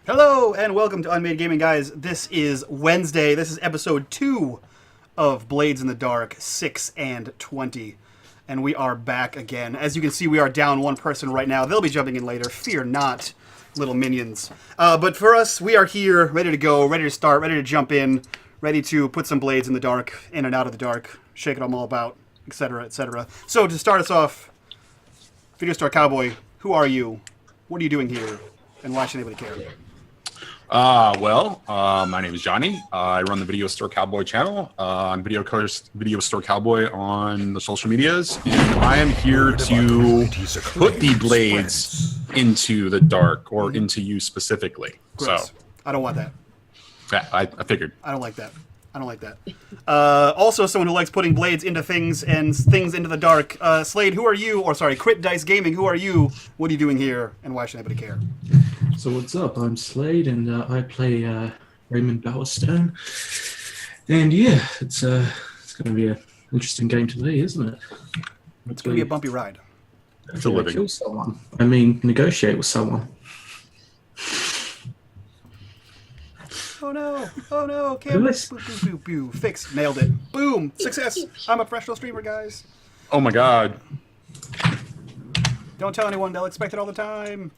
Hello and welcome to unMadeGaming, guys. This is Wednesday. This is episode 2 of Blades in the Dark 6 and 20. And we are back again. As you can see, we are down one person right now. They'll be jumping in later. Fear not, little minions. But for us, we are here, ready to go, ready to start, ready to jump in, ready to put some blades in the dark, in and out of the dark, shake it all about, etc., etc. So to start us off, VideoStoreCowboy, who are you? What are you doing here? And why should anybody care? My name is Johnny. I run the Video Store Cowboy channel. I'm Video Store Cowboy on the social medias, and I am here to put the blades into the dark, or into you specifically. Gross. So I don't want that. Yeah, I figured. I don't like that. I don't like that. Also, someone who likes putting blades into things and things into the dark. Slade, who are you? Or sorry, Crit Dice Gaming, who are you? What are you doing here? And why should anybody care? So what's up? I'm Slade, and I play Reymond Bowerstone. And yeah, it's going to be an interesting game today, isn't it? It's going to be a bumpy ride. It's a living. Kill someone. I mean, negotiate with someone. Oh no! Oh no! Camera! Boo, boo, boo, boo. Fixed. Nailed it. Boom! Success! I'm a professional streamer, guys. Oh my god. Don't tell anyone. They'll expect it all the time.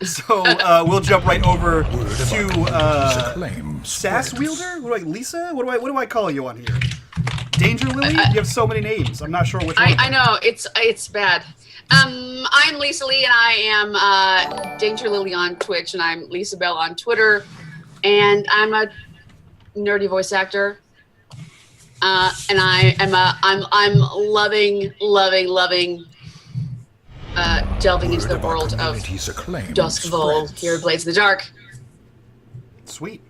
So we'll jump right over to Sass Wielder. What do I, Lisa? What do I call you on here? Danger Lily? You have so many names. I'm not sure which one. I know it's bad. I'm Lisa Lee, and I am Danger Lily on Twitch, and I'm Lisa Bell on Twitter, and I'm a nerdy voice actor. And I'm loving delving into the world of Duskfall here at Blades in the Dark. Sweet.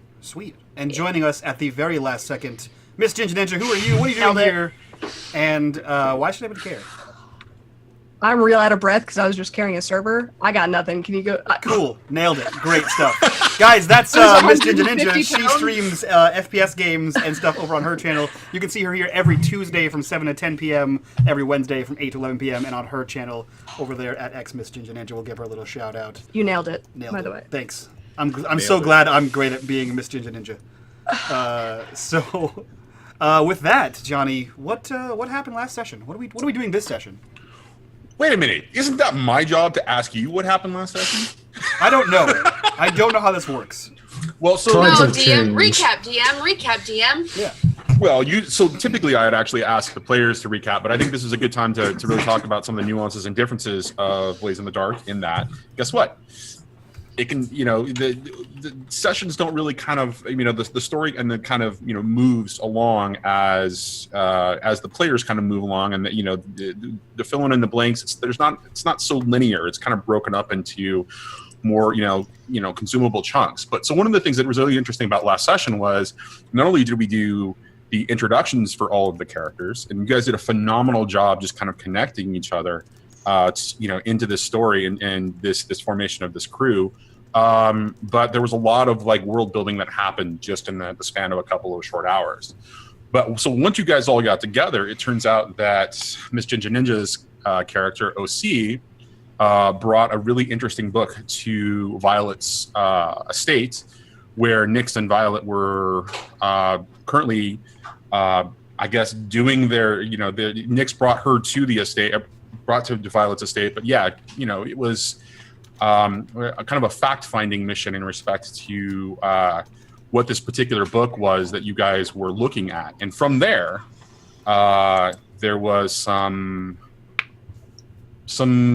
And joining us at the very last second, Miss Ginger Ninja, who are you? What are you doing here? And why should anybody care? I'm real out of breath because I was just carrying a server. I got nothing. Can you go? Cool. Nailed it. Great stuff. Guys, that's Miss Ginger Ninja. She streams FPS games and stuff over on her channel. You can see her here every Tuesday from 7 to 10 p.m., every Wednesday from 8 to 11 p.m., and on her channel over there at X Miss Ginger Ninja. We'll give her a little shout out. You nailed it, Nailed the it. way. Thanks. I'm so glad I'm great at being Miss Ginger Ninja. With that, Johnny, what happened last session? What are we doing this session? Wait a minute. Isn't that my job to ask you what happened last session? I don't know. I don't know how this works. Well, so No, Times have DM, changed. recap, DM. Yeah. Well, so typically I'd actually ask the players to recap, but I think this is a good time to really talk about some of the nuances and differences of Blades in the Dark. In that, guess what? It can, the sessions don't really kind of, the story and the kind of, moves along as the players kind of move along, and the filling in the blanks. It's not so linear. It's kind of broken up into more, consumable chunks. But so one of the things that was really interesting about last session was not only did we do the introductions for all of the characters, and you guys did a phenomenal job just kind of connecting each other, into this story and this formation of this crew. But there was a lot of world building that happened just in the span of a couple of short hours. But so once you guys all got together, it turns out that Miss Ginger Ninja's character OC brought a really interesting book to Violette's estate, where Nyx and Violet were currently, I guess, doing their, Nyx brought her to the estate, brought to Violette's estate. But yeah, it was a kind of a fact-finding mission in respect to what this particular book was that you guys were looking at. And from there, there was some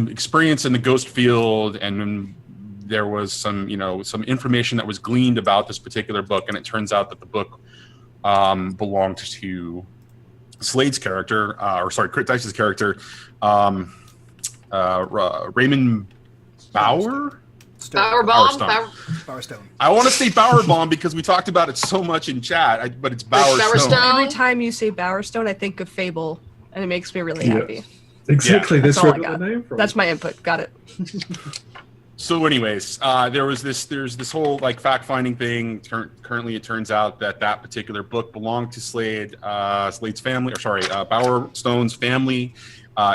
experience in the ghost field, and there was some information that was gleaned about this particular book. And it turns out that the book belonged to Slade's character, Crit Dice's character, Reymond Bowerstone. I want to say Bowerbomb because we talked about it so much in chat, but it's Bowerstone. Every time you say Bowerstone, I think of Fable, and it makes me really happy. Exactly. That's That's all where I the got. name from. That's my input. Got it. So anyways, there's this whole fact-finding thing. Currently, it turns out that particular book belonged to Slade's family, Bowerstone's family.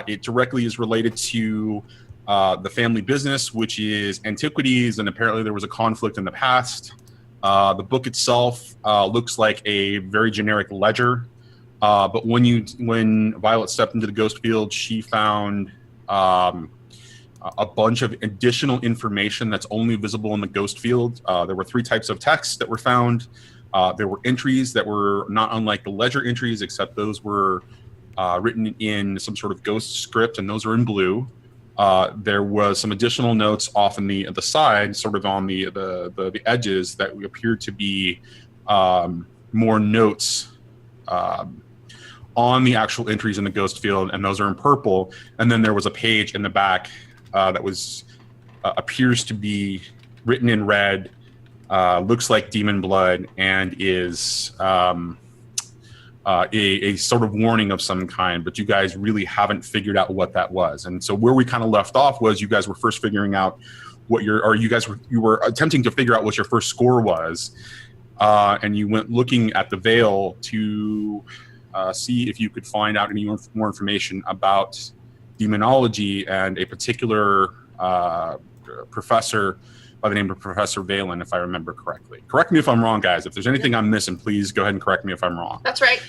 It directly is related to the family business, which is antiquities, and apparently there was a conflict in the past. The book itself looks like a very generic ledger, but when Violet stepped into the ghost field, she found a bunch of additional information that's only visible in the ghost field. There were 3 types of text that were found. There were entries that were not unlike the ledger entries, except those were written in some sort of ghost script, and those are in blue. There was some additional notes off on the side, sort of on the edges, that appeared to be more notes on the actual entries in the ghost field, and those are in purple. And then there was a page in the back that was appears to be written in red, looks like demon blood, and is a sort of warning of some kind, but you guys really haven't figured out what that was. And so where we kind of left off was you guys were first figuring out what you were attempting to figure out what your first score was, and you went looking at the Vale to see if you could find out any more information about demonology and a particular professor by the name of Professor Valen, if I remember correctly. Correct me if I'm wrong, guys. If there's anything I'm missing, please go ahead and correct me if I'm wrong. That's right.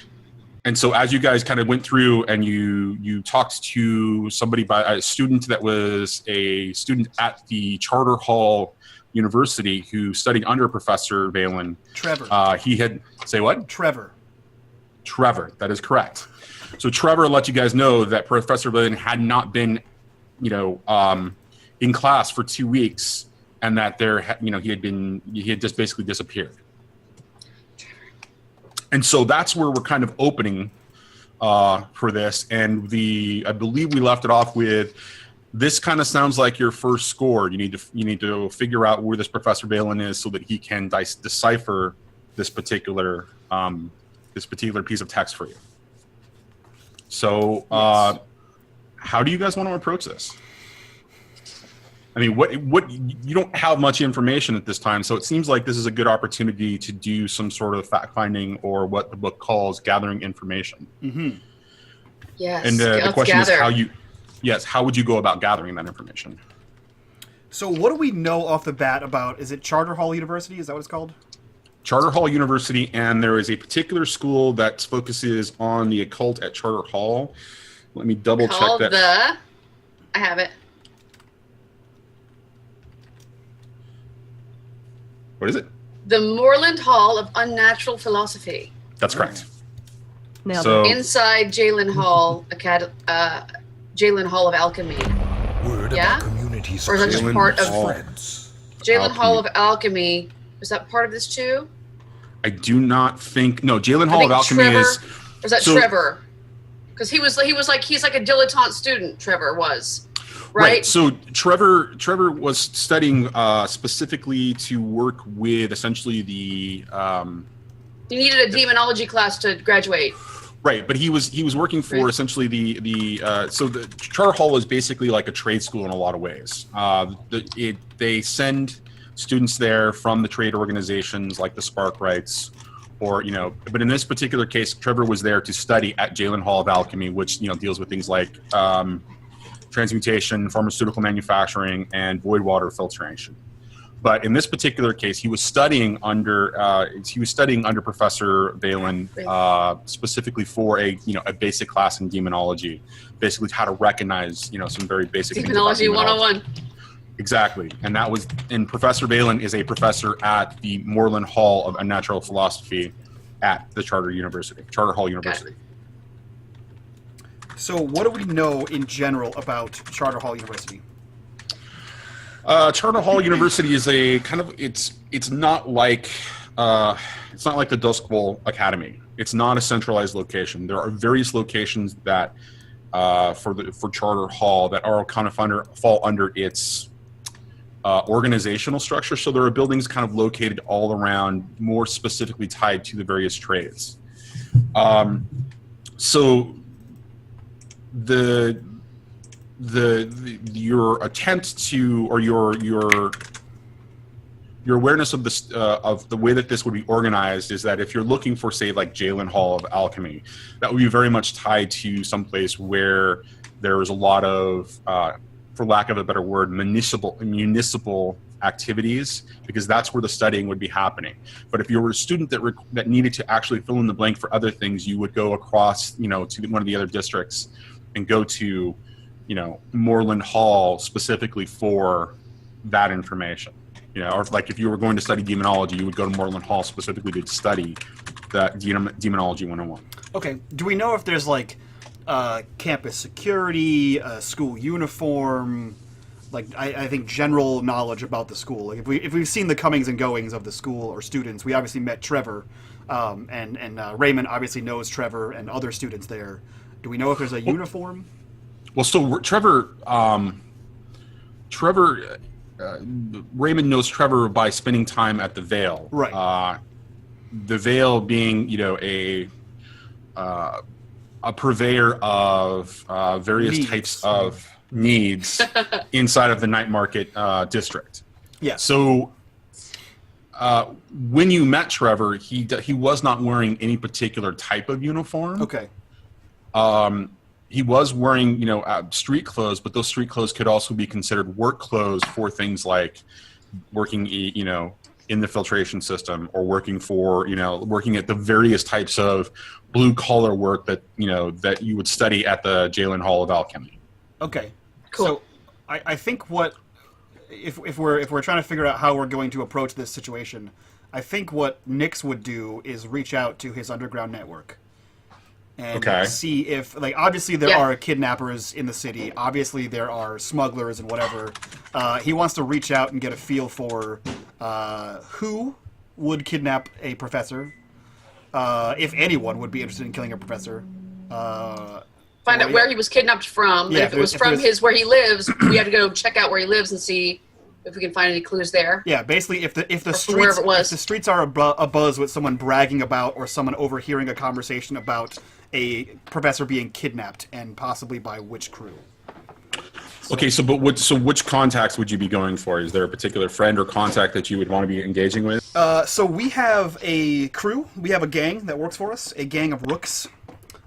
And so as you guys kind of went through and you talked to somebody, a student that was a student at the Charter Hall University who studied under Professor Valen. Trevor. He had, say what? Trevor, that is correct. So Trevor let you guys know that Professor Valen had not been, in class for 2 weeks, and that he had just basically disappeared. And so that's where we're kind of opening for this. And I believe we left it off with, this kind of sounds like your first score. You need to figure out where this Professor Valen is so that he can decipher this particular piece of text for you. So how do you guys want to approach this? I mean, what you don't have much information at this time, so it seems like this is a good opportunity to do some sort of fact finding, or what the book calls gathering information. Mm-hmm. Yes. And the question is how would you go about gathering that information? So what do we know off the bat about, is it Charter Hall University? Is that what it's called? Charter Hall University, and there is a particular school that focuses on the occult at Charter Hall. Let me double check that. I have it. What is it? The Moreland Hall of Unnatural Philosophy. That's correct. Nailed So Inside Jalen Hall, Jalen Hall of Alchemy. Word Yeah? about communities Or is that just Jalen part of Hall. friends. Jalen Hall of Alchemy. Alchemy? Is that part of this too? I do not think. No, Jalen I Hall of think Alchemy Trevor, is. Or is that so- Trevor? Because he's like a dilettante student. Trevor was, right? So Trevor was studying specifically to work with essentially the. He needed a demonology class to graduate. Right, but he was working for Right. essentially so the Charter Hall is basically like a trade school in a lot of ways. They send students there from the trade organizations like the Sparkrights, or but in this particular case, Trevor was there to study at Jalen Hall of Alchemy, which deals with things like transmutation, pharmaceutical manufacturing, and void water filtration. But in this particular case, he was studying under Professor Valen, specifically for a basic class in demonology, basically how to recognize some very basic Demonology things about 101. Exactly, and Professor Valen is a professor at the Moreland Hall of Unnatural Philosophy at the Charter Hall University. So what do we know in general about Charter Hall University? Charter Hall University is a kind of it's not like the Dusk Bowl Academy. It's not a centralized location. There are various locations that for Charter Hall that are kind of fall under its organizational structure. So there are buildings kind of located all around, more specifically tied to the various trades. So your attempt to, or your awareness of this of the way that this would be organized is that if you're looking for, say, like Jalen Hall of Alchemy, that would be very much tied to someplace where there is a lot of for lack of a better word, municipal activities, because that's where the studying would be happening. But if you were a student that needed to actually fill in the blank for other things, you would go across, to one of the other districts and go to, Moreland Hall specifically for that information. Or like if you were going to study demonology, you would go to Moreland Hall specifically to study that Demonology 101. Okay. Do we know if there's like campus security, school uniform, like I think general knowledge about the school? Like if we've seen the comings and goings of the school or students, we obviously met Trevor, and Reymond obviously knows Trevor and other students there. Do we know if there's a uniform? Well, so Trevor, Reymond knows Trevor by spending time at the Vale. Right. The Vale being, a purveyor of various Needs. types of needs inside of the night market district. Yeah. So when you met Trevor, he was not wearing any particular type of uniform. Okay. He was wearing, street clothes, but those street clothes could also be considered work clothes for things like working, in the filtration system, or working at the various types of blue collar work that, that you would study at the Jalen Hall of Alchemy. Okay. Cool. So I think if we're trying to figure out how we're going to approach this situation, I think what Nix would do is reach out to his underground network and see if, like, obviously there are kidnappers in the city. Obviously there are smugglers and whatever. He wants to reach out and get a feel for who would kidnap a professor, if anyone would be interested in killing a professor. Find out where he was kidnapped from. Yeah, if it was from where he lives, we have to go check out where he lives and see if we can find any clues there. Yeah, basically, if the streets are abuzz with someone bragging about or someone overhearing a conversation about a professor being kidnapped, and possibly by which crew. Okay, so which contacts would you be going for? Is there a particular friend or contact that you would want to be engaging with? So we have a crew. We have a gang that works for us, a gang of rooks,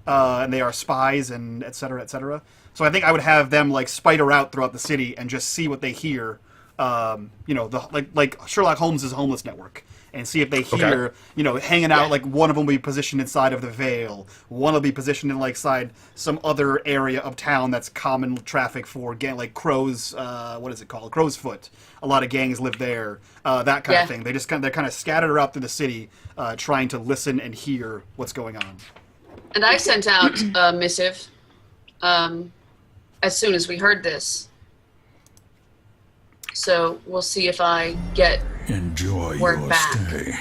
and they are spies and et cetera, et cetera. So I think I would have them like spider out throughout the city and just see what they hear. Like Sherlock Holmes' homeless network, and see if they hear, hanging out. Like one of them will be positioned inside of the Vale. One will be positioned in inside some other area of town that's common traffic for like Crow's. What is it called? Crow's Foot. A lot of gangs live there. That kind of thing. They're kind of scattered out through the city, trying to listen and hear what's going on. And I sent out a missive as soon as we heard this. So we'll see if I get Enjoy word your back. stay.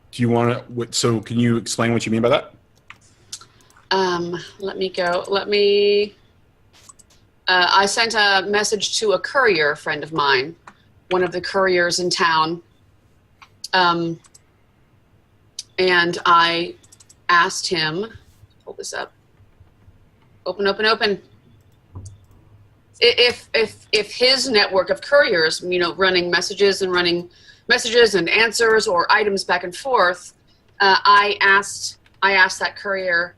Do you want to? So can you explain what you mean by that? Let me go. I sent a message to a courier friend of mine, one of the couriers in town, and I asked him, hold this up, open. If his network of couriers, running messages and answers or items back and forth, I asked that courier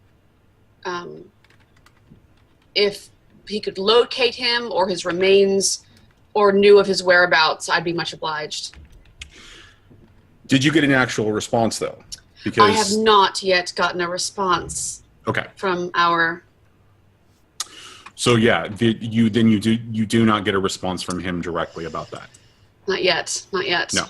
if he could locate him or his remains or knew of his whereabouts. I'd be much obliged. Did you get an actual response though? Because I have not yet gotten a response. Okay. From our. So yeah, you do not get a response from him directly about that. Not yet. No.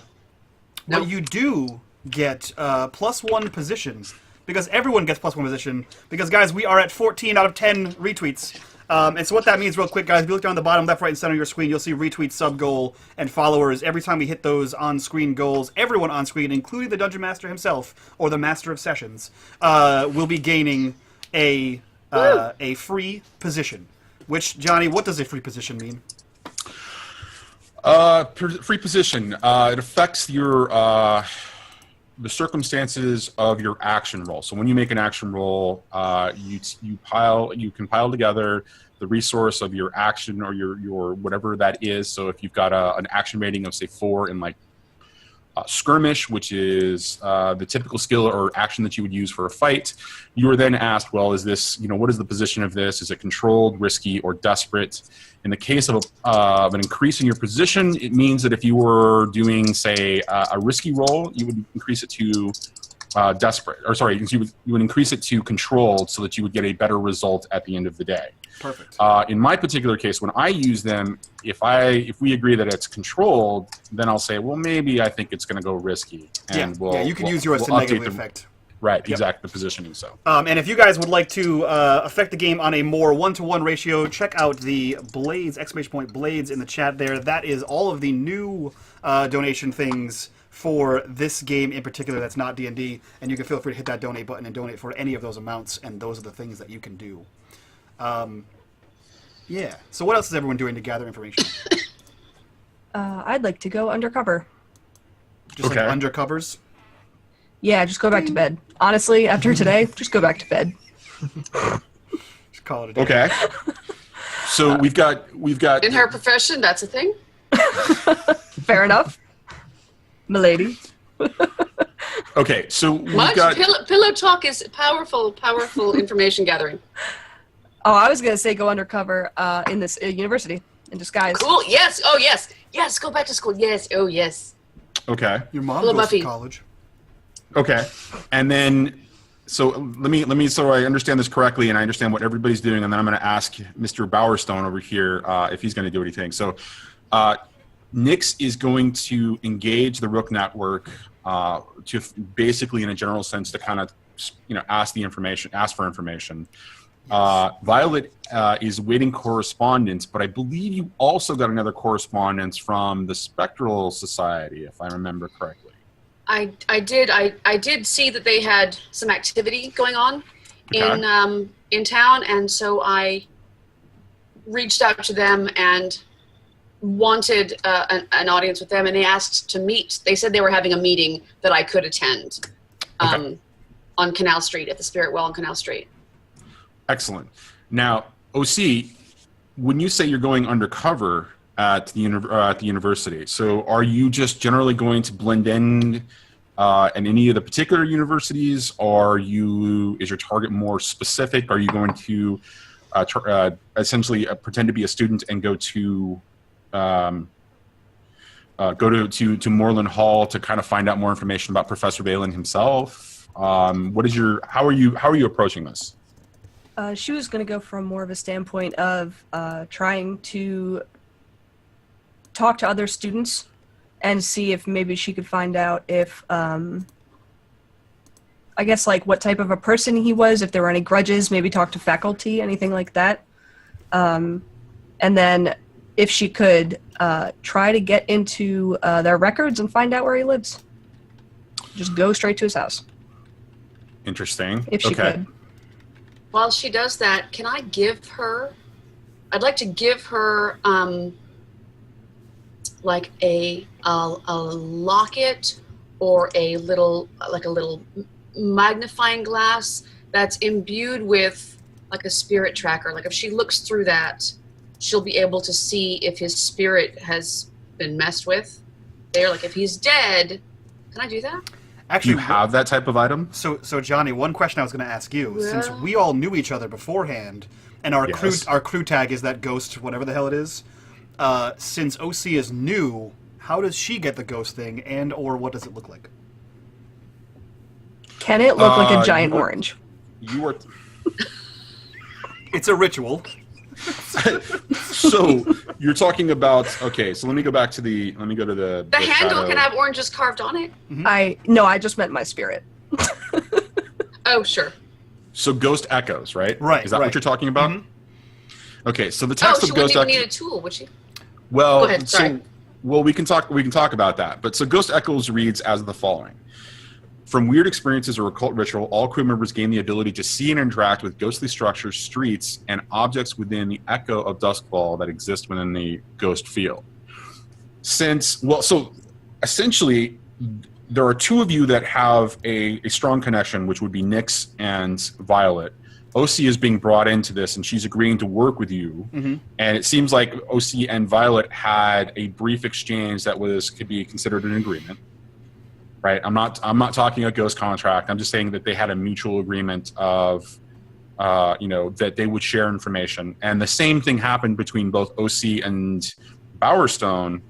Well, you do get +1 positions, because everyone gets +1 position. Because guys, we are at 14 out of 10 retweets. And so what that means, real quick, guys, if you look down the bottom left, right, and center of your screen, you'll see retweet, sub goal, and followers. Every time we hit those on-screen goals, everyone on screen, including the Dungeon Master himself or the Master of Sessions, will be gaining a free position. Which, Johnny, what does a free position mean? Free position. It affects your the circumstances of your action roll. So when you make an action roll, you can pile together the resource of your action or your whatever that is. So if you've got an action rating of say 4 in like skirmish, which is the typical skill or action that you would use for a fight. You are then asked, well, is this, what is the position of this? Is it controlled, risky, or desperate? In the case of an increase in your position, it means that if you were doing, say, a risky roll, you would increase it to desperate. Or sorry, you would increase it to controlled so that you would get a better result at the end of the day. Perfect. In my particular case, when I use them, if we agree that it's controlled, then I'll say, well, maybe I think it's going to go risky, and you can use yours to negatively affect. Right, exactly, the positioning. So, and if you guys would like to affect the game on a more one-to-one ratio, check out the Blades !Blades in the chat there. That is all of the new donation things for this game in particular. That's not D&D, and you can feel free to hit that donate button and donate for any of those amounts, and those are the things that you can do. Yeah. So what else is everyone doing to gather information? I'd like to go undercover. Just like undercovers? Yeah, just go back to bed. Honestly, after today, just go back to bed. Just call it a day. Okay. So we've got in her profession, that's a thing. Fair enough, milady. Okay, so we've got pillow talk is powerful information gathering. Oh, I was gonna say go undercover in this university in disguise. Cool. Yes. Oh, yes. Yes. Go back to school. Yes. Oh, yes. Okay. Your mom Hello, goes Buffy. to college. Okay, and then so let me so I understand this correctly, and I understand what everybody's doing, and then I'm going to ask Mr. Bowerstone over here if he's going to do anything. So, Nyx is going to engage the Rook network to basically, in a general sense, to kind of ask for information. Violet is waiting correspondence, but I believe you also got another correspondence from the Spectral Society, if I remember correctly. I did see that they had some activity going on in town, and so I reached out to them and wanted an audience with them, and they asked to meet. They said they were having a meeting that I could attend on Canal Street, at the Spirit Well on Canal Street. Excellent. Now, OC, when you say you're going undercover at the university, so are you just generally going to blend in any of the particular universities, or is your target more specific? Are you going to essentially pretend to be a student and go to Moreland Hall to kind of find out more information about Professor Valen himself? How are you approaching this? She was going to go from more of a standpoint of trying to talk to other students and see if maybe she could find out if, I guess, like what type of a person he was, if there were any grudges, maybe talk to faculty, anything like that. And then if she could try to get into their records and find out where he lives. Just go straight to his house. Interesting. If she could. While she does that, can I give her... I'd like to give her... like a locket or a little magnifying glass that's imbued with like a spirit tracker. Like if she looks through that, she'll be able to see if his spirit has been messed with. There, like if he's dead, can I do that? Actually, you have that type of item? So Johnny, one question I was going to ask you, since we all knew each other beforehand, and our crew tag is that ghost, whatever the hell it is. Since OC is new, how does she get the ghost thing, and or what does it look like? Can it look like a giant orange? You are. It's a ritual. So you're talking about so let me go to the handle shadow. can have oranges carved on it. Mm-hmm. I just meant my spirit. Oh, sure. So ghost echoes, right? Right. Is that what you're talking about? Mm-hmm. Okay, so the text she of ghost wouldn't even echoes. need a tool, would she? Well, Go ahead, sorry. We can talk about that. But so Ghost Echoes reads as the following. From weird experiences or occult ritual, all crew members gain the ability to see and interact with ghostly structures, streets, and objects within the echo of Duskfall that exist within the ghost field. So essentially, there are two of you that have a strong connection, which would be Nyx and Violet. OC is being brought into this, and she's agreeing to work with you. Mm-hmm. And it seems like OC and Violet had a brief exchange that could be considered an agreement. right? I'm not talking a ghost contract. I'm just saying that they had a mutual agreement of, that they would share information. And the same thing happened between both OC and Bowerstone.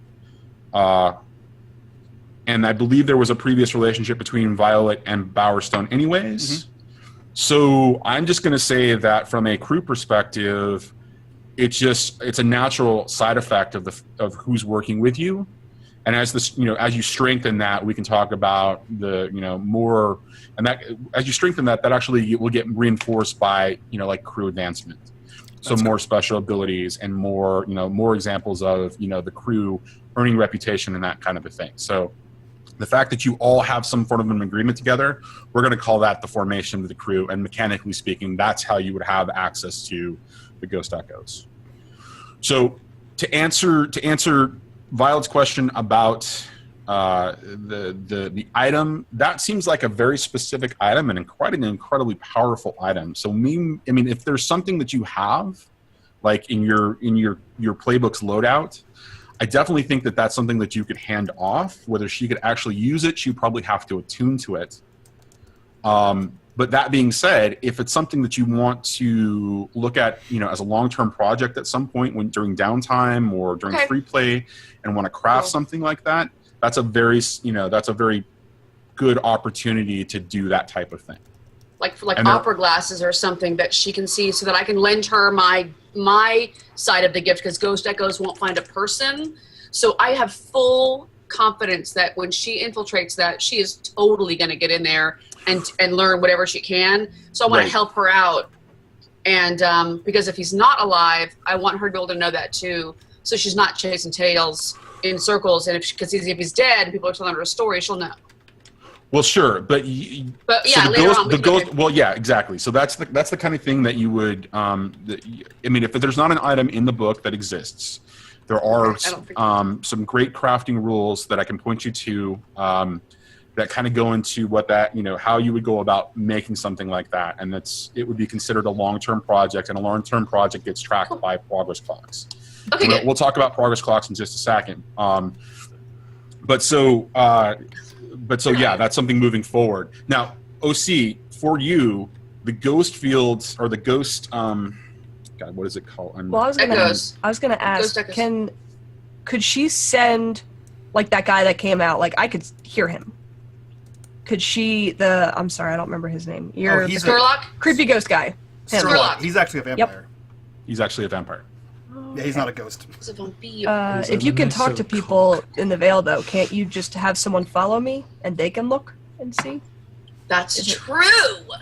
And I believe there was a previous relationship between Violette and Bowerstone anyways. So I'm just going to say that from a crew perspective, it's a natural side effect of who's working with you. And as as you strengthen that, we can talk about the, more, and that as you strengthen that actually will get reinforced by, like crew advancement. So more special abilities and more, more examples of, the crew earning reputation and that kind of a thing. So the fact that you all have some sort of an agreement together, we're going to call that the formation of the crew. And mechanically speaking, that's how you would have access to the ghost echoes. So to answer Violet's question about the item, that seems like a very specific item and quite an incredibly powerful item. So if there's something that you have, like in your playbook's loadout, I definitely think that that's something that you could hand off. Whether she could actually use it, she'd probably have to attune to it. But that being said, if it's something that you want to look at, as a long-term project at some point during downtime or during free play and want to craft something like that, that's a very good opportunity to do that type of thing. Like opera glasses or something that she can see, so that I can lend her my side of the gift, because ghost echoes won't find a person. So I have full confidence that when she infiltrates that, she is totally going to get in there and learn whatever she can. So I want to help her out. And because if he's not alive, I want her to be able to know that too. So she's not chasing tails in circles. And if he's dead and people are telling her a story, she'll know. Well, sure, but yeah, so later on. The ghost. Well, yeah, exactly. So that's the kind of thing that you would. If there's not an item in the book that exists, there are some great crafting rules that I can point you to that kind of go into what that, how you would go about making something like that, and it would be considered a long-term project, and a long-term project gets tracked by progress clocks. Okay, we'll talk about progress clocks in just a second. But yeah, that's something moving forward. Now, OC, for you, the ghost fields or the ghost, God, what is it called? Well, I was gonna ask, could she send, like, that guy that came out? Like, I could hear him. Could she? I'm sorry, I don't remember his name. He's Sturlock? Creepy ghost guy. Sturlock. He's actually a vampire. Yep. He's actually a vampire. Yeah, he's not a ghost. If you can talk to people in the Vale, though, can't you just have someone follow me and they can look and see? That's true.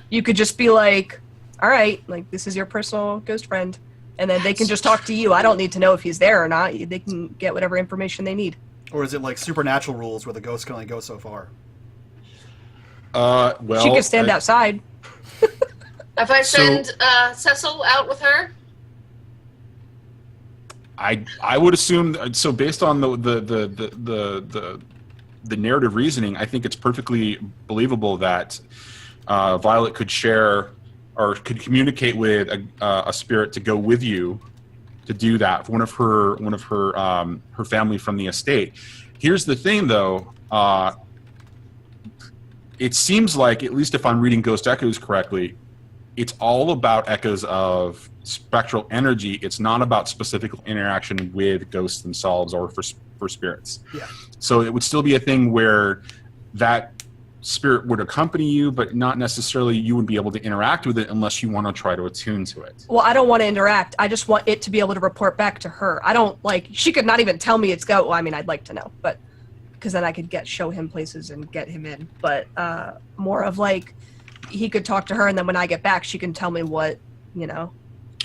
You could just be like, all right, like, this is your personal ghost friend. And then they can just talk to you. I don't need to know if he's there or not. They can get whatever information they need. Or is it like supernatural rules where the ghost can only go so far? Well, she could stand outside. If I send Cecil out with her? I would assume so. Based on the narrative reasoning, I think it's perfectly believable that Violet could share or could communicate with a spirit to go with you to do that. One of her family from the estate. Here's the thing, though. It seems like, at least if I'm reading Ghost Echoes correctly, it's all about echoes of spectral energy. It's not about specific interaction with ghosts themselves or for spirits. Yeah. So it would still be a thing where that spirit would accompany you, but not necessarily you would be able to interact with it unless you want to try to attune to it. Well, I don't want to interact. I just want it to be able to report back to her. I don't, she could not even tell me it's go. Well, I mean, I'd like to know, but because then I could show him places and get him in. But more of he could talk to her, and then when I get back, she can tell me what,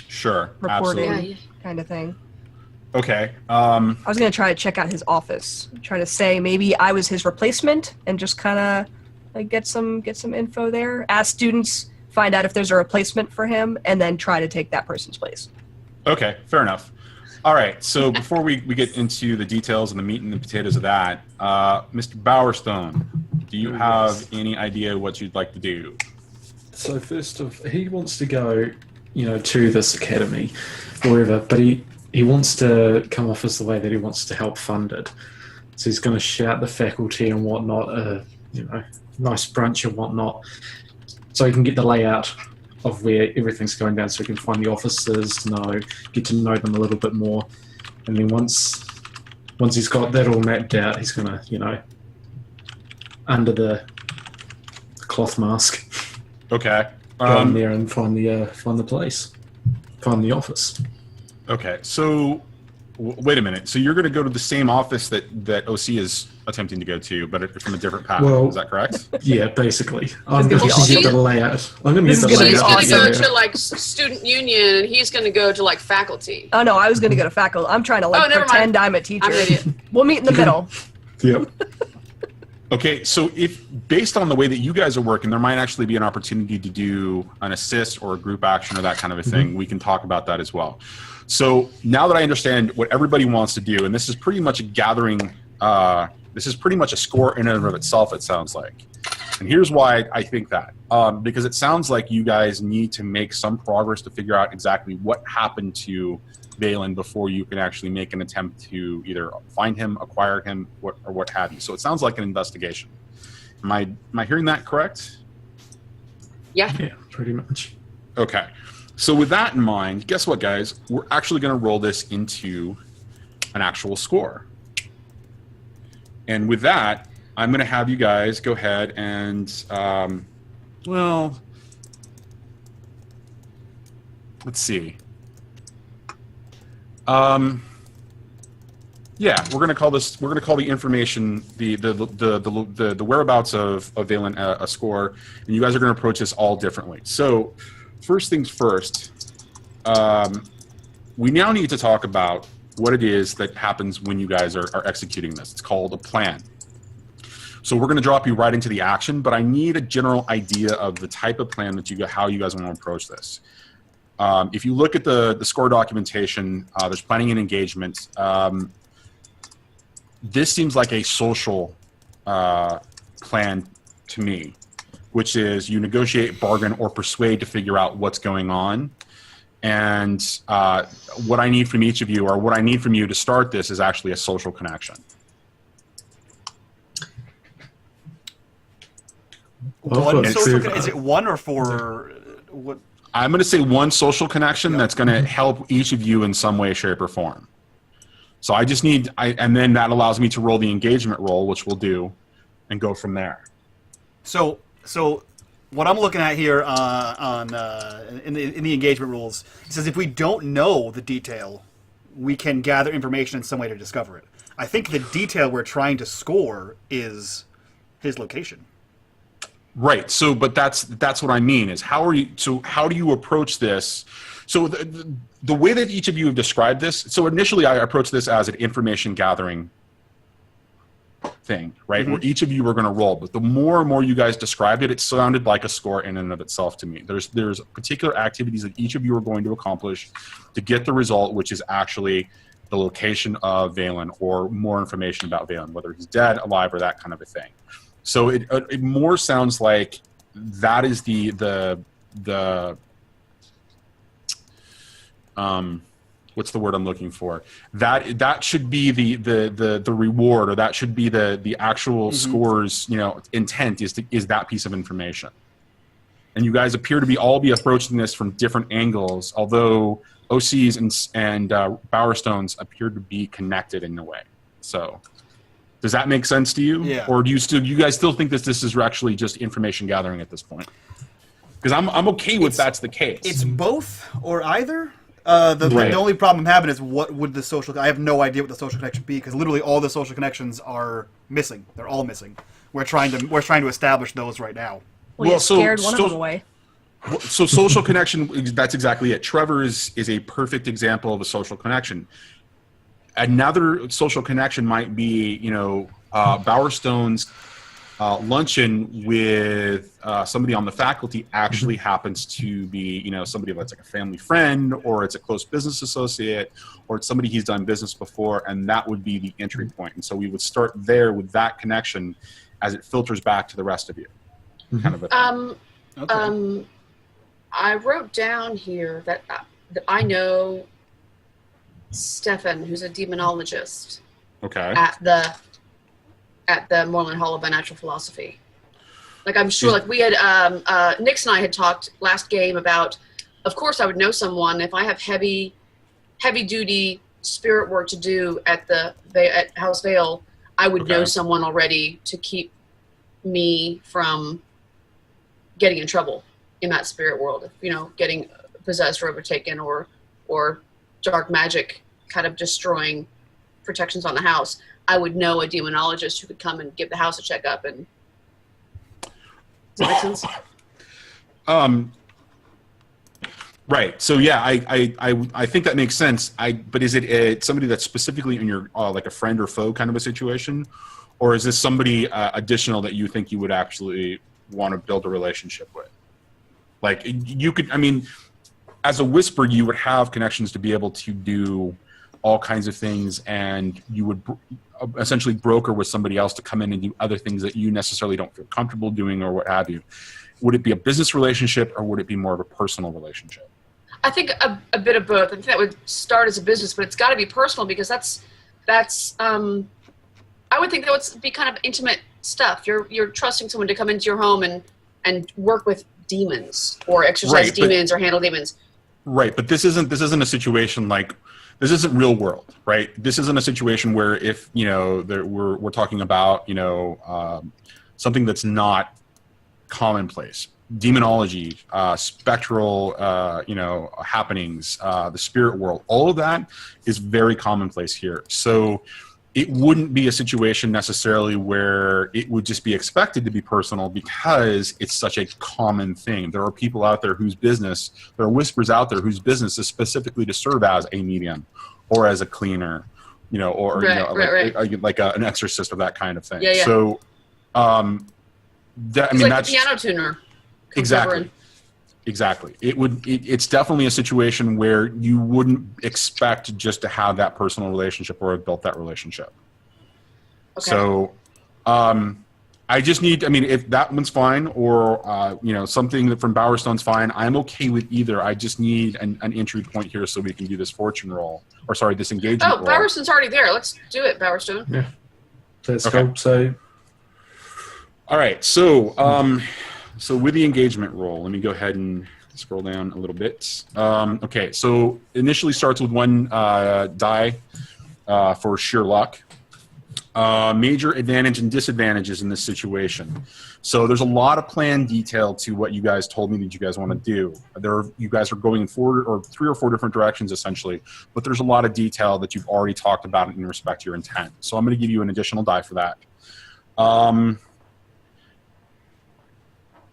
Sure, reporting absolutely. Kind of thing. Okay. I was going to try to check out his office. Try to say maybe I was his replacement and just kind of get some info there. Ask students, find out if there's a replacement for him, and then try to take that person's place. Okay, fair enough. All right, so before we get into the details and the meat and the potatoes of that, Mr. Bowerstone, do you have any idea what you'd like to do? So first off, he wants to go, to this academy, or wherever, but he wants to come off as the way that he wants to help fund it. So he's going to shout the faculty and whatnot, nice brunch and whatnot, so he can get the layout of where everything's going down, so he can find the officers, get to know them a little bit more, and then once he's got that all mapped out, he's gonna, under the cloth mask, Okay. go in there and find the place, find the office. Okay. So, wait a minute. So you're going to go to the same office that OC is attempting to go to, but from a different path. Is that correct? Yeah, basically. I'm gonna going be to get the layout. I'm going to get the This is She's gonna layout. be going to awesome. go to like student union, and he's going to go to like faculty. Oh no, I was going to go to faculty. I'm trying to like never mind. pretend I'm a teacher. I'm an idiot. We'll meet in the middle. Yep. Okay, so if based on the way that you guys are working, there might actually be an opportunity to do an assist or a group action or that kind of a thing. We can talk about that as well. So now that I understand what everybody wants to do, and this is pretty much a gathering, this is pretty much a score in and of itself, it sounds like. And here's why I think that. Because it sounds like you guys need to make some progress to figure out exactly what happened to Valen before you can actually make an attempt to either find him, acquire him, or what have you. So it sounds like an investigation. Am I hearing that correct? Yeah. Yeah, pretty much. Okay. So with that in mind, guess what, guys? We're actually going to roll this into an actual score. And with that, I'm going to have you guys go ahead and, let's see. Yeah, we're going to call the information, the whereabouts of Valen a score, and you guys are going to approach this all differently. So, first things first, we now need to talk about what it is that happens when you guys are executing this. It's called a plan. So we're going to drop you right into the action, but I need a general idea of the type of plan that how you guys want to approach this. If you look at the score documentation, there's planning and engagement. This seems like a social plan to me, which is you negotiate, bargain, or persuade to figure out what's going on. And what I need from each of you, or what I need from you to start this, is actually a social connection. One social is it one or four? What? I'm going to say one social connection that's going to help each of you in some way, shape, or form. So I just need, and then that allows me to roll the engagement roll, which we'll do, and go from there. So what I'm looking at here in the engagement rules, it says if we don't know the detail, we can gather information in some way to discover it. I think the detail we're trying to score is his location. Right. So, but that's what I mean is how do you approach this? So the way that each of you have described this, so initially I approached this as an information gathering thing, right? Where each of you were going to roll, but the more and more you guys described it, it sounded like a score in and of itself to me. There's particular activities that each of you are going to accomplish to get the result, which is actually the location of Valen or more information about Valen, whether he's dead, alive, or that kind of a thing. So it more sounds like that is the what's the word I'm looking for? That should be the reward, or that should be the actual score's intent is that piece of information. And you guys appear to all be approaching this from different angles, although OC's and Bowerstone's appear to be connected in a way. So. Does that make sense to you? Yeah. Or do you guys still think that this is actually just information gathering at this point? Because I'm okay with that's the case. It's both or either. The only problem I'm having is what would the social... I have no idea what the social connection be, because literally all the social connections are missing. They're all missing. We're trying to establish those right now. Well, you scared one of them away. So social connection, that's exactly it. Trevor is a perfect example of a social connection. Another social connection might be, Bowerstone's luncheon with somebody on the faculty actually happens to be, somebody that's like a family friend, or it's a close business associate, or it's somebody he's done business before, and that would be the entry point. And so we would start there with that connection as it filters back to the rest of you. Kind of a Okay. I wrote down here that I know Stefan, who's a demonologist okay. at at the Moreland Hall of Unnatural Philosophy. Like, I'm sure, like, we had, Nix and I had talked last game about, of course I would know someone if I have heavy duty spirit work to do at House Vale. I would know someone already to keep me from getting in trouble in that spirit world, you know, getting possessed or overtaken or dark magic kind of destroying protections on the house. I would know a demonologist who could come and give the house a checkup. And does that make sense? Right. So yeah, I think that makes sense. But is it somebody that's specifically in your like a friend or foe kind of a situation, or is this somebody additional that you think you would actually want to build a relationship with? Like, you could, I mean, as a whisper, you would have connections to be able to do all kinds of things, and you would essentially broker with somebody else to come in and do other things that you necessarily don't feel comfortable doing or what have you. Would it be a business relationship, or would it be more of a personal relationship? I think a bit of both. I think that would start as a business, but it's got to be personal, because that's I would think that would be kind of intimate stuff. You're trusting someone to come into your home and work with demons or exorcise demons or handle demons. Right, but this isn't a situation like, this isn't real world, right? This isn't a situation where, if, you know, we're talking about, you know, something that's not commonplace. Demonology, spectral, you know, happenings, the spirit world, all of that is very commonplace here. So it wouldn't be a situation necessarily where it would just be expected to be personal, because it's such a common thing. There are people out there whose business, there are whispers out there whose business is specifically to serve as a medium or as a cleaner, you know, or like an exorcist or that kind of thing. Yeah. So, It's like the piano tuner. Exactly. It's definitely a situation where you wouldn't expect just to have that personal relationship or have built that relationship. Okay. So, I just need, I mean, if that one's fine, or, you know, something from Bowerstone's fine, I'm okay with either. I just need an entry point here so we can do this fortune roll, or sorry, this engagement roll. Bowerstone's already there. Let's do it, Bowerstone. Yeah. Let's go. So, all right. So, so with the engagement roll, let me go ahead and scroll down a little bit. Okay, so initially starts with one die for sheer luck. Major advantage and disadvantages in this situation. So there's a lot of plan detail to what you guys told me that you guys want to do. You guys are going in 3 or 4 different directions essentially, but there's a lot of detail that you've already talked about in respect to your intent. So I'm going to give you an additional die for that.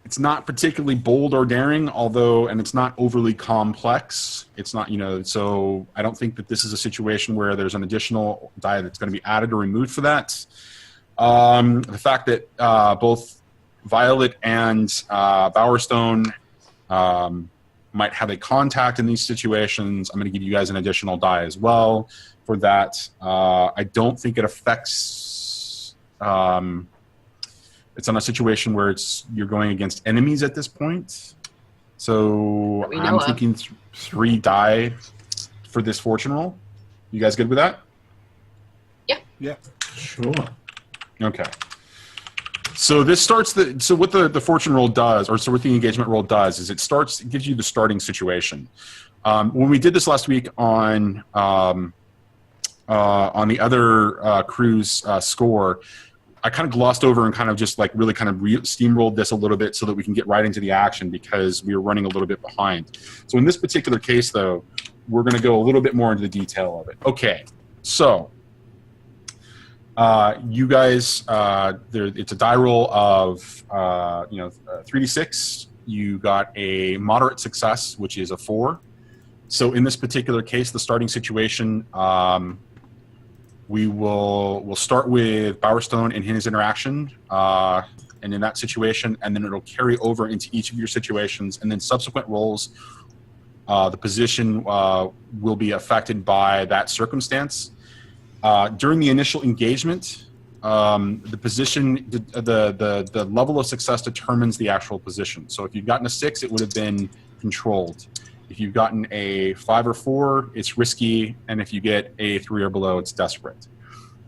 It's not particularly bold or daring, and it's not overly complex. It's not, you know, so I don't think that this is a situation where there's an additional die that's going to be added or removed for that. The fact that both Violette and Bowerstone might have a contact in these situations, I'm going to give you guys an additional die as well for that. I don't think it affects... it's not a situation where you're going against enemies at this point. So I'm thinking 3 die for this fortune roll. You guys good with that? Yeah. Sure. Okay. So this starts so what the fortune roll does, or so what the engagement roll does, is it gives you the starting situation. When we did this last week on the other crew's score, I kind of glossed over and kind of just like really kind of steamrolled this a little bit so that we can get right into the action, because we were running a little bit behind. So in this particular case, though, we're going to go a little bit more into the detail of it. Okay, so you guys, it's a die roll of 3d6. You got a moderate success, which is a 4. So in this particular case, the starting situation. We'll start with Bowerstone and his interaction, and in that situation, and then it'll carry over into each of your situations, and then subsequent rolls, the position will be affected by that circumstance. During the initial engagement, the position, the level of success determines the actual position. So if you've gotten a 6, it would have been controlled. If you've gotten a 5 or 4, it's risky, and if you get a 3 or below, it's desperate.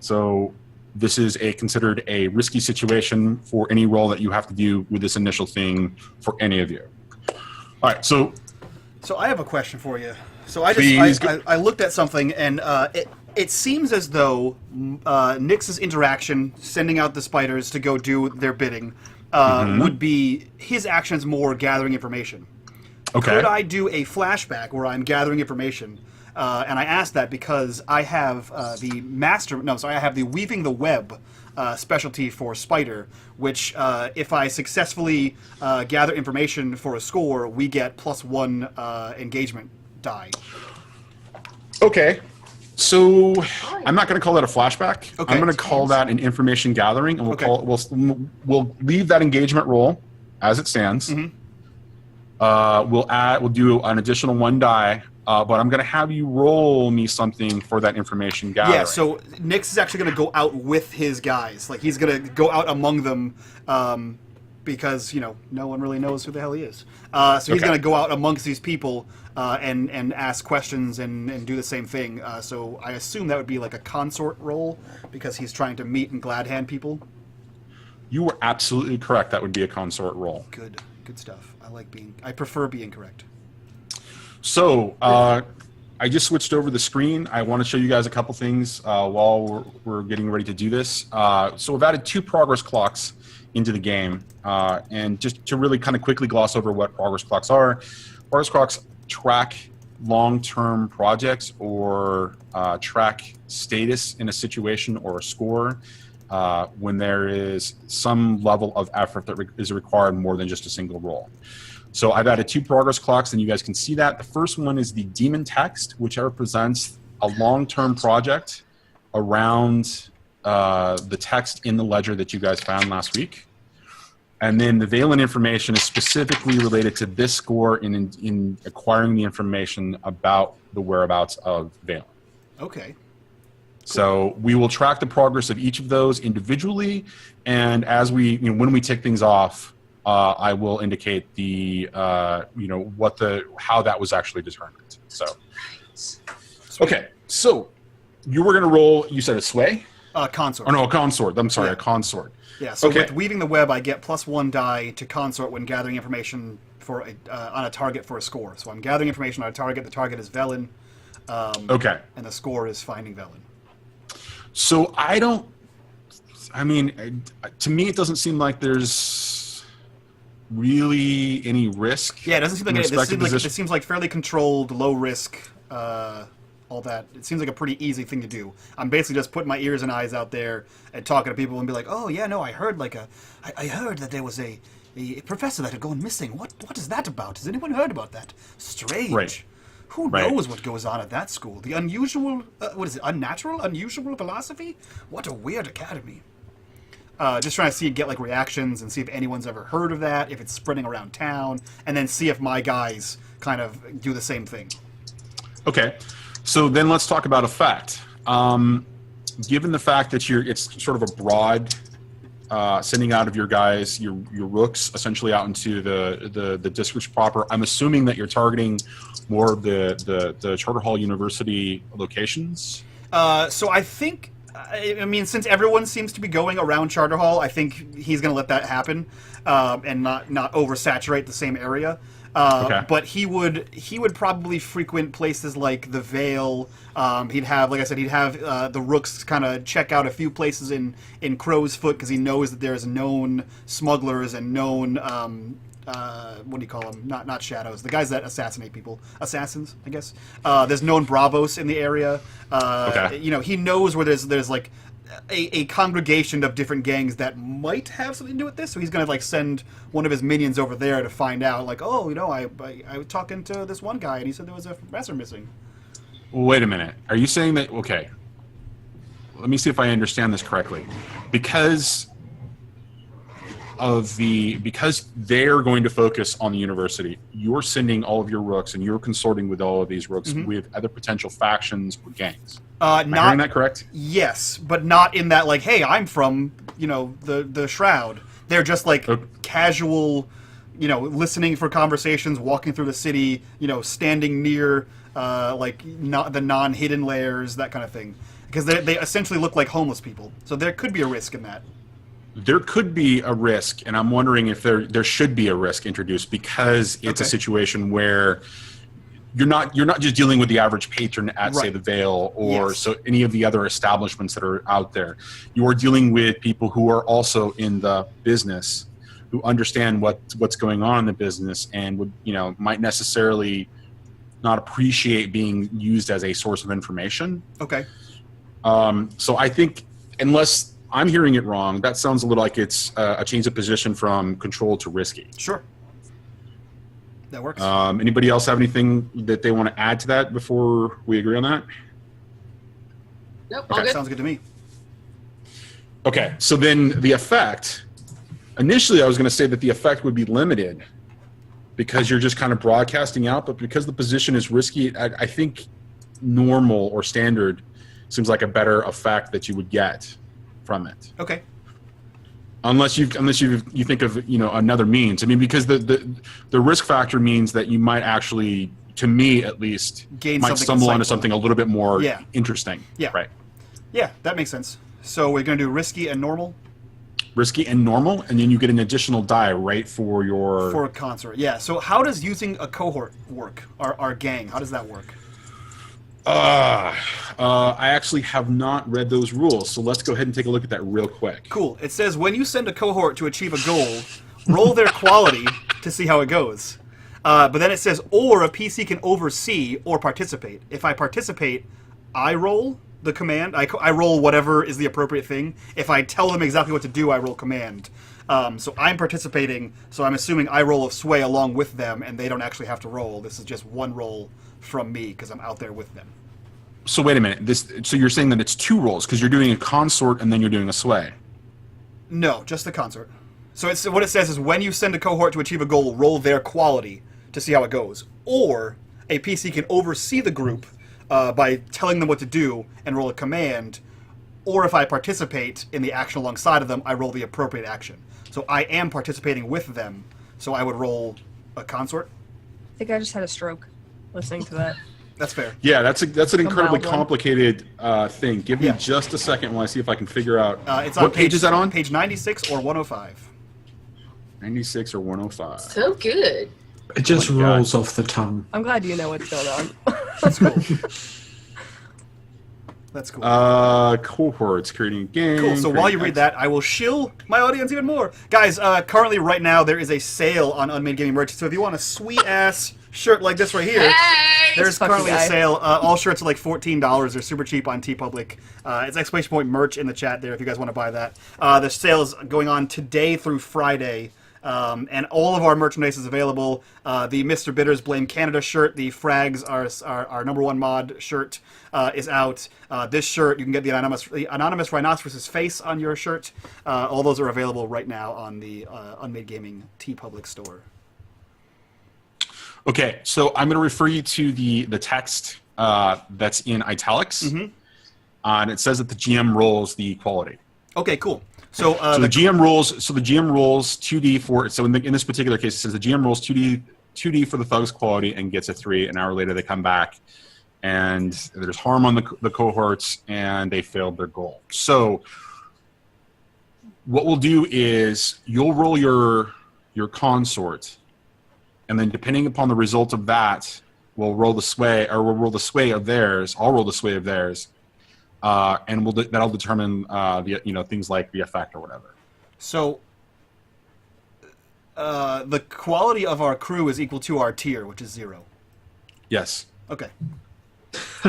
So this is considered a risky situation for any role that you have to do with this initial thing for any of you. All right, so I have a question for you. So I Please I looked at something, and it seems as though Nyx's interaction, sending out the spiders to go do their bidding, would be his actions more gathering information. okay. Could I do a flashback where I'm gathering information? And I asked that because I have I have the Weaving the Web specialty for Spider, which if I successfully gather information for a score, we get +1 engagement die. Okay, so I'm not going to call that a flashback. Okay. I'm going to call that an information gathering, and we'll Okay. we'll leave that engagement roll as it stands. We'll do an additional 1 die, but I'm going to have you roll me something for that information gathering. Yeah, so Nyx is actually going to go out with his guys. Like, he's going to go out among them because, no one really knows who the hell he is. So he's Okay. going to go out amongst these people and ask questions and do the same thing. So I assume that would be like a consort role because he's trying to meet and glad hand people. You were absolutely correct. That would be a consort roll. Good stuff. I prefer being correct. So I just switched over the screen. I want to show you guys a couple things while we're getting ready to do this. So we've added 2 progress clocks into the game. And just to really kind of quickly gloss over what progress clocks are, progress clocks track long-term projects or track status in a situation or a score when there is some level of effort that is required more than just a single roll. So I've added 2 progress clocks, and you guys can see that. The first one is the demon text, which represents a long-term project around the text in the ledger that you guys found last week. And then the Valen information is specifically related to this score in acquiring the information about the whereabouts of Valen. Okay. So we will track the progress of each of those individually, and as when we tick things off, I will indicate the how that was actually determined. So, okay, so you were going to roll. You said a sway? Consort. Oh no, a consort. I'm sorry, Yeah. a consort. Yeah, so Okay. with Weaving the Web, I get +1 die to consort when gathering information for on a target for a score. So I'm gathering information on a target. The target is Velen. Okay. And the score is finding Velen. So to me, it doesn't seem like there's really any risk. Yeah, it doesn't seem like in it. respect to It position. seems like fairly controlled, low risk, all that. It seems like a pretty easy thing to do. I'm basically just putting my ears and eyes out there and talking to people and be like, oh yeah, no, I heard I heard that there was a professor that had gone missing. What is that about? Has anyone heard about that? Strange. Right. Who Right. knows what goes on at that school? The unusual, unusual philosophy? What a weird academy. Just trying to get like reactions and see if anyone's ever heard of that, if it's spreading around town, and then see if my guys kind of do the same thing. Okay, so then let's talk about effect. Given the fact that it's sort of a broad sending out of your guys, your rooks, essentially out into the districts proper. I'm assuming that you're targeting more of the Charter Hall University locations. So I think, since everyone seems to be going around Charter Hall, I think he's going to let that happen and not oversaturate the same area. Okay. But he would probably frequent places like the Vale. He'd have, like I said, the rooks kind of check out a few places in Crow's Foot because he knows that there's known smugglers and known what do you call them? Not shadows. The guys that assassinate people. Assassins, I guess. There's known bravos in the area. Okay. He knows where there's like a congregation of different gangs that might have something to do with this, so he's gonna like send one of his minions over there to find out. Like, oh, I was talking to this one guy and he said there was a professor missing. Wait a minute. Are you saying that? Okay. Let me see if I understand this correctly. Because they're going to focus on the university, you're sending all of your rooks and you're consorting with all of these rooks with other potential factions or gangs. Am I hearing that correct? Yes, but not in that like, hey, I'm from the Shroud. They're just like casual, listening for conversations, walking through the city, standing near the non-hidden layers, that kind of thing. Because they essentially look like homeless people. So there could be a risk in that. There could be a risk, and I'm wondering if there should be a risk introduced, because it's a situation where you're not just dealing with the average patron at say the Vale or so any of the other establishments that are out there. You are dealing with people who are also in the business, who understand what's going on in the business, and would might necessarily not appreciate being used as a source of information. Okay. So I think, unless I'm hearing it wrong, that sounds a little like it's a change of position from control to risky. Sure. That works. Anybody else have anything that they want to add to that before we agree on that? Nope, all good. Sounds good to me. Okay, so then the effect, initially I was going to say that the effect would be limited because you're just kind of broadcasting out, but because the position is risky, I think normal or standard seems like a better effect that you would get from it. Okay. Unless you think of another means. I mean, because the risk factor means that you might actually, to me at least, might stumble onto something a little bit more interesting. Yeah. Right. Yeah, that makes sense. So we're going to do risky and normal? Risky and normal, and then you get an additional die, right, for a consort. Yeah. So how does using a cohort work? Our gang, how does that work? I actually have not read those rules, so let's go ahead and take a look at that real quick. Cool. It says when you send a cohort to achieve a goal, roll their quality to see how it goes. But then it says, or a PC can oversee or participate. If I participate, I roll the command. I roll whatever is the appropriate thing. If I tell them exactly what to do, I roll command. So I'm participating, so I'm assuming I roll a sway along with them, and they don't actually have to roll. This is just one roll from me because I'm out there with them. So wait a minute. So you're saying that it's two rolls because you're doing a consort and then you're doing a sway? No, just the consort. So what it says is when you send a cohort to achieve a goal, roll their quality to see how it goes. Or a PC can oversee the group by telling them what to do and roll a command. Or if I participate in the action alongside of them, I roll the appropriate action. So I am participating with them, so I would roll a consort. I think I just had a stroke listening to that. That's fair. Yeah, that's an incredibly mild one. complicated thing. Give me just a second while I see if I can figure out. It's on what page is that on? Page 96 or 105. 96 or 105. So good. It just rolls off the tongue. I'm glad you know what's going on. That's cool. That's cool. Cohorts, creating a game. Cool. So while you read that, I will shill my audience even more. Guys, currently right now there is a sale on Unmade Gaming merch. So if you want a sweet ass shirt like this right here, Hey! there's Fuck currently you, a guy. sale. All shirts are like $14. They're super cheap on TeePublic. It's exclamation point merch in the chat there if you guys want to buy that. The sale is going on today through Friday. And all of our merchandise is available. The Mr. Bitters Blame Canada shirt, the Frags, our number one mod shirt, is out. This shirt, you can get the anonymous rhinoceros's face on your shirt. All those are available right now on the Unmade Gaming TeePublic store. Okay, so I'm going to refer you to the text that's in italics, and it says that the GM rolls the quality. Okay, cool. So, the GM rolls. So the GM rolls 2d for. So in this particular case, it says the GM rolls 2d for the thug's quality and gets a 3. An hour later, they come back, and there's harm on the cohorts, and they failed their goal. So what we'll do is you'll roll your consort, and then depending upon the result of that, we'll roll the sway, or we'll roll the sway of theirs. I'll roll the sway of theirs. And that'll determine things like the effect or whatever. So the quality of our crew is equal to our tier, which is 0. Yes. Okay.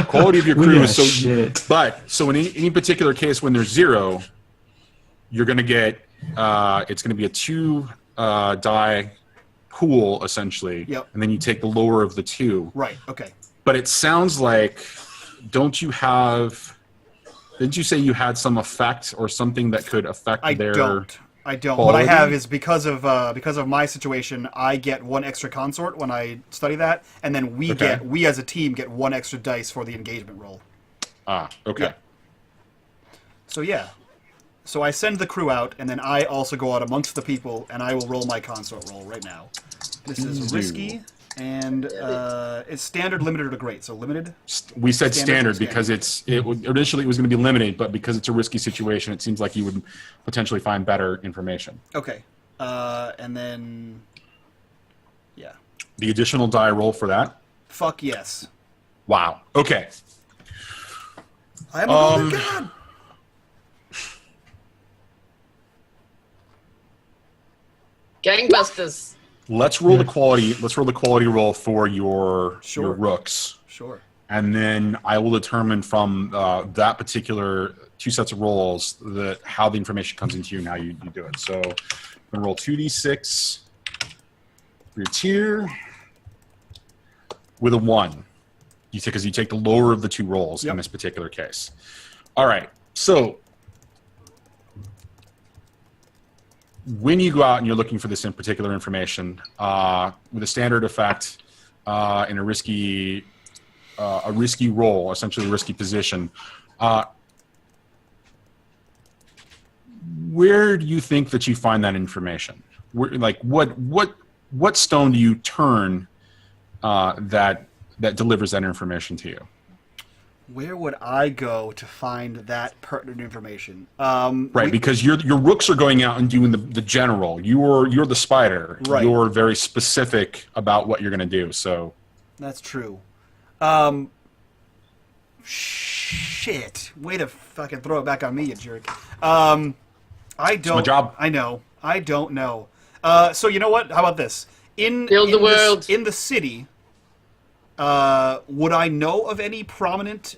Quality of your crew is so. Shit. But so in any particular case, when there's 0, you're going to get it's going to be a 2 die pool essentially. Yep. And then you take the lower of the 2. Right. Okay. But it sounds like, didn't you say you had some effect or something that could affect their? I don't. Quality? What I have is because of my situation, I get 1 extra consort when I study that, and then we as a team get 1 extra dice for the engagement roll. Ah, okay. Yeah. So yeah. So I send the crew out, and then I also go out amongst the people, and I will roll my consort roll right now. This is risky And it's standard, limited, or great. So limited. We said standard because initially it was going to be limited, but because it's a risky situation, it seems like you would potentially find better information. Okay. And then, yeah. The additional die roll for that? Fuck yes. Wow. Okay. I am a golden god. Gangbusters. Let's roll the quality. Let's roll the quality roll for your rooks. Sure. And then I will determine from that particular 2 sets of rolls how the information comes into you and how you do it. So I'm going to roll 2d6 for your tier with a 1. Because you take the lower of the 2 rolls in this particular case. All right. So when you go out and you're looking for this in particular information with a standard effect in a risky role, essentially a risky position, where do you think that you find that information? What stone do you turn that delivers that information to you? Where would I go to find that pertinent information? Because your rooks are going out and doing the general. You're the spider. Right. You're very specific about what you're going to do. So that's true. Shit. Way to fucking throw it back on me, you jerk. I don't. It's my job. I know. I don't know. So you know what? How about this? Build the world. In the city. Would I know of any prominent,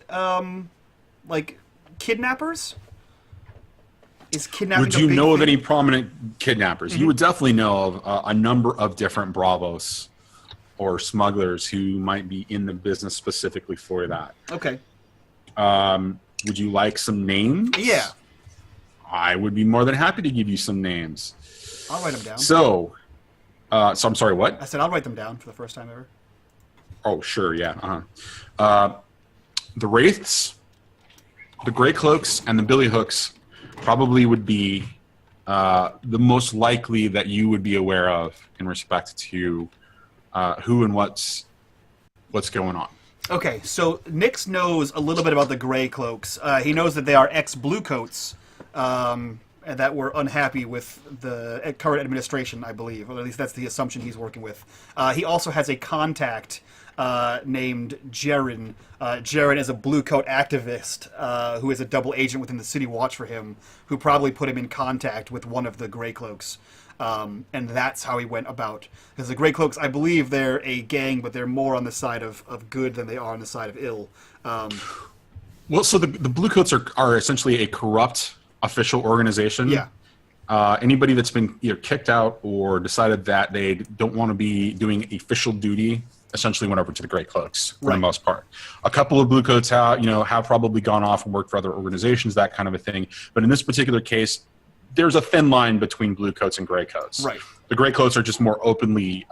kidnappers? Is kidnapping? Would you know of any prominent kidnappers? Mm-hmm. You would definitely know of a number of different bravos or smugglers who might be in the business specifically for that. Okay. Would you like some names? Yeah. I would be more than happy to give you some names. I'll write them down. So I'm sorry, what? I said I'll write them down for the first time ever. Oh, sure, yeah. The Wraiths, the Grey Cloaks, and the Billy Hooks probably would be the most likely that you would be aware of in respect to who and what's going on. Okay, so Nix knows a little bit about the Grey Cloaks. He knows that they are ex-Bluecoats and that were unhappy with the current administration, I believe. Or at least that's the assumption he's working with. He also has a contact named Jaren. Jaren is a Bluecoat activist who is a double agent within the City Watch for him, who probably put him in contact with one of the Grey Cloaks. And that's how he went about. Because the Grey Cloaks, I believe they're a gang, but they're more on the side of good than they are on the side of ill. Well, so the Bluecoats are essentially a corrupt official organization. Yeah. Anybody that's been either kicked out or decided that they don't want to be doing official duty essentially went over to the Grey Cloaks for the most part. A couple of Bluecoats have probably gone off and worked for other organizations, that kind of a thing. But in this particular case, there's a thin line between Bluecoats and Grey Coats. Right. The Grey Coats are just more openly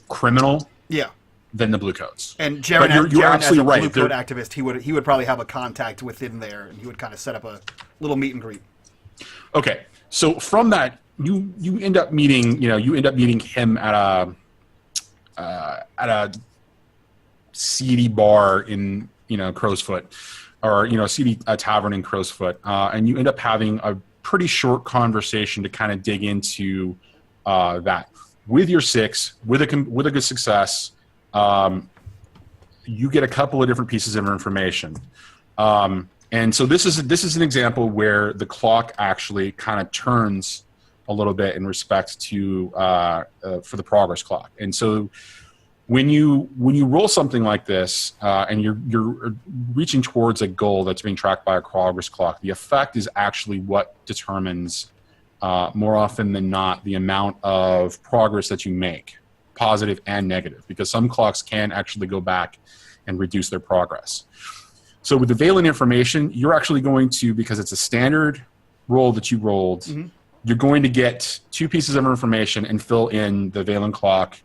criminal. Yeah. Than the Bluecoats. And Jaren, you're Jaren absolutely as a right. Bluecoat activist, he would probably have a contact within there, and he would kind of set up a little meet and greet. Okay, so from that, you end up meeting him at a seedy bar in Crowsfoot, or a seedy tavern in Crowsfoot, and you end up having a pretty short conversation to kind of dig into that with your 6 with a good success. You get a couple of different pieces of information, and so this is an example where the clock actually kind of turns a little bit in respect to for the progress clock. And so when you roll something like this and you're reaching towards a goal that's being tracked by a progress clock, the effect is actually what determines more often than not the amount of progress that you make, positive and negative, because some clocks can actually go back and reduce their progress. So with the Valen information, you're actually going to, because it's a standard roll that you rolled, you're going to get 2 pieces of information and fill in the Valen clock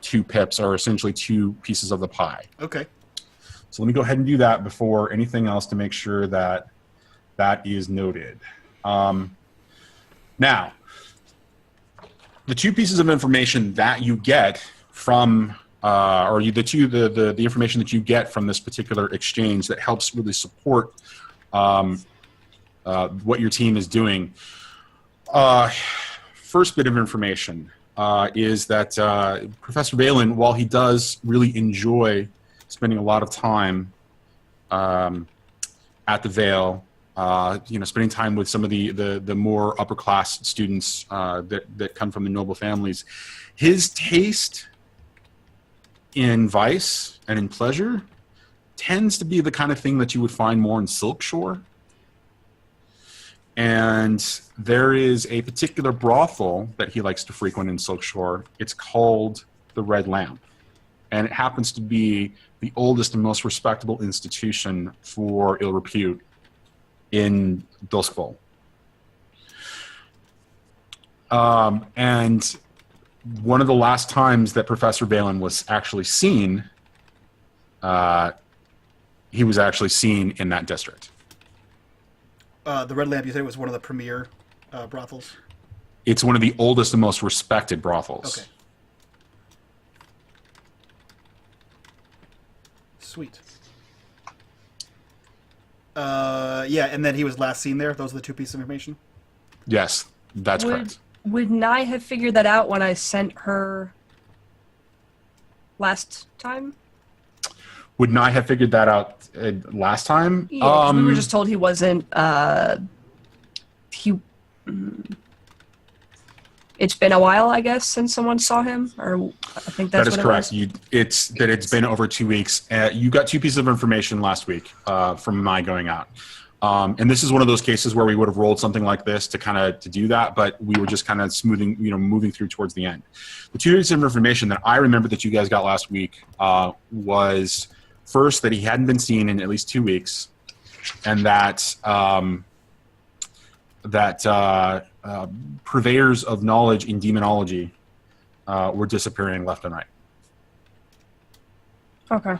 2 pips, or essentially 2 pieces of the pie. Okay. So let me go ahead and do that before anything else to make sure that that is noted. Now, the 2 pieces of information that you get from or the information that you get from this particular exchange that helps really support what your team is doing. First bit of information is that Professor Valen, while he does really enjoy spending a lot of time at the Vale, spending time with some of the more upper class students that come from the noble families, his taste in vice and in pleasure tends to be the kind of thing that you would find more in Silkshore. And there is a particular brothel that he likes to frequent in Silkshore. It's called the Red Lamp. And it happens to be the oldest and most respectable institution for ill repute in Duskfall. And one of the last times that Professor Valen was actually seen, he was actually seen in that district. The Red Lamp, you said it was one of the premier brothels? It's one of the oldest and most respected brothels. Okay. Sweet. Yeah, and then he was last seen there. Those are the two pieces of information? Yes, that's correct. Would Nye have figured that out when I sent her last time? Would Nye have figured that out last time? Yeah, 'cause we were just told he wasn't. It's been a while, I guess, since someone saw him, or I think that's that is what correct. It was. It's been over 2 weeks. You got two pieces of information last week from Nye going out. And this is one of those cases where we would have rolled something like this to do that, but we were just kind of smoothing, moving through towards the end. The two pieces of information that I remember that you guys got last week was first that he hadn't been seen in at least 2 weeks, and that purveyors of knowledge in demonology were disappearing left and right. Okay.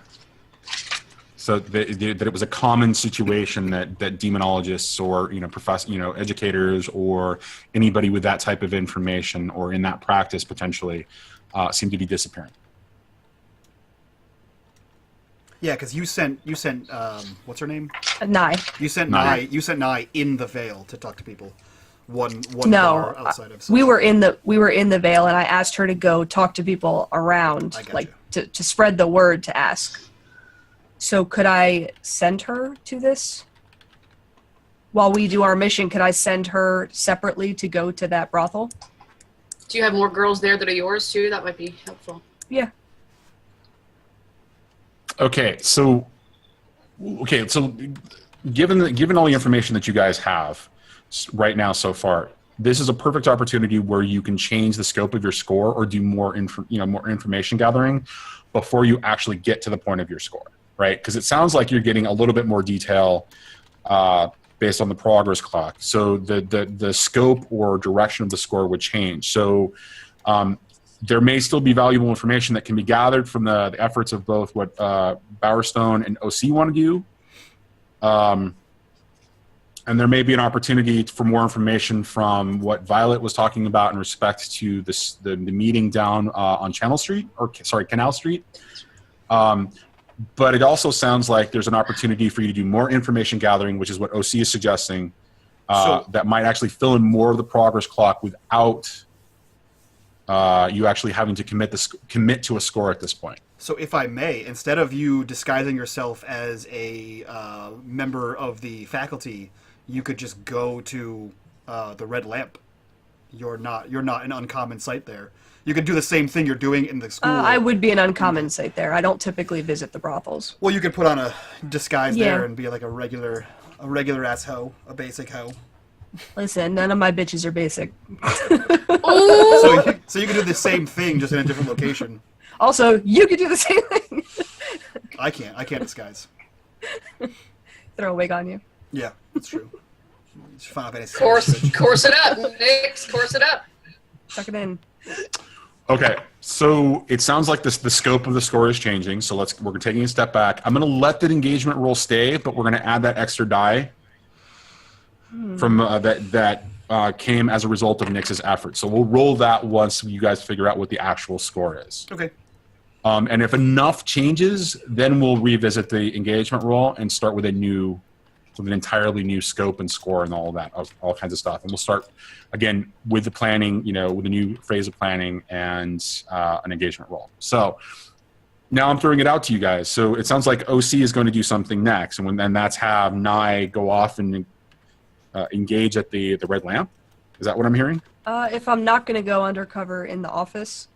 So that it was a common situation that demonologists or educators or anybody with that type of information or in that practice potentially seem to be disappearing. Yeah, because you sent what's her name? Nye. You sent Nye. Nye in the Vale to talk to people. One No, bar outside of. we were in the Vale, and I asked her to go talk to people around, I got like to spread the word, to ask. So could I send her to this? While we do our mission, could I send her separately to go to that brothel? Do you have more girls there that are yours too? That might be helpful. Yeah. Okay, so given all the information that you guys have right now so far, this is a perfect opportunity where you can change the scope of your score or do more information gathering before you actually get to the point of your score, right? Because it sounds like you're getting a little bit more detail based on the progress clock. So the scope or direction of the score would change. So there may still be valuable information that can be gathered from the efforts of both what Bowerstone and OC want to do. And there may be an opportunity for more information from what Violette was talking about in respect to the meeting down on Canal Street. But it also sounds like there's an opportunity for you to do more information gathering, which is what OC is suggesting, that might actually fill in more of the progress clock without you actually having to commit to a score at this point. So if I may, instead of you disguising yourself as a member of the faculty, you could just go to the Red Lamp. You're not an uncommon sight there. You could do the same thing you're doing in the school. I would be an uncommon sight there. I don't typically visit the brothels. Well, you could put on a disguise there and be like a regular ass hoe, a basic hoe. Listen, none of my bitches are basic. So you could do the same thing, just in a different location. Also, you could do the same thing. I can't disguise. Throw a wig on you. Yeah, that's true. Course it up, Nix. Course it up. Tuck it in. Okay, so it sounds like the scope of the score is changing. So we're taking a step back. I'm going to let that engagement roll stay, but we're going to add that extra die from that came as a result of Nix's effort. So we'll roll that once you guys figure out what the actual score is. Okay. And if enough changes, then we'll revisit the engagement roll and start with an entirely new scope and score and all that, all kinds of stuff. And we'll start again with the planning, with a new phase of planning and an engagement roll. So now I'm throwing it out to you guys. So it sounds like OC is going to do something next, and that's have Nye go off and engage at the red lamp. Is that what I'm hearing? If I'm not going to go undercover in the office.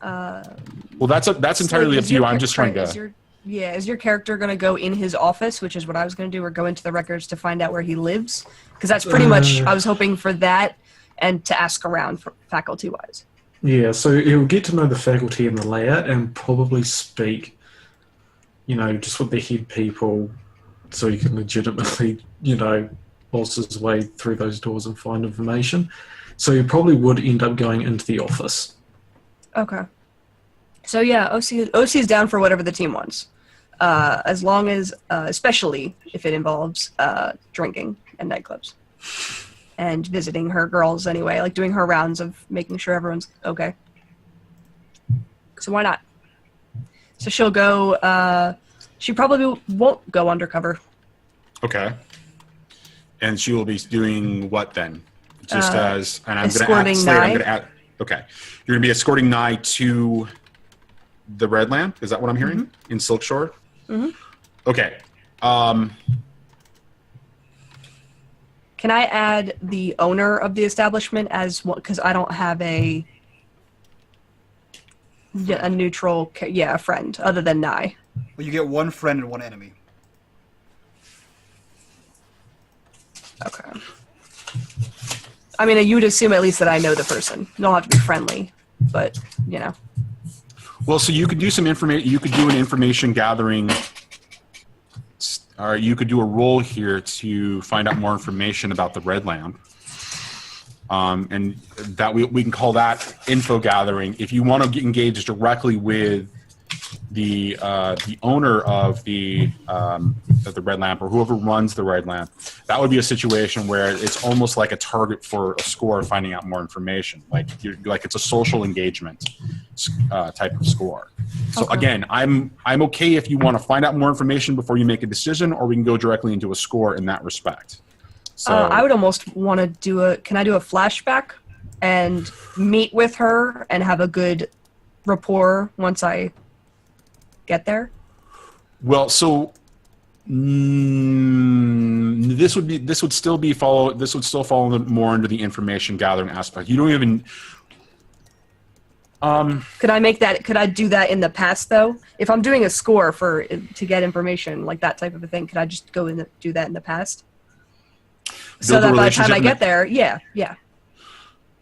Well, that's entirely up to you. I'm just trying to. Is your character going to go in his office, which is what I was going to do, or go into the records to find out where he lives? Because that's pretty much, I was hoping for that and to ask around for faculty-wise. Yeah, so he'll get to know the faculty and the layout and probably speak, just with the head people so he can legitimately, boss his way through those doors and find information. So he probably would end up going into the office. Okay. So yeah, OC is down for whatever the team wants. As long as, especially if it involves drinking and nightclubs. And visiting her girls anyway, like doing her rounds of making sure everyone's okay. So why not? So she'll go, she probably won't go undercover. Okay. And she will be doing what then? Just and I'm escorting going to Nye. Okay. You're going to be escorting Nye to the Red Lamp? Is that what I'm hearing? In Silk Shore? Mm-hmm. Okay. Can I add the owner of the establishment as well? Because I don't have a neutral, a friend other than Nye. Well, you get one friend and one enemy. Okay. I mean, you would assume at least that I know the person. You don't have to be friendly, but, Well, so you could do some information. You could do an information gathering, or you could do a roll here to find out more information about the Red Lamp. And that we can call that info gathering. If you want to get engaged directly with the owner of the Red Lamp or whoever runs the Red Lamp, that would be a situation where it's almost like a target for a score, finding out more information. Like it's a social engagement type of score. So again, I'm okay if you want to find out more information before you make a decision, or we can go directly into a score in that respect. So I would almost want to do can I do a flashback and meet with her and have a good rapport once I get there? Well, so this would still fall more into the information gathering aspect. You don't even. Could I do that in the past though? If I'm doing a score to get information like that type of a thing, could I just go and do that in the past? So that by the time I get there, yeah.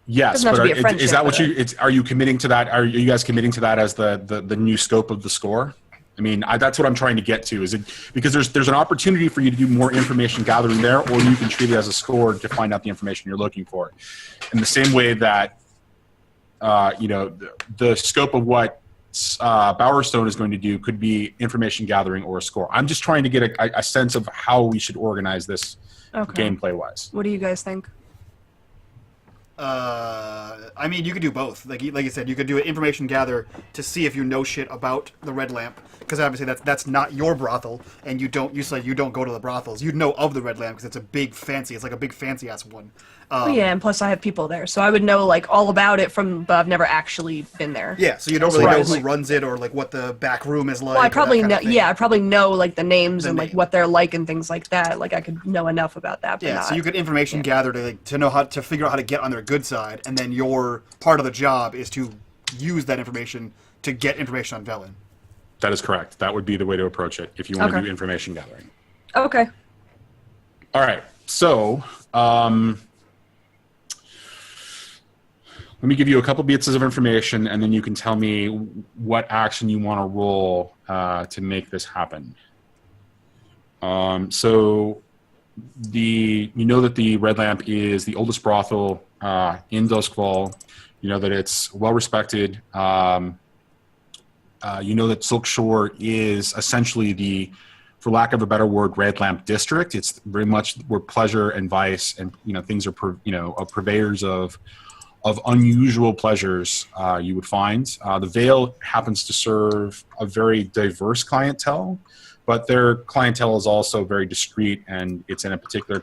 Yes, but is that what are you committing to that? Are you guys committing to that as the new scope of the score? I mean, that's what I'm trying to get to. Is it because there's an opportunity for you to do more information gathering there, or you can treat it as a score to find out the information you're looking for. In the same way that, the scope of what Bowerstone is going to do could be information gathering or a score. I'm just trying to get a sense of how we should organize this gameplay-wise. What do you guys think? I mean, you could do both. Like you said, you could do an information gather to see if you know shit about the Red Lamp, because obviously that's not your brothel, and you said you don't go to the brothels. You'd know of the Red Lamp because it's like a big fancy ass one. And plus I have people there, so I would know like all about it but I've never actually been there. Yeah, so you don't really know who runs it or like what the back room is like. Well, I probably know. Yeah, I probably know like the names and like what they're like and things like that. Like I could know enough about that. But so you could information gather to know how to figure out how to get on their good side, and then your part of the job is to use that information to get information on Velen. That is correct. That would be the way to approach it if you want to do information gathering. Okay. All right. So, let me give you a couple bits of information, and then you can tell me what action you want to roll to make this happen. So, you know that the Red Lamp is the oldest brothel in Duskfall. You know that it's well respected. You know that Silk Shore is essentially for lack of a better word, Red Lamp district. It's very much where pleasure and vice and things are purveyors of of unusual pleasures you would find. The Vale happens to serve a very diverse clientele, but their clientele is also very discreet, and it's in a particular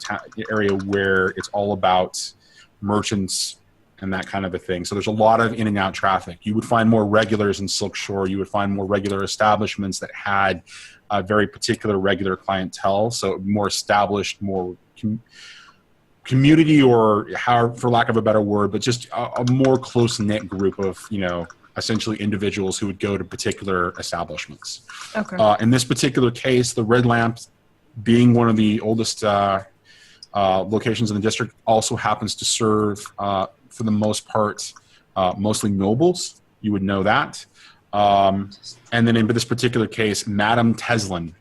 area where it's all about merchants and that kind of a thing. So there's a lot of in and out traffic. You would find more regulars in Silk Shore. You would find more regular establishments that had a very particular regular clientele, so more established, more community, or how, for lack of a better word, but just a more close-knit group of, essentially individuals who would go to particular establishments. Okay. In this particular case, the Red Lamp, being one of the oldest locations in the district, also happens to serve, for the most part, mostly nobles. You would know that. And then in this particular case, Madame Teslin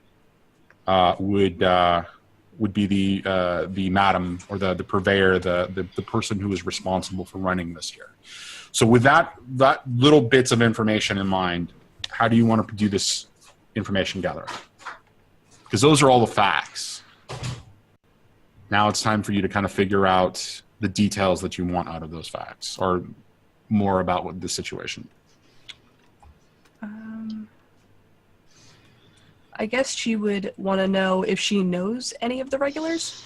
would be the madam, or the purveyor, the person who is responsible for running this here. So with that little bits of information in mind, how do you want to do this information gathering? Because those are all the facts. Now it's time for you to kind of figure out the details that you want out of those facts, or more about what the situation. I guess she would want to know if she knows any of the regulars,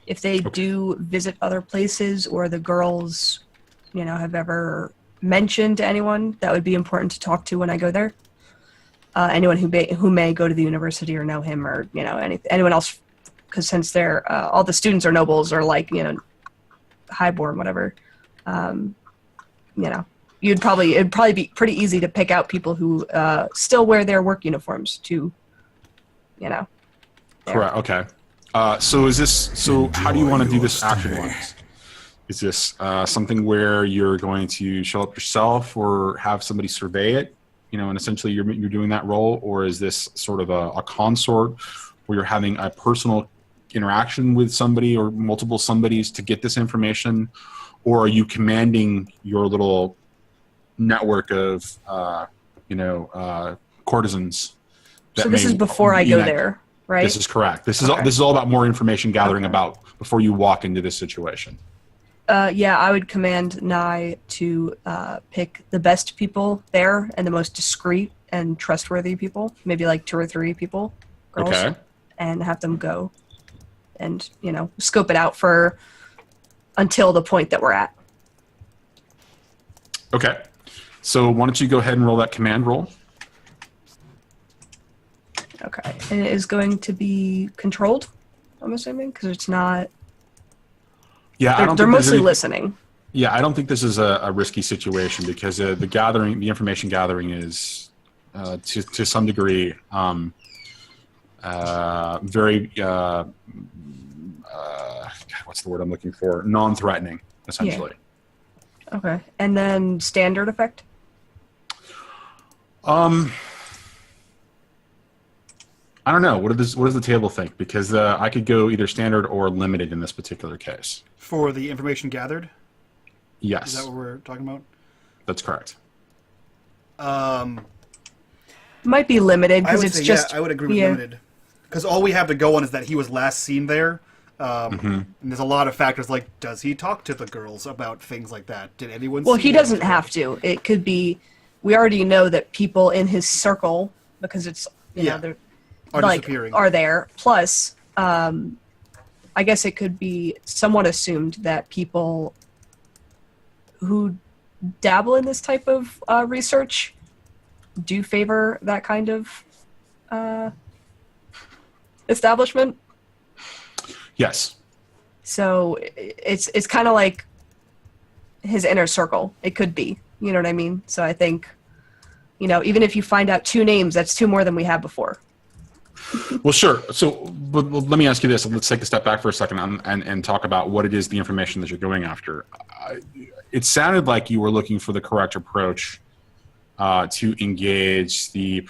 if they do visit other places, or the girls, have ever mentioned to anyone that would be important to talk to when I go there. Anyone who may go to the university or know him, or anyone else, because since they're all the students are nobles, or highborn, whatever. It'd probably be pretty easy to pick out people who still wear their work uniforms to. Correct. Okay. So how do you want to do this action-wise? Is this something where you're going to show up yourself, or have somebody survey it, and essentially you're doing that role? Or is this sort of a consort where you're having a personal interaction with somebody or multiple somebodies to get this information? Or are you commanding your little network of, courtesans? So this is before I go there, right? This is correct. This is all about more information gathering about before you walk into this situation. Yeah, I would command Nye to pick the best people there and the most discreet and trustworthy people, maybe like 2 or 3 people, girls, okay, and have them go and, scope it out for until the point that we're at. Okay. So why don't you go ahead and roll that command roll? Okay. And it is going to be controlled, I'm assuming, because it's not... Yeah, they're mostly listening. Yeah, I don't think this is a risky situation, because the information gathering is, to some degree, very... what's the word I'm looking for? Non-threatening, essentially. Yeah. Okay. And then standard effect? I don't know. What does the table think? Because I could go either standard or limited in this particular case. For the information gathered? Yes. Is that what we're talking about? That's correct. Might be limited, because it's just... Yeah, I would agree with limited. Because all we have to go on is that he was last seen there. And there's a lot of factors like, does he talk to the girls about things like that? Did anyone Well, see he him? doesn't have to. It could be... We already know that people in his circle, because it's, they're... disappearing. Are there. Plus, I guess it could be somewhat assumed that people who dabble in this type of research do favor that kind of establishment. Yes. So it's kind of like his inner circle. It could be. You know what I mean? So I think, even if you find out 2 names, that's 2 more than we had before. Well, sure. So but let me ask you this. Let's take a step back for a second and talk about what it is, the information that you're going after. It sounded like you were looking for the correct approach to engage the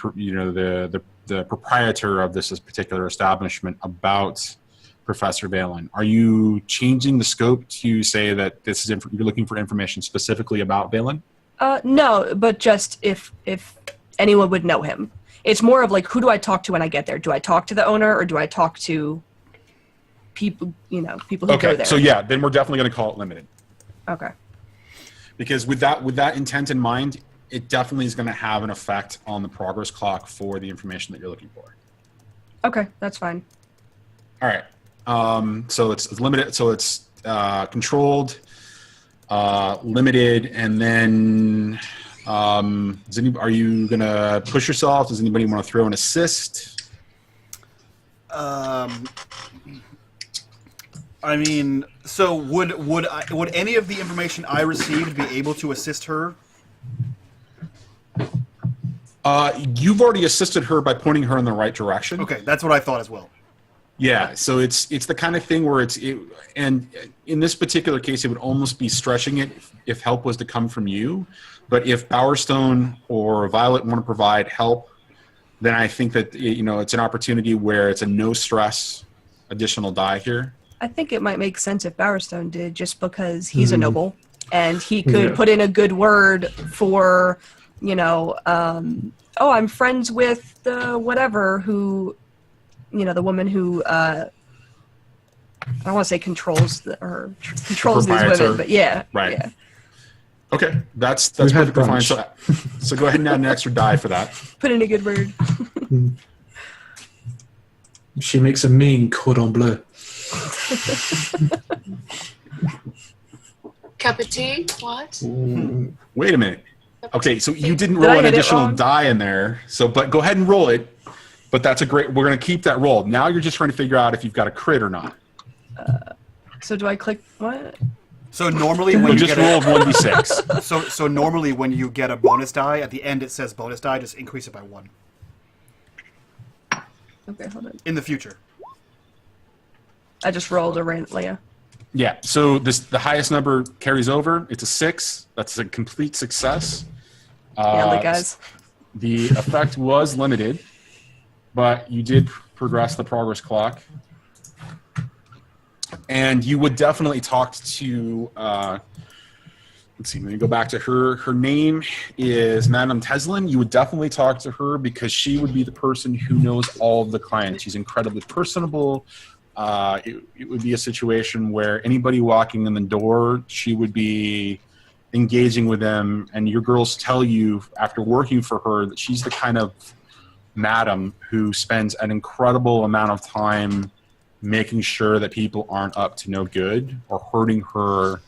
proprietor of this particular establishment about Professor Valen. Are you changing the scope to say that this is you're looking for information specifically about Valen? No, but just if anyone would know him. It's more of like, who do I talk to when I get there? Do I talk to the owner, or do I talk to people, people who go there? So yeah, then we're definitely going to call it limited. Okay. because with that intent in mind, it definitely is going to have an effect on the progress clock for the information that you're looking for. Okay, that's fine. All right. So it's limited. So it's controlled, limited, and then are you going to push yourself? Does anybody want to throw an assist? I mean, so would any of the information I received be able to assist her? You've already assisted her by pointing her in the right direction. Okay, that's what I thought as well. Yeah, so it's the kind of thing where and in this particular case, it would almost be stretching it if help was to come from you. But if Bowerstone or Violet want to provide help, then I think that it's an opportunity where it's a no stress additional die here. I think it might make sense if Bowerstone did, just because he's a noble and he could put in a good word for, I'm friends with the whatever who, the woman who I don't want to say controls these women, but yeah, right. Yeah. Okay, that's perfectly fine. So go ahead and add an extra die for that. Put in a good word. She makes a mean cordon bleu. Cup of tea? What? Wait a minute. Okay, so you didn't Did I roll an hit it additional wrong? die in there. But go ahead and roll it. But that's we're going to keep that roll. Now you're just trying to figure out if you've got a crit or not. So do I click what? So normally when you just get roll 1d6. so normally when you get a bonus die, at the end it says bonus die, just increase it by 1. Okay, hold on. In the future. I just rolled a random, yeah. Yeah, so the highest number carries over. It's a 6. That's a complete success. Yeah, guys. The effect was limited, but you did progress the progress clock. And you would definitely talk to, let's see, let me go back to her. Her name is Madame Teslin. You would definitely talk to her because she would be the person who knows all of the clients. She's incredibly personable. It would be a situation where anybody walking in the door, she would be engaging with them. And your girls tell you after working for her that she's the kind of madam who spends an incredible amount of time making sure that people aren't up to no good or hurting her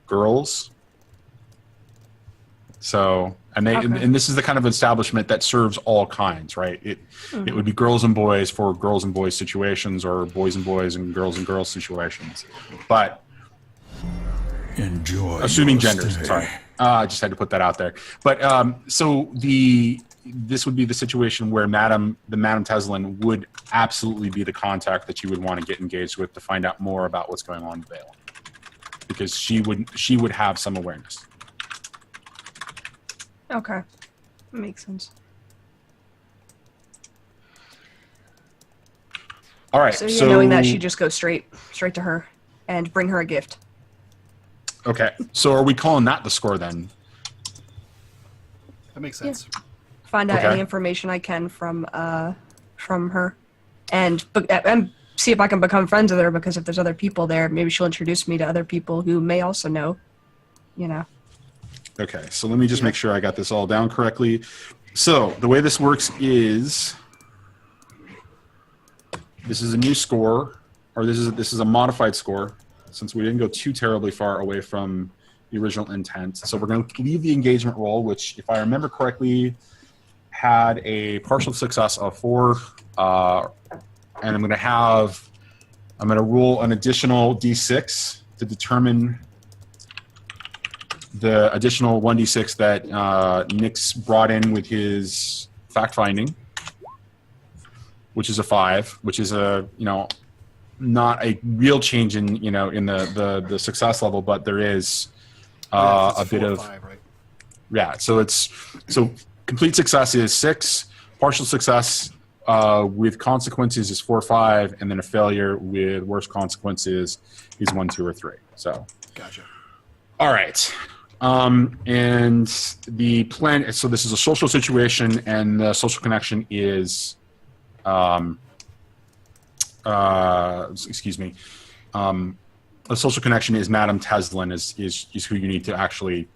girls. So, and this is the kind of establishment that serves all kinds, right? It would be girls and boys for girls and boys situations, or boys and girls situations. But enjoy. Assuming genders, sorry. I just had to put that out there. But so this would be the situation where Madame Teslin would absolutely be the contact that you would want to get engaged with to find out more about what's going on in Vale, because she would have some awareness. Okay, makes sense. All right. So knowing that, she just goes straight to her and bring her a gift. Okay. So are we calling that the score then? That makes sense. Yeah. Find out any information I can from her, and see if I can become friends with her. Because if there's other people there, maybe she'll introduce me to other people who may also know. Okay, so let me just make sure I got this all down correctly. So the way this works is this is a new score, or this is a modified score, since we didn't go too terribly far away from the original intent. So we're going to leave the engagement roll, which, if I remember correctly, had a partial success of 4, and I'm going to roll an additional d6 to determine the additional 1d6 that Nick's brought in with his fact finding, which is a 5, which is not a real change in the success level, but there is a bit of 5, right? Yeah. So complete success is 6, partial success with consequences is 4 or 5, and then a failure with worse consequences is 1, 2, or 3. So Gotcha. all right. And the plan, so this is a social situation, and the social connection is, a social connection is Madame Teslin is who you need to actually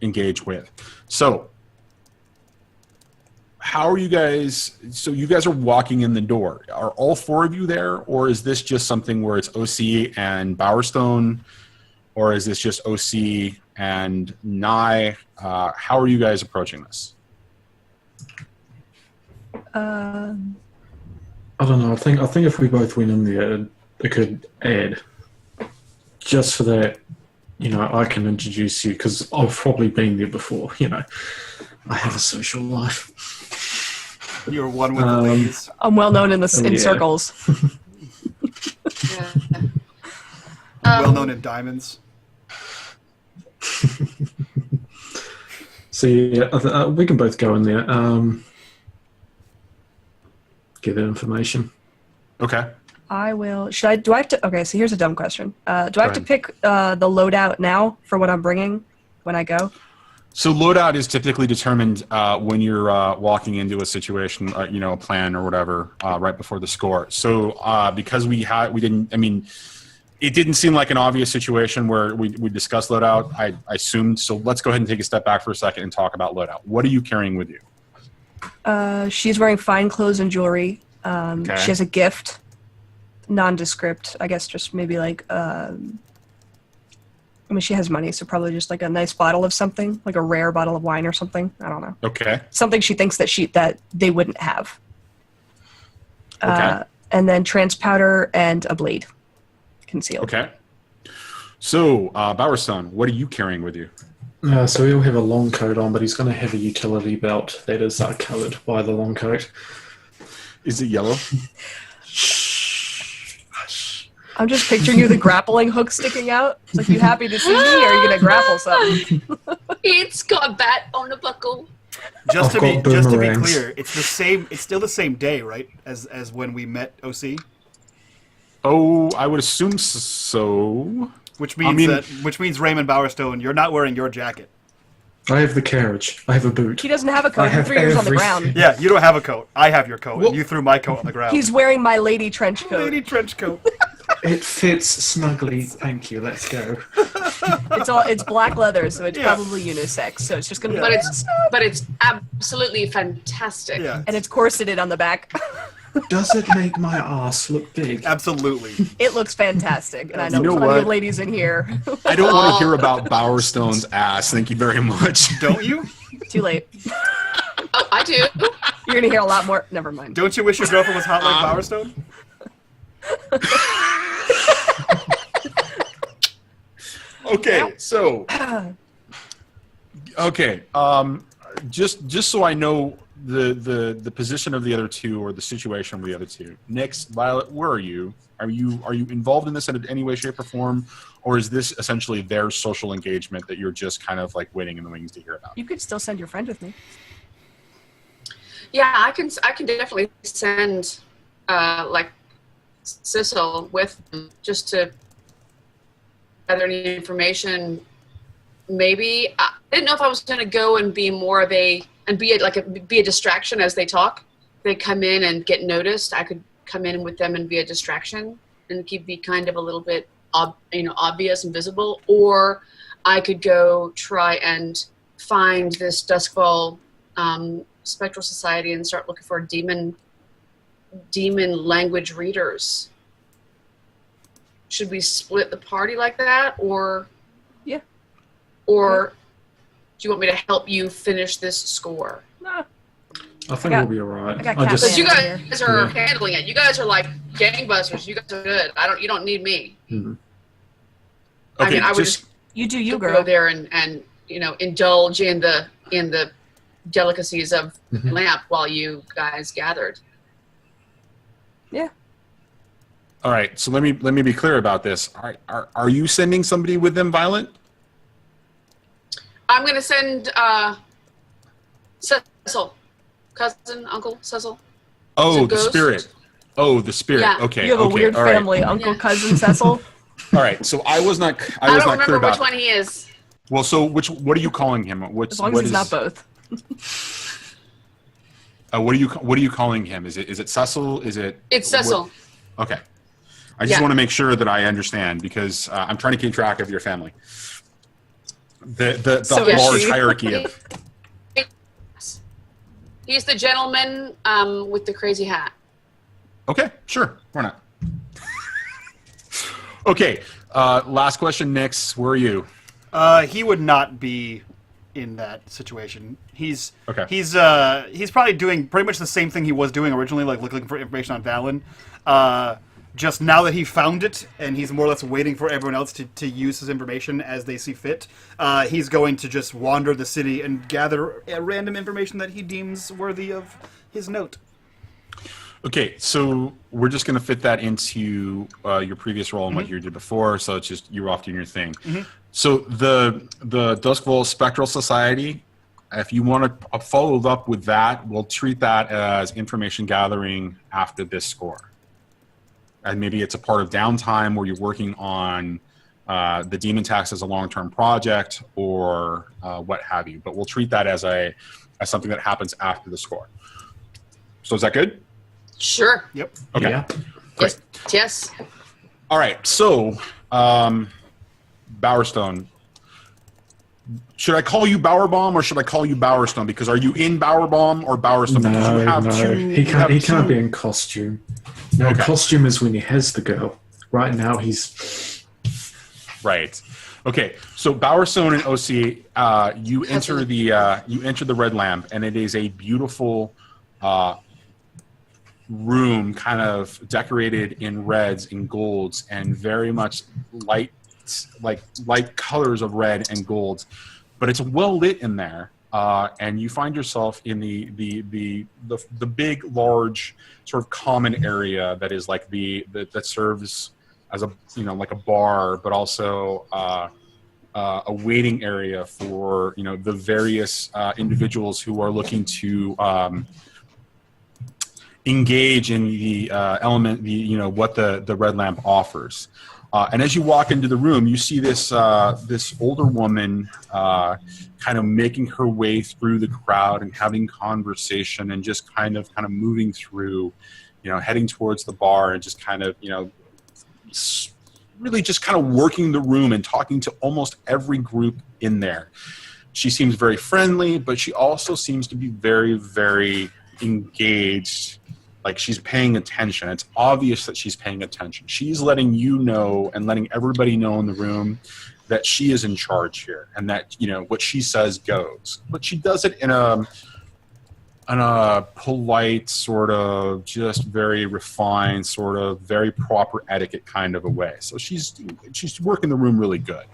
engage with. So how are you guys? So you guys are walking in the door. Are all four of you there, or is this just something where it's OC and Bowerstone, or is this just OC and Nye? How are you guys approaching this? I don't know. I think if we both went in there, it could add. Just for that, I can introduce you because I've probably been there before. I have a social life. You're one with the ladies. I'm well known in circles. Yeah. Well known in diamonds. So yeah, we can both go in there. Get that information. Okay. I will. Do I have to? Okay, so here's a dumb question. Do I have to pick the loadout now for what I'm bringing when I go? So loadout is typically determined when you're walking into a situation, a plan or whatever, right before the score. So because it didn't seem like an obvious situation where we discussed loadout. I assumed. So let's go ahead and take a step back for a second and talk about loadout. What are you carrying with you? She's wearing fine clothes and jewelry. Okay. She has a gift, nondescript. I guess just maybe like. She has money, so probably just like a nice bottle of something, like a rare bottle of wine or something. I don't know. Okay. Something she thinks that they wouldn't have. Okay. And then trans powder and a blade, concealed. Okay. So Bowerstone, what are you carrying with you? So he'll have a long coat on, but he's going to have a utility belt that is covered by the long coat. Is it yellow? I'm just picturing you with a grappling hook sticking out. It's like, you happy to see me, or are you going to grapple something? It's got a bat on a buckle. Just to be boomerangs. clear, it's the same. It's still the same day, right? As when we met OC. Oh, I would assume so. Which means Reymond Bowerstone, you're not wearing your jacket. I have the carriage. I have a boot. He doesn't have a coat. I He have threw yours on the everything. ground. Yeah, you don't have a coat. I have your coat, and you threw my coat on the ground. He's wearing my lady trench coat. lady trench coat. It fits snugly. Thank you. Let's go. It's black leather, so it's Yeah. probably unisex. So it's just gonna be But it's absolutely fantastic. Yeah, and it's corseted on the back. Does it make my ass look big? absolutely. It looks fantastic, and I know, You know plenty what? of ladies in here. I don't want to hear about Bowerstone's ass. Thank you very much. Don't you? Too late. Oh, I do. You're gonna hear a lot more. Never mind. Don't you wish your girlfriend was hot like Bowerstone? Okay, so just so I know the position of the other two or the situation of the other two. Next, Violet, where are you? Are you involved in this in any way, shape, or form, or is this essentially their social engagement that you're just kind of like waiting in the wings to hear about? You could still send your friend with me. Yeah, I can definitely send like Sissel with them just to gather any information. Maybe I didn't know if I was going to go and be more of be a distraction as they talk. They come in and get noticed. I could come in with them and be a distraction and be kind of a little bit obvious and visible, or I could go try and find this Duskfall Spectral Society and start looking for demon language readers. Should we split the party like that, or Yeah. or do you want me to help you finish this score? Nah. I think we'll be alright. I got Because Catman you over guys are handling it. You guys are like gangbusters. You guys are good. You don't need me. Mhm. I mean, I would just You do you, go girl. there and indulge in the delicacies of Mhm. lamp while you guys gathered. Yeah. All right, so let me be clear about this. Are you sending somebody with them, Violet? I'm gonna send Cecil, cousin, uncle Cecil. Oh, a the ghost? spirit. Oh, the spirit. Yeah. Okay. You have a okay, weird all right. family, uncle, Yeah. cousin, Cecil. All right. So I was not I clear don't remember about which one he is. Well, so what are you calling him? As long as he's not both. What are you calling him? Is it Cecil? Is it? It's Cecil. Okay. I just Yeah. want to make sure that I understand because I'm trying to keep track of your family. The So is large she. hierarchy of. He's the gentleman with the crazy hat. Okay, sure. Why not? Okay, last question, Nix. Where are you? He would not be in that situation. He's Okay. He's probably doing pretty much the same thing he was doing originally, like looking for information on Valen. Just now that he found it, and he's more or less waiting for everyone else to use his information as they see fit, he's going to just wander the city and gather random information that he deems worthy of his note. Okay, so we're just going to fit that into your previous role and what you did before. So it's just you're off doing your thing. So the Duskville Spectral Society, if you want to follow up with that, we'll treat that as information gathering after this score. And maybe it's a part of Downtime where you're working on the demon tax as a long-term project or what have you. But we'll treat that as something that happens after the score. So is that good? Sure. Yep. Okay. Yeah. Great. Yes. All right. So, Bowerstone. Should I call you Bowerbaum or should I call you Bowerstone? Because are you in Bowerbaum or Bowerstone? Because you have two. He can't be in costume. No, Okay. costume is when he has the girl. Right now, he's Right. Okay. So Bowerstone and OC, you enter the Red Lamp, and it is a beautiful room, kind of decorated in reds and golds, and very much light colors of red and golds. But it's well lit in there, and you find yourself in the big, large sort of common area that is like that serves as a like a bar, but also a waiting area for the various individuals who are looking to engage in the element, what the Red Lamp offers. And as you walk into the room, you see this older woman kind of making her way through the crowd and having conversation and just kind of moving through, heading towards the bar and just kind of, really just kind of working the room and talking to almost every group in there. She seems very friendly, but she also seems to be very, very engaged. Like she's paying attention. It's obvious that she's paying attention. She's letting you know and letting everybody know in the room that she is in charge here and that, what she says goes. But she does it in a polite, sort of just very refined, sort of very proper etiquette kind of a way. So she's working the room really good.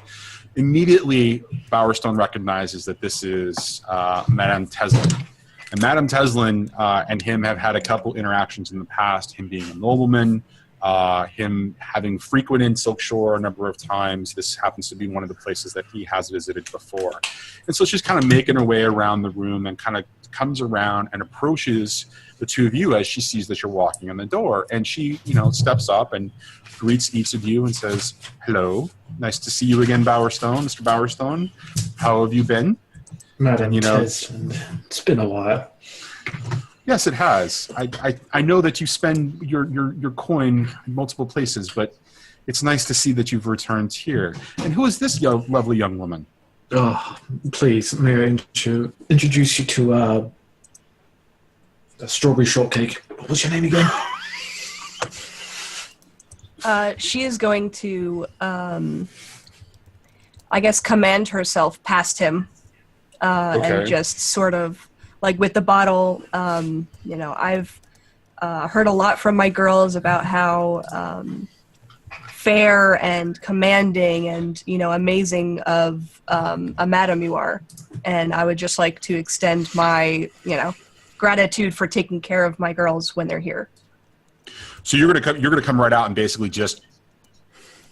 Immediately, Bowerstone recognizes that this is Madame Teslin. And Madame Teslin and him have had a couple interactions in the past, him being a nobleman, him having frequented Silkshore a number of times. This happens to be one of the places that he has visited before. And so she's kind of making her way around the room and kind of comes around and approaches the two of you as she sees that you're walking in the door. And she, steps up and greets each of you and says, "Hello, nice to see you again, Bowerstone, Mr. Bowerstone. How have you been?" Madam Teslin. It's been a while. Yes, it has. I know that you spend your coin in multiple places, but it's nice to see that you've returned here. And who is this lovely young woman? Oh, please, may I introduce you to a strawberry shortcake. What was your name again? She is going to, I guess, command herself past him. And just sort of like with the bottle, I've heard a lot from my girls about how fair and commanding and amazing of a madam you are, and I would just like to extend my gratitude for taking care of my girls when they're here. So you're gonna come right out and basically just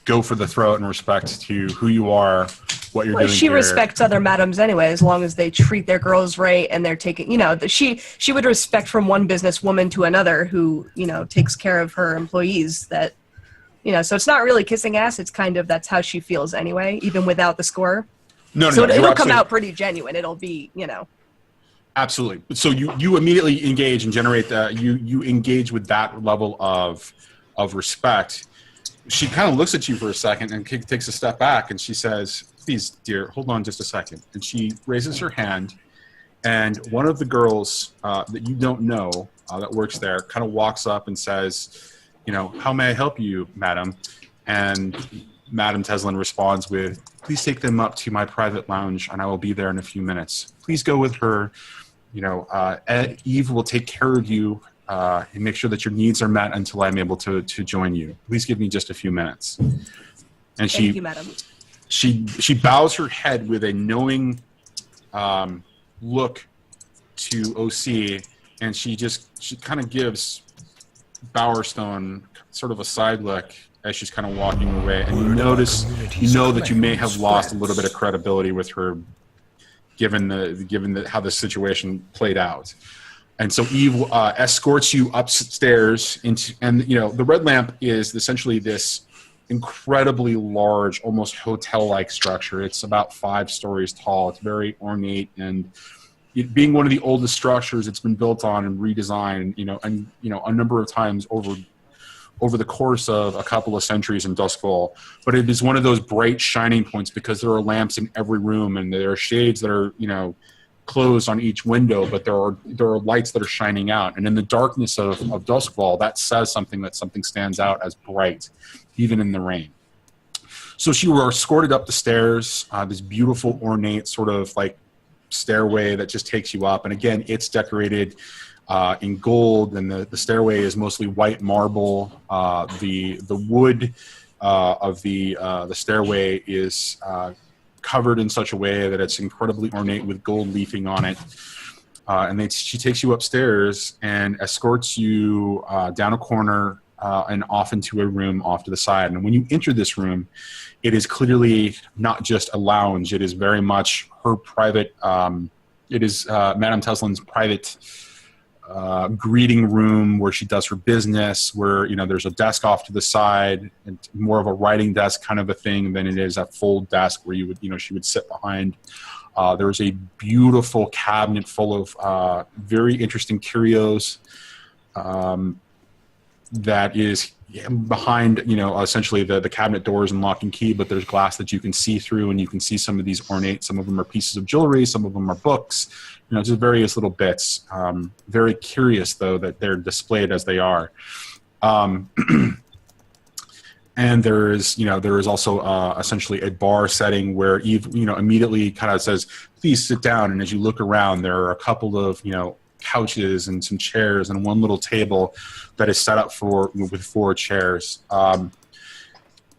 go for the throat in respect to who you are, what you're doing she here. respects other madams anyway, as long as they treat their girls right and they're taking, she would respect from one businesswoman to another who, takes care of her employees that, so it's not really kissing ass. It's kind of, that's how she feels anyway, even without the score. No, so you're it'll come out pretty genuine. It'll be, Absolutely. So you immediately engage and generate that. You engage with that level of respect. she kind of looks at you for a second and takes a step back, and she says, "Please, dear, hold on just a second." And she raises her hand, and one of the girls that you don't know that works there kind of walks up and says, "How may I help you, madam?" And Madam Teslin responds with, "Please take them up to my private lounge, and I will be there in a few minutes. Please go with her. Eve will take care of you and make sure that your needs are met until I'm able to join you. Please give me just a few minutes." And Thank you, madam. she bows her head with a knowing look to OC, and she kind of gives Bowerstone sort of a side look as she's kind of walking away, and you know that you may have lost a little bit of credibility with her, given how the situation played out. And so Eve escorts you upstairs the Red Lamp is essentially this incredibly large, almost hotel-like structure. It's about 5 stories tall. It's very ornate, and being one of the oldest structures, it's been built on and redesigned, a number of times over the course of a couple of centuries in Duskfall. But it is one of those bright shining points because there are lamps in every room, and there are shades that are, closed on each window, but there are lights that are shining out. And in the darkness of Duskfall, that says something stands out as bright, even in the rain. So she were escorted up the stairs, this beautiful, ornate sort of like stairway that just takes you up. And again, it's decorated in gold, and the stairway is mostly white marble. The wood of the stairway is covered in such a way that it's incredibly ornate with gold leafing on it. And she takes you upstairs and escorts you down a corner and off into a room off to the side. And when you enter this room, it is clearly not just a lounge. It is very much her private, it is Madame Teslin's private greeting room where she does her business, where there's a desk off to the side, and more of a writing desk kind of a thing than it is a full desk where you would she would sit behind. There's a beautiful cabinet full of very interesting curios that is behind essentially the cabinet doors and lock and key, but there's glass that you can see through, and you can see some of these ornate, some of them are pieces of jewelry, some of them are books, just various little bits. Very curious though that they're displayed as they are. And there is also essentially a bar setting where Eve immediately kind of says, "Please sit down." And as you look around, there are a couple of couches and some chairs and one little table that is set up with 4 chairs.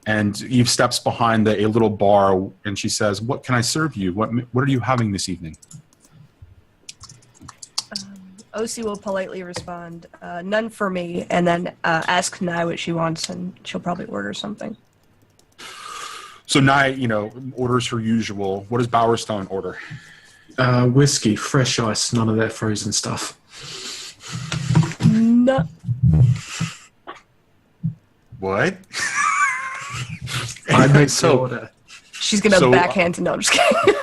And Eve steps behind a little bar, and she says, "What can I serve you? What are you having this evening?" OC will politely respond, "None for me," and then ask Nye what she wants, and she'll probably order something. So Nye, orders her usual. What does Bowerstone order? Whiskey, fresh ice, none of that frozen stuff. No. What? I make the order. She's gonna backhand. No, I'm just kidding.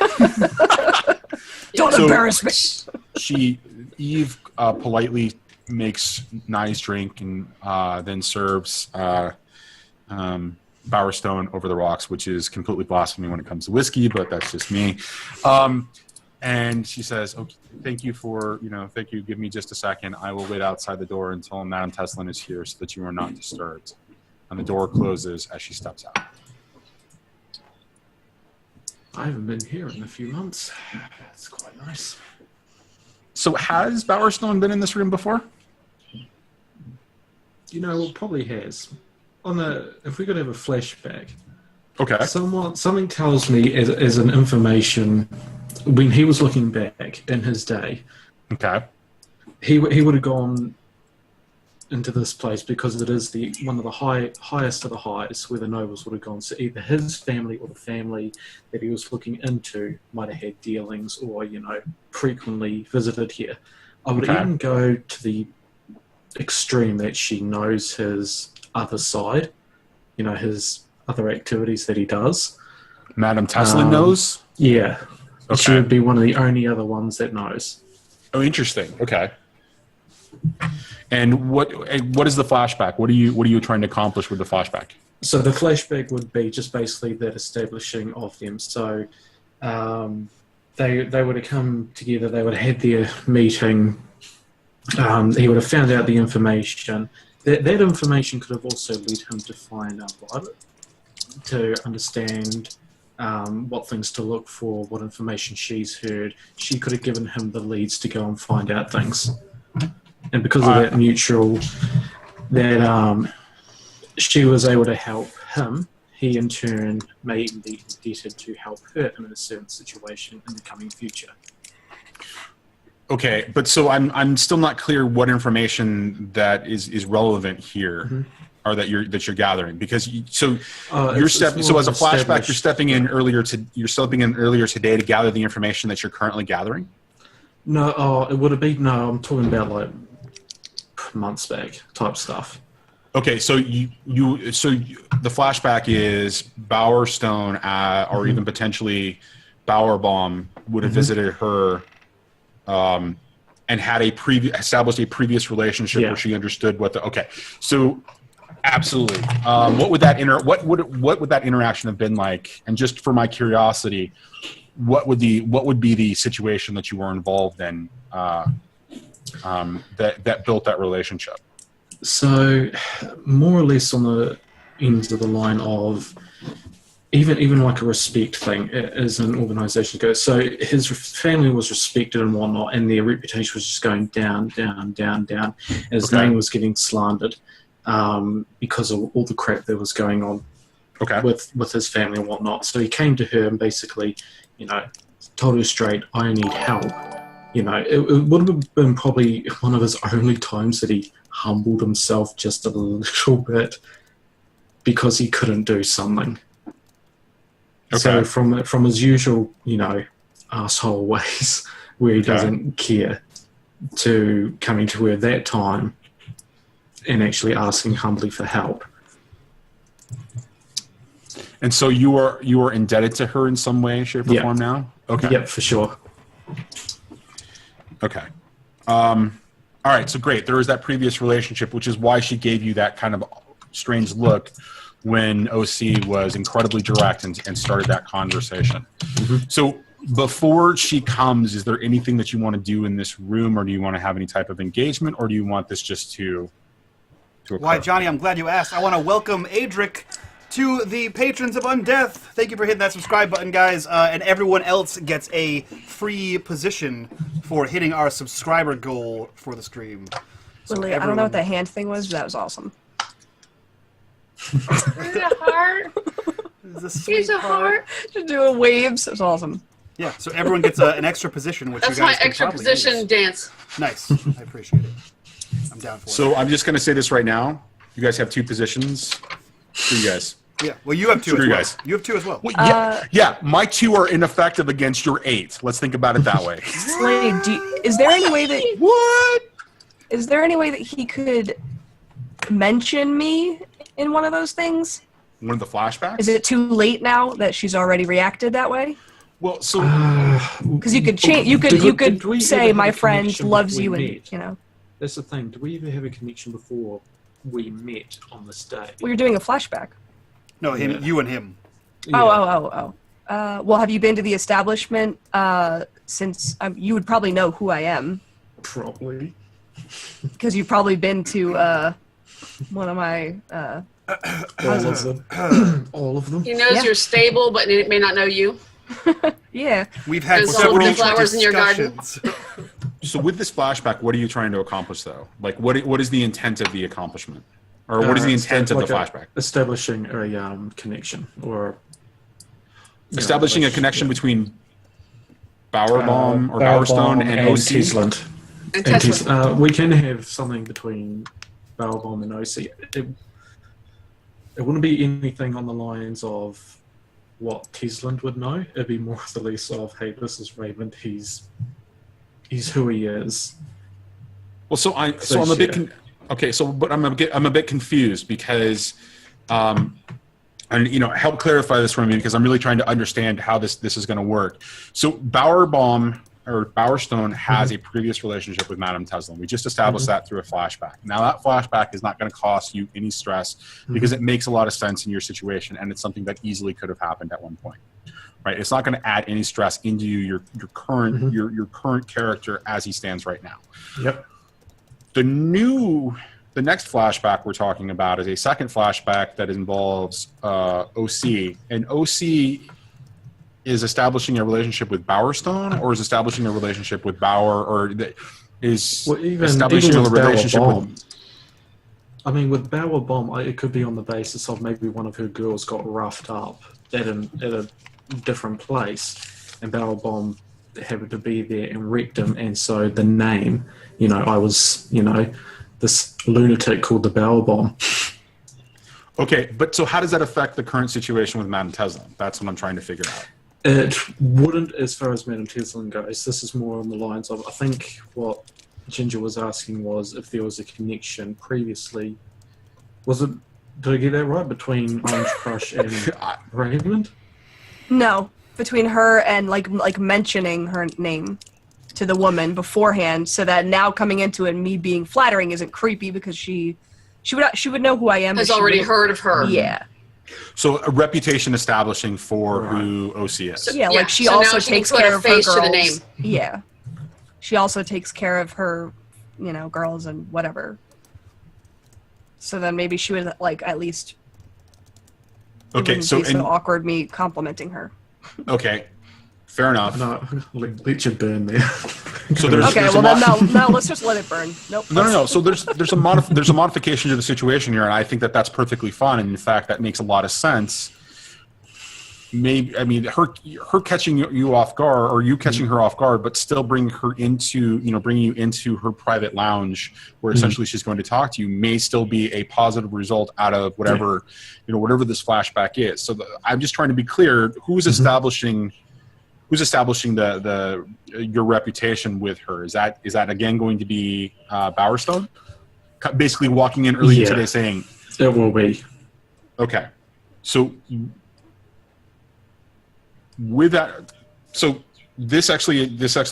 Don't embarrass me. Eve politely makes Nye's drink and then serves Bowerstone over the rocks, which is completely blasphemy when it comes to whiskey, but that's just me. And she says, "Okay, thank you. Give me just a second. I will wait outside the door until Madame Teslin is here so that you are not disturbed." And the door closes as she steps out. I haven't been here in a few months. That's quite nice. So has Bowerstone been in this room before? It probably has. If we could have a flashback. Okay. Something tells me as an information, when he was looking back in his day, okay, he would have gone into this place because it is one of the highest of the highs where the nobles would have gone. So either his family or the family that he was looking into might have had dealings or, frequently visited here. I would even go to the extreme that she knows his other side, his other activities that he does. Madame Teslin knows? Yeah. Okay. She would be one of the only other ones that knows. Oh, interesting. Okay. And what is the flashback? What are you trying to accomplish with the flashback? So the flashback would be just basically that establishing of them. So they would have come together. They would have had their meeting. He would have found out the information. That information could have also led him to find Violet, to understand what things to look for, what information she's heard. She could have given him the leads to go and find out things. And because of that mutual, that she was able to help him, he in turn may even be indebted to help her in a certain situation in the coming future. Okay, but so I'm still not clear what information that is relevant here, or that you're gathering, because so as a flashback you're stepping in earlier today to gather the information that you're currently gathering. No, it would have been I'm talking about like months back type stuff. Okay, so the flashback is Bowerstone or even potentially Bowerbaum would have visited her. And had established a previous relationship where she understood what so absolutely. What would that interaction have been like? And just for my curiosity, what would be the situation that you were involved in that built that relationship? So more or less on the ends of the line of even like a respect thing as an organisation goes. So his family was respected and whatnot, and their reputation was just going down, down, down, down. And his name was getting slandered because of all the crap that was going on with his family and whatnot. So he came to her and basically, told her straight, I need help. It would have been probably one of his only times that he humbled himself just a little bit because he couldn't do something. So from his usual, asshole ways where he doesn't care, to coming to her that time and actually asking humbly for help. And so you are indebted to her in some way, shape, or form now? Okay. Yep, for sure. Okay. All right, so great. There was that previous relationship, which is why she gave you that kind of strange look when OC was incredibly direct and started that conversation. So before she comes, is there anything that you want to do in this room, or do you want to have any type of engagement, or do you want this just to occur? Why, Johnny, I'm glad you asked. I want to welcome Adric to the Patrons of Undeath. Thank you for hitting that subscribe button, guys. And everyone else gets a free position for hitting our subscriber goal for the stream. So Lily, I don't know what the hand thing was, but that was awesome. Is it a heart? He's a heart. Just doing waves. It was awesome. Yeah, so everyone gets an extra position, which That's you guys my can extra probably position use. dance. Nice. I appreciate it. I'm down for it. So I'm just going to say this right now. You guys have two positions. Screw you guys. Yeah, well, you have two Screw as you well. guys. You have two as well. Well, yeah, my two are ineffective against your 8. Let's think about it that way. Slade, is there any way that Is there any way that he could mention me in one of those things? One of the flashbacks? Is it too late now that she's already reacted that way? Well, so Because you could change. You could say my friend loves you, and That's the thing. Do we ever have a connection before we met on this day? well, you're doing a flashback. No, him, you and him. Yeah. Oh. Well, have you been to the establishment since you would probably know who I am? Probably. Because you've probably been to one of my cousins. All of them. He knows you're stable, but he may not know you. Yeah. We've had There's all several the flowers in your garden. discussions. So with this flashback, what are you trying to accomplish, though? Like, what is the intent of the accomplishment? Or what is the intent of the flashback? Establishing a connection, or Establishing a connection betwin Bowerbaum or Bowerstone and OC? Teesland. And And Tesla. we can have something between Bowerbaum and OC. It wouldn't be anything on the lines of what Teesland would know. It'd be more the less of, hey, this is Reymond. He's who he is. Well, so I'm a bit but I'm a bit confused because, and help clarify this for me because I'm really trying to understand how this is going to work. So Bowerbaum Bowerstone has a previous relationship with Madame Teslin. We just established that through a flashback. Now that flashback is not going to cost you any stress because it makes a lot of sense in your situation, and it's something that easily could have happened at one point. Right? It's not going to add any stress into your current your current character as he stands right now. Yep. The next flashback we're talking about is a second flashback that involves OC, and OC is establishing a relationship with Bowerstone, or is establishing a relationship with Bower, or is establishing a relationship with... I mean, with Bower Bomb, it could be on the basis of maybe one of her girls got roughed up at a different place, and Bower Bomb happened to be there and wrecked him, and so the name, I was, this lunatic called the Bower Bomb. Okay, but so how does that affect the current situation with Madame Teslin? That's what I'm trying to figure out. It wouldn't, as far as Madame Teslin goes. This is more on the lines of, I think what Ginger was asking was if there was a connection previously. Did I get that right, between Orange Crush and Reymond? No, between her and like mentioning her name to the woman beforehand, so that now coming into it and me being flattering isn't creepy because she would know who I am. Has already heard of her. Yeah. So a reputation establishing for who OC is. So, like she so also now she takes can put care a of her face girls. to the name. Yeah. She also takes care of her, girls and whatever. So then maybe she would at least. Okay, it wouldn't be so awkward me complimenting her. Okay, fair enough. No, let you burn there. So there's now let's just let it burn. Nope. No. So there's a modification to the situation here, and I think that's perfectly fine. And in fact, that makes a lot of sense. Maybe her catching you off guard, or you catching her off guard, but still bringing her into bringing you into her private lounge, where essentially she's going to talk to you, may still be a positive result out of whatever whatever this flashback is. So I'm just trying to be clear: who's establishing your reputation with her? Is that again going to be Bowerstone? Basically walking in early today saying... It will be. Okay. So with that... So this actually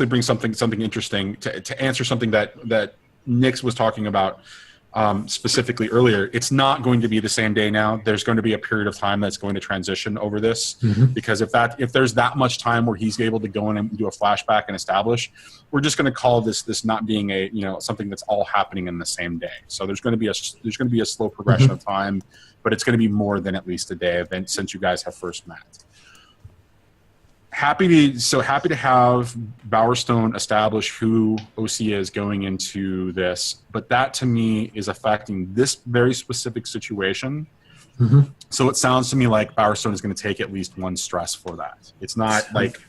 brings something interesting to answer something that Nix was talking about specifically earlier. It's not going to be the same day now. There's going to be a period of time that's going to transition over this, because if there's that much time where he's able to go in and do a flashback and establish, we're just going to call this not being a something that's all happening in the same day. So there's going to be a slow progression of time, but it's going to be more than at least a day since you guys have first met. Happy to have Bowerstone establish who OC is going into this, but that to me is affecting this very specific situation. So it sounds to me like Bowerstone is going to take at least one stress for that. It's not like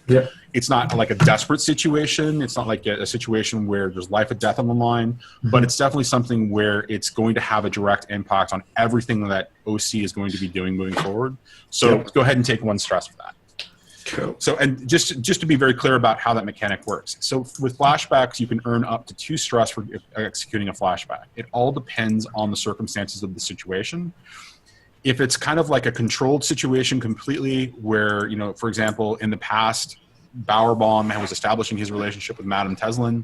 it's not like a desperate situation. It's not like a situation where there's life or death on the line, but it's definitely something where it's going to have a direct impact on everything that OC is going to be doing moving forward. So go ahead and take one stress for that. Cool. So, and just to be very clear about how that mechanic works. So with flashbacks, you can earn up to 2 stress for executing a flashback. It all depends on the circumstances of the situation. If it's kind of like a controlled situation completely where, for example, in the past, Bowerbaum was establishing his relationship with Madame Teslin,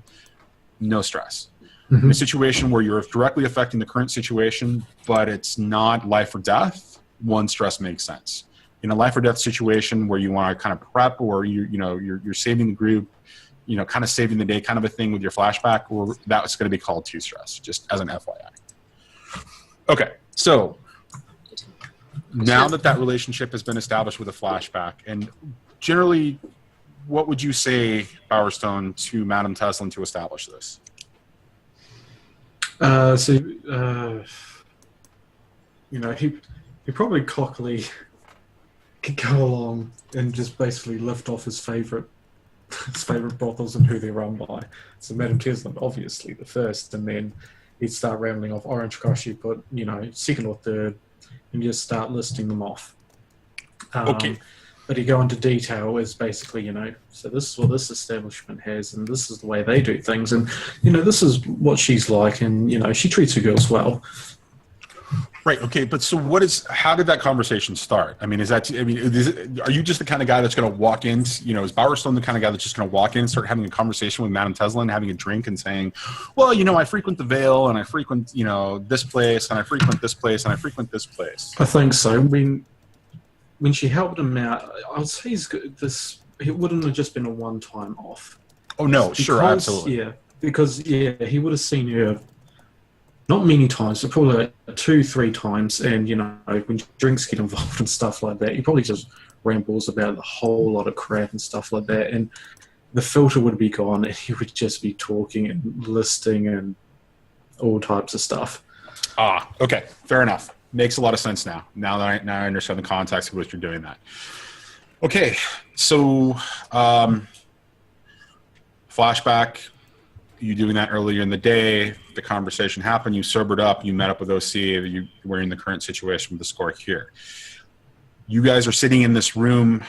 no stress. In a situation where you're directly affecting the current situation, but it's not life or death, 1 stress makes sense. In a life or death situation where you want to kind of prep, or you're saving the group, kind of saving the day kind of a thing with your flashback, or that's going to be called 2 stress, just as an FYI. Okay, so now that relationship has been established with a flashback, and generally, what would you say, Bowerstone, to Madame Teslin to establish this? He probably cockily could go along and just basically lift off his favorite brothels and who they're run by. So Madame Teslin, obviously the first, and then he'd start rambling off Orange Crush, he'd put, second or third, and just start listing them off. Okay. But he'd go into detail as basically, so this is what this establishment has, and this is the way they do things, and, this is what she's like, and, she treats her girls well. Right. Okay. But so how did that conversation start? I mean, are you just the kind of guy that's going to walk in, is Bowerstone the kind of guy that's just going to walk in and start having a conversation with Madame Teslin, having a drink and saying, well, I frequent the Vale and I frequent, this place and I frequent this place and I frequent this place. I think so. When she helped him out, I would say it wouldn't have just been a one-time off. Oh, no. Sure. Absolutely. Yeah. Because, he would have seen her not many times, but probably like 2-3 times. And, when drinks get involved and stuff like that, he probably just rambles about a whole lot of crap and stuff like that. And the filter would be gone and he would just be talking and listing and all types of stuff. Ah, okay. Fair enough. Makes a lot of sense now. Now I understand the context of which you're doing that. Okay. So, flashback. You doing that earlier in the day, the conversation happened, you sobered up, you met up with OC, we're in the current situation with the score here. You guys are sitting in this room,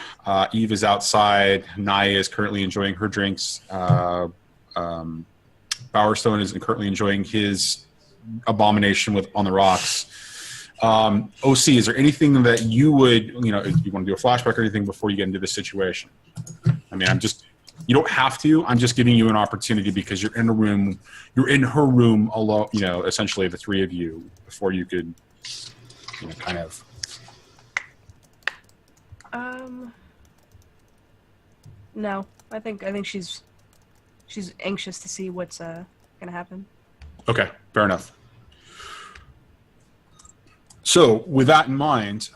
Eve is outside, Naya is currently enjoying her drinks, Bowerstone is currently enjoying his abomination on the rocks. OC, is there anything that you would, if you want to do a flashback or anything before you get into this situation? I mean, you don't have to. I'm just giving you an opportunity because you're in her room alone, essentially the three of you before you could, kind of. No, I think she's anxious to see what's gonna happen. Okay, fair enough. So with that in mind,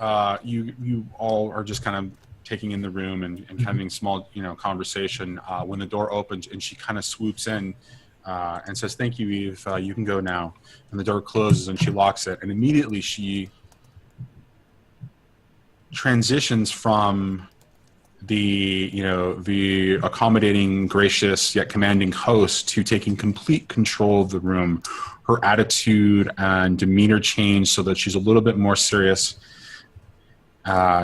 you all are just kind of taking in the room and having small, conversation when the door opens and she kind of swoops in and says, "Thank you, Eve. You can go now." And the door closes and she locks it. And immediately she transitions from the accommodating, gracious, yet commanding host to taking complete control of the room. Her attitude and demeanor change so that she's a little bit more serious.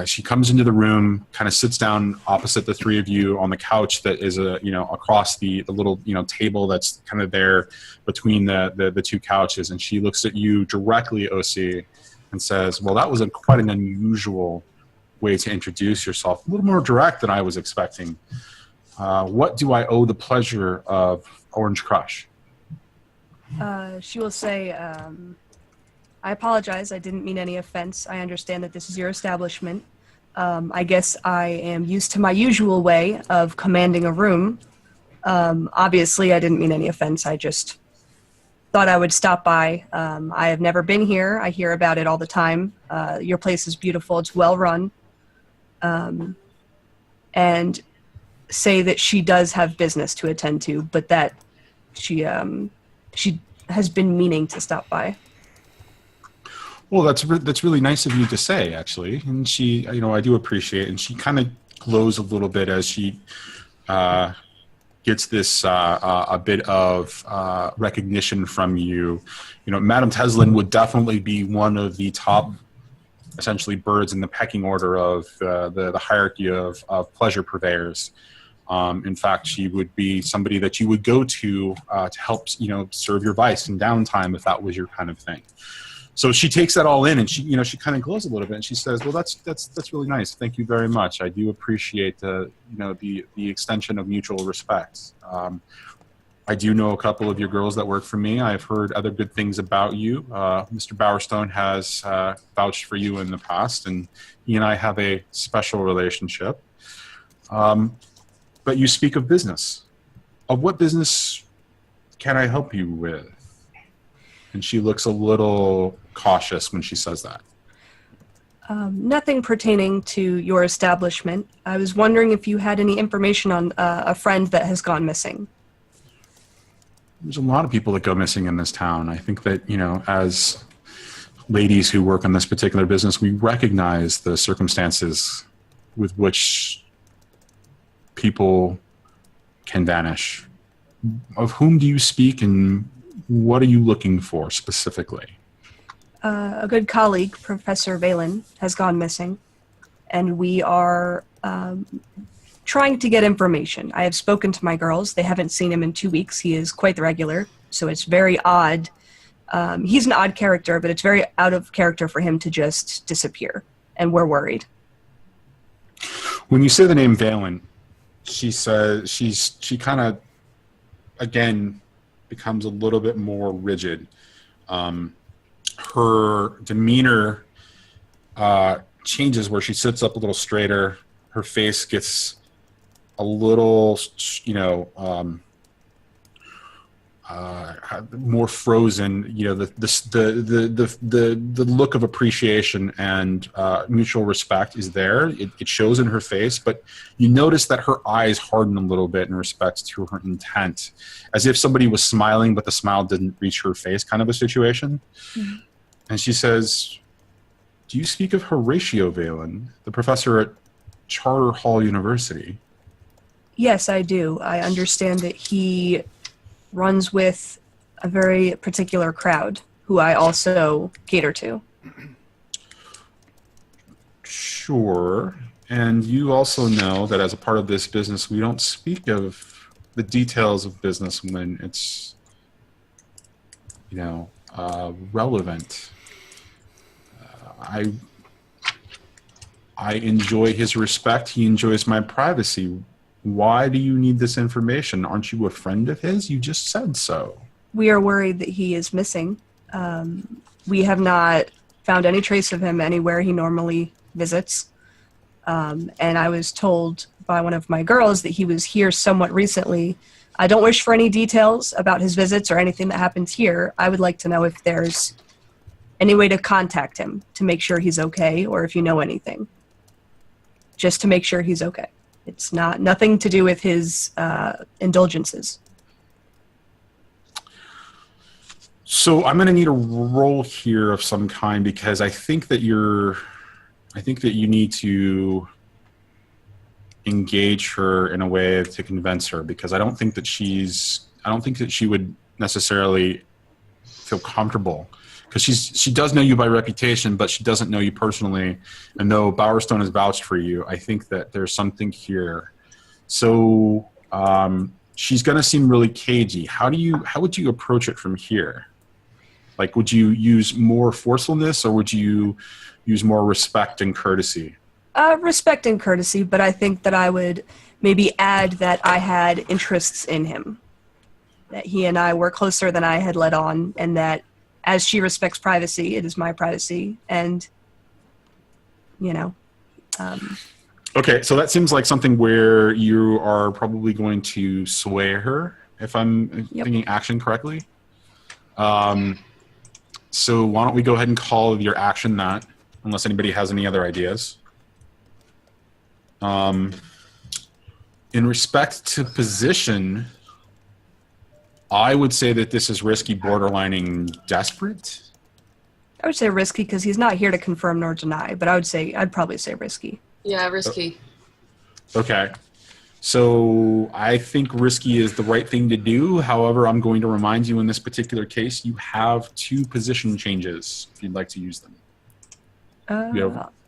She comes into the room, kind of sits down opposite the three of you on the couch that is across the little table that's kind of there between the two couches, and she looks at you directly, OC, and says, "Well, that was quite an unusual way to introduce yourself. A little more direct than I was expecting. What do I owe the pleasure of Orange Crush?" She will say, "I apologize. I didn't mean any offense. I understand that this is your establishment. I guess I am used to my usual way of commanding a room. Obviously, I didn't mean any offense. I just thought I would stop by. I have never been here. I hear about it all the time. Your place is beautiful. It's well run." And say that she does have business to attend to, but that she has been meaning to stop by. Well, that's really nice of you to say, actually. And she, I do appreciate it. And she kind of glows a little bit as she gets this a bit of recognition from you. Madame Teslin would definitely be one of the top, essentially, birds in the pecking order of the hierarchy of pleasure purveyors. In fact, she would be somebody that you would go to help, serve your vice in downtime if that was your kind of thing. So she takes that all in, and she kind of glows a little bit, and she says, "Well, that's really nice. Thank you very much. I do appreciate the extension of mutual respect. I do know a couple of your girls that work for me. I've heard other good things about you. Mr. Bowerstone has vouched for you in the past, and he and I have a special relationship. But you speak of business. Of what business can I help you with?" And she looks a little cautious when she says that. Nothing pertaining to your establishment. I was wondering if you had any information on a friend that has gone missing. There's a lot of people that go missing in this town. I think that, as ladies who work on this particular business, we recognize the circumstances with which people can vanish. Of whom do you speak, and what are you looking for specifically? A good colleague, Professor Valen, has gone missing, and we are trying to get information. I have spoken to my girls. They haven't seen him in 2 weeks. He is quite the regular, so it's very odd He's an odd character, but it's very out of character for him to just disappear, and we're worried. When you say the name Valen, she says she kind of again becomes a little bit more rigid. Her demeanor changes where she sits up a little straighter. Her face gets a little, more frozen. The look of appreciation and mutual respect is there. It shows in her face, but you notice that her eyes harden a little bit in respect to her intent, as if somebody was smiling, but the smile didn't reach her face, kind of a situation. Mm-hmm. And she says, "Do you speak of Horatio Valen, the professor at Charter Hall University?" Yes, I do. I understand that he runs with a very particular crowd who I also cater to. Sure. And you also know that as a part of this business, we don't speak of the details of business when it's, relevant. I enjoy his respect. He enjoys my privacy. Why do you need this information? Aren't you a friend of his? You just said so. We are worried that he is missing. We have not found any trace of him anywhere he normally visits. And I was told by one of my girls that he was here somewhat recently. I don't wish for any details about his visits or anything that happens here. I would like to know if there's any way to contact him to make sure he's okay, or if you know anything. Just to make sure he's okay. It's nothing to do with his indulgences. So I'm going to need a roll here of some kind, because I think that you need to engage her in a way to convince her, because I don't think that she would necessarily feel comfortable, because she does know you by reputation, but she doesn't know you personally. And though Bowerstone has vouched for you, I think that there's something here. So she's going to seem really cagey. How would you approach it from here? Like, would you use more forcefulness, or would you use more respect and courtesy? Respect and courtesy, but I think that I would maybe add that I had interests in him, that he and I were closer than I had let on, and that as she respects privacy, it is my privacy, and, Okay, so that seems like something where you are probably going to sway her, if I'm thinking action correctly. So why don't we go ahead and call your action that, unless anybody has any other ideas. In respect to position, I would say that this is risky, borderlining desperate. I would say risky because he's not here to confirm nor deny, but I'd probably say risky. Yeah, risky. Okay. So I think risky is the right thing to do. However, I'm going to remind you in this particular case, you have 2 position changes if you'd like to use them.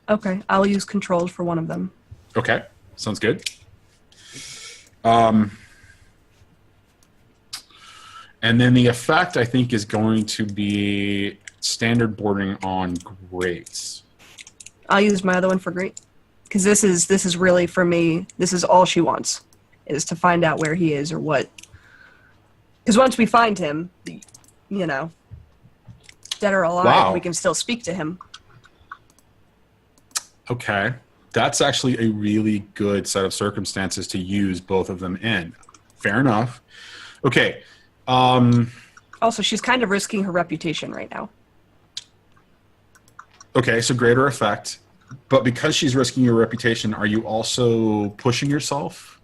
Okay, I'll use controlled for one of them. Okay, sounds good. And then the effect, I think, is going to be standard boarding on greats. I'll use my other one for great. Because this is really, for me, this is all she wants, is to find out where he is or what. Because once we find him, dead or alive, we can still speak to him. Okay. That's actually a really good set of circumstances to use both of them in. Fair enough. Okay. Also, she's kind of risking her reputation right now. Okay, so greater effect. But because she's risking your reputation, are you also pushing yourself?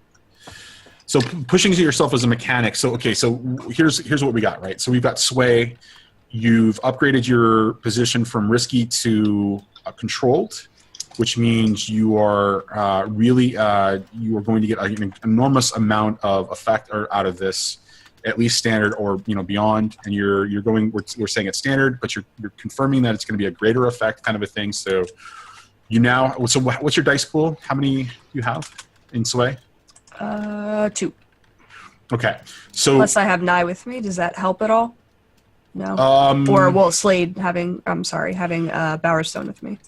So pushing yourself as a mechanic. So, okay, so here's what we got, right? So we've got sway. You've upgraded your position from risky to controlled, which means you are you are going to get an enormous amount of effect out of this, at least standard or beyond. And we're saying it's standard, but you're confirming that it's going to be a greater effect kind of a thing. So so what's your dice pool? How many do you have in sway? 2. Okay, so unless I have Nye with me, does that help at all? No. Or well, Slade having Bowerstone with me.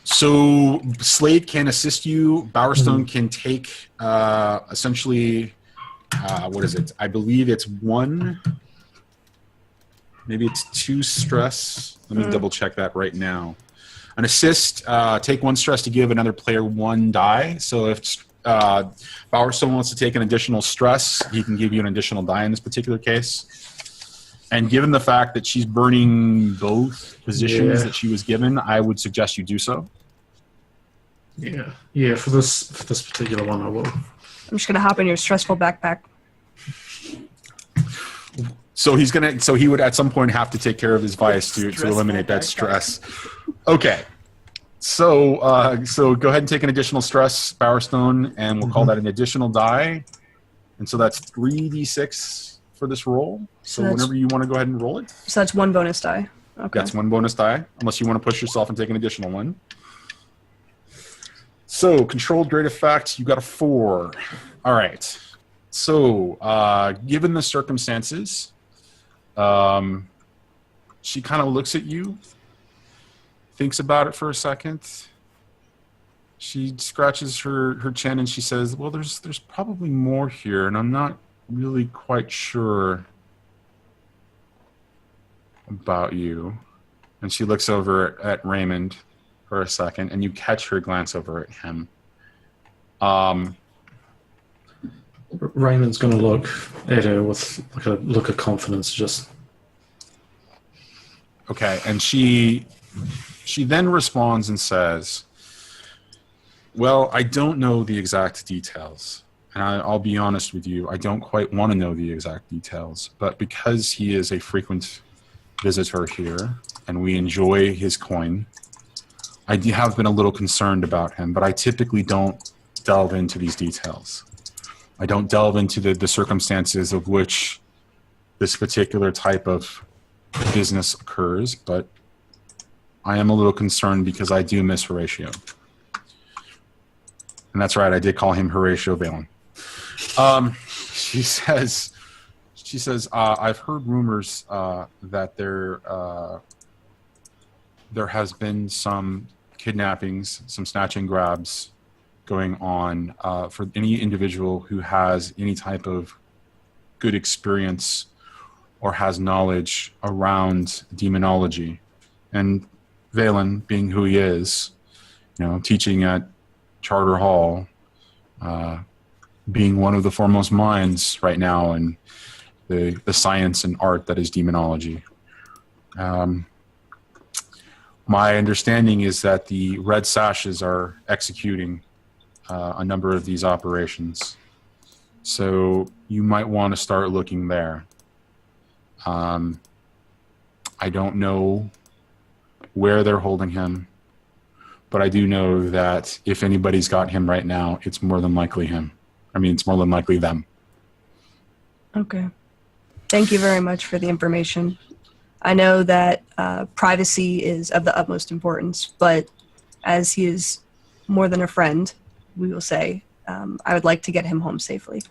So Slade can assist you. Bowerstone can take essentially, what is it? I believe it's 1, maybe it's 2 stress. Let me double check that right now. An assist, take 1 stress to give another player 1 die. So if Bowerstone wants to take an additional stress, he can give you an additional die in this particular case. And given the fact that she's burning both positions that she was given, I would suggest you do so. Yeah. For this particular one, I will. I'm just gonna hop in your stressful backpack. So he would at some point have to take care of his vice to eliminate that stress. Okay. So go ahead and take an additional stress, Bowerstone, and we'll call that an additional die. And so that's 3d6 for this roll. So whenever you want to go ahead and roll it. So that's 1 bonus die. Okay. That's 1 bonus die, unless you want to push yourself and take an additional one. So controlled great effect, you got a 4. All right. So given the circumstances, she kind of looks at you, thinks about it for a second. She scratches her chin and she says, well, there's probably more here, and I'm not really quite sure about you. And she looks over at Reymond for a second, and you catch her glance over at him. Raymond's going to look at her with like a look of confidence, just... Okay, and she then responds and says, well, I don't know the exact details. And I'll be honest with you, I don't quite want to know the exact details. But because he is a frequent visitor here, and we enjoy his coin, I have been a little concerned about him, but I typically don't delve into these details. I don't delve into the circumstances of which this particular type of business occurs, but I am a little concerned because I do miss Horatio. And that's right, I did call him Horatio Vale. She says, I've heard rumors that there has been some kidnappings, some snatch and grabs going on for any individual who has any type of good experience or has knowledge around demonology. And Valen, being who he is, teaching at Charter Hall, being one of the foremost minds right now in the science and art that is demonology. My understanding is that the Red Sashes are executing a number of these operations. So you might want to start looking there. I don't know where they're holding him, but I do know that if anybody's got him right now, it's more than likely him. It's more than likely them. Okay. Thank you very much for the information. I know that privacy is of the utmost importance, but as he is more than a friend, we will say, I would like to get him home safely.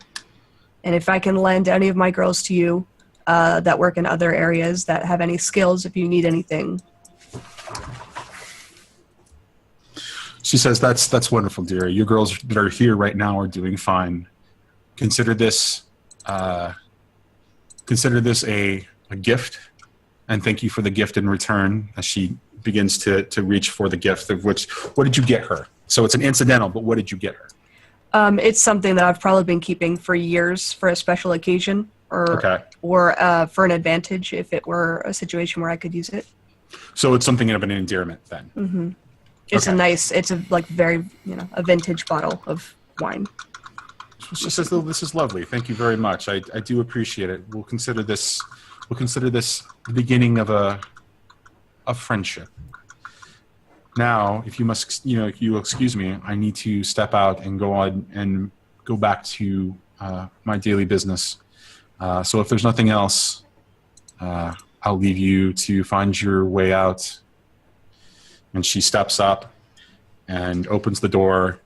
And if I can lend any of my girls to you that work in other areas that have any skills, if you need anything. She says, that's wonderful, dear. Your girls that are here right now are doing fine. Consider this a gift, and thank you for the gift in return. As she begins to reach for the gift, of which, what did you get her? So it's an incidental, but what did you get her? It's something that I've probably been keeping for years for a special occasion, or for an advantage if it were a situation where I could use it. So it's something of an endearment then. Mm-hmm. It's a very, a vintage bottle of wine. She says, "Oh, this is lovely. Thank you very much. I do appreciate it. We'll consider this the beginning of a friendship. Now, if you excuse me, I need to step out and go on and go back to my daily business. So if there's nothing else, I'll leave you to find your way out." And she steps up and opens the door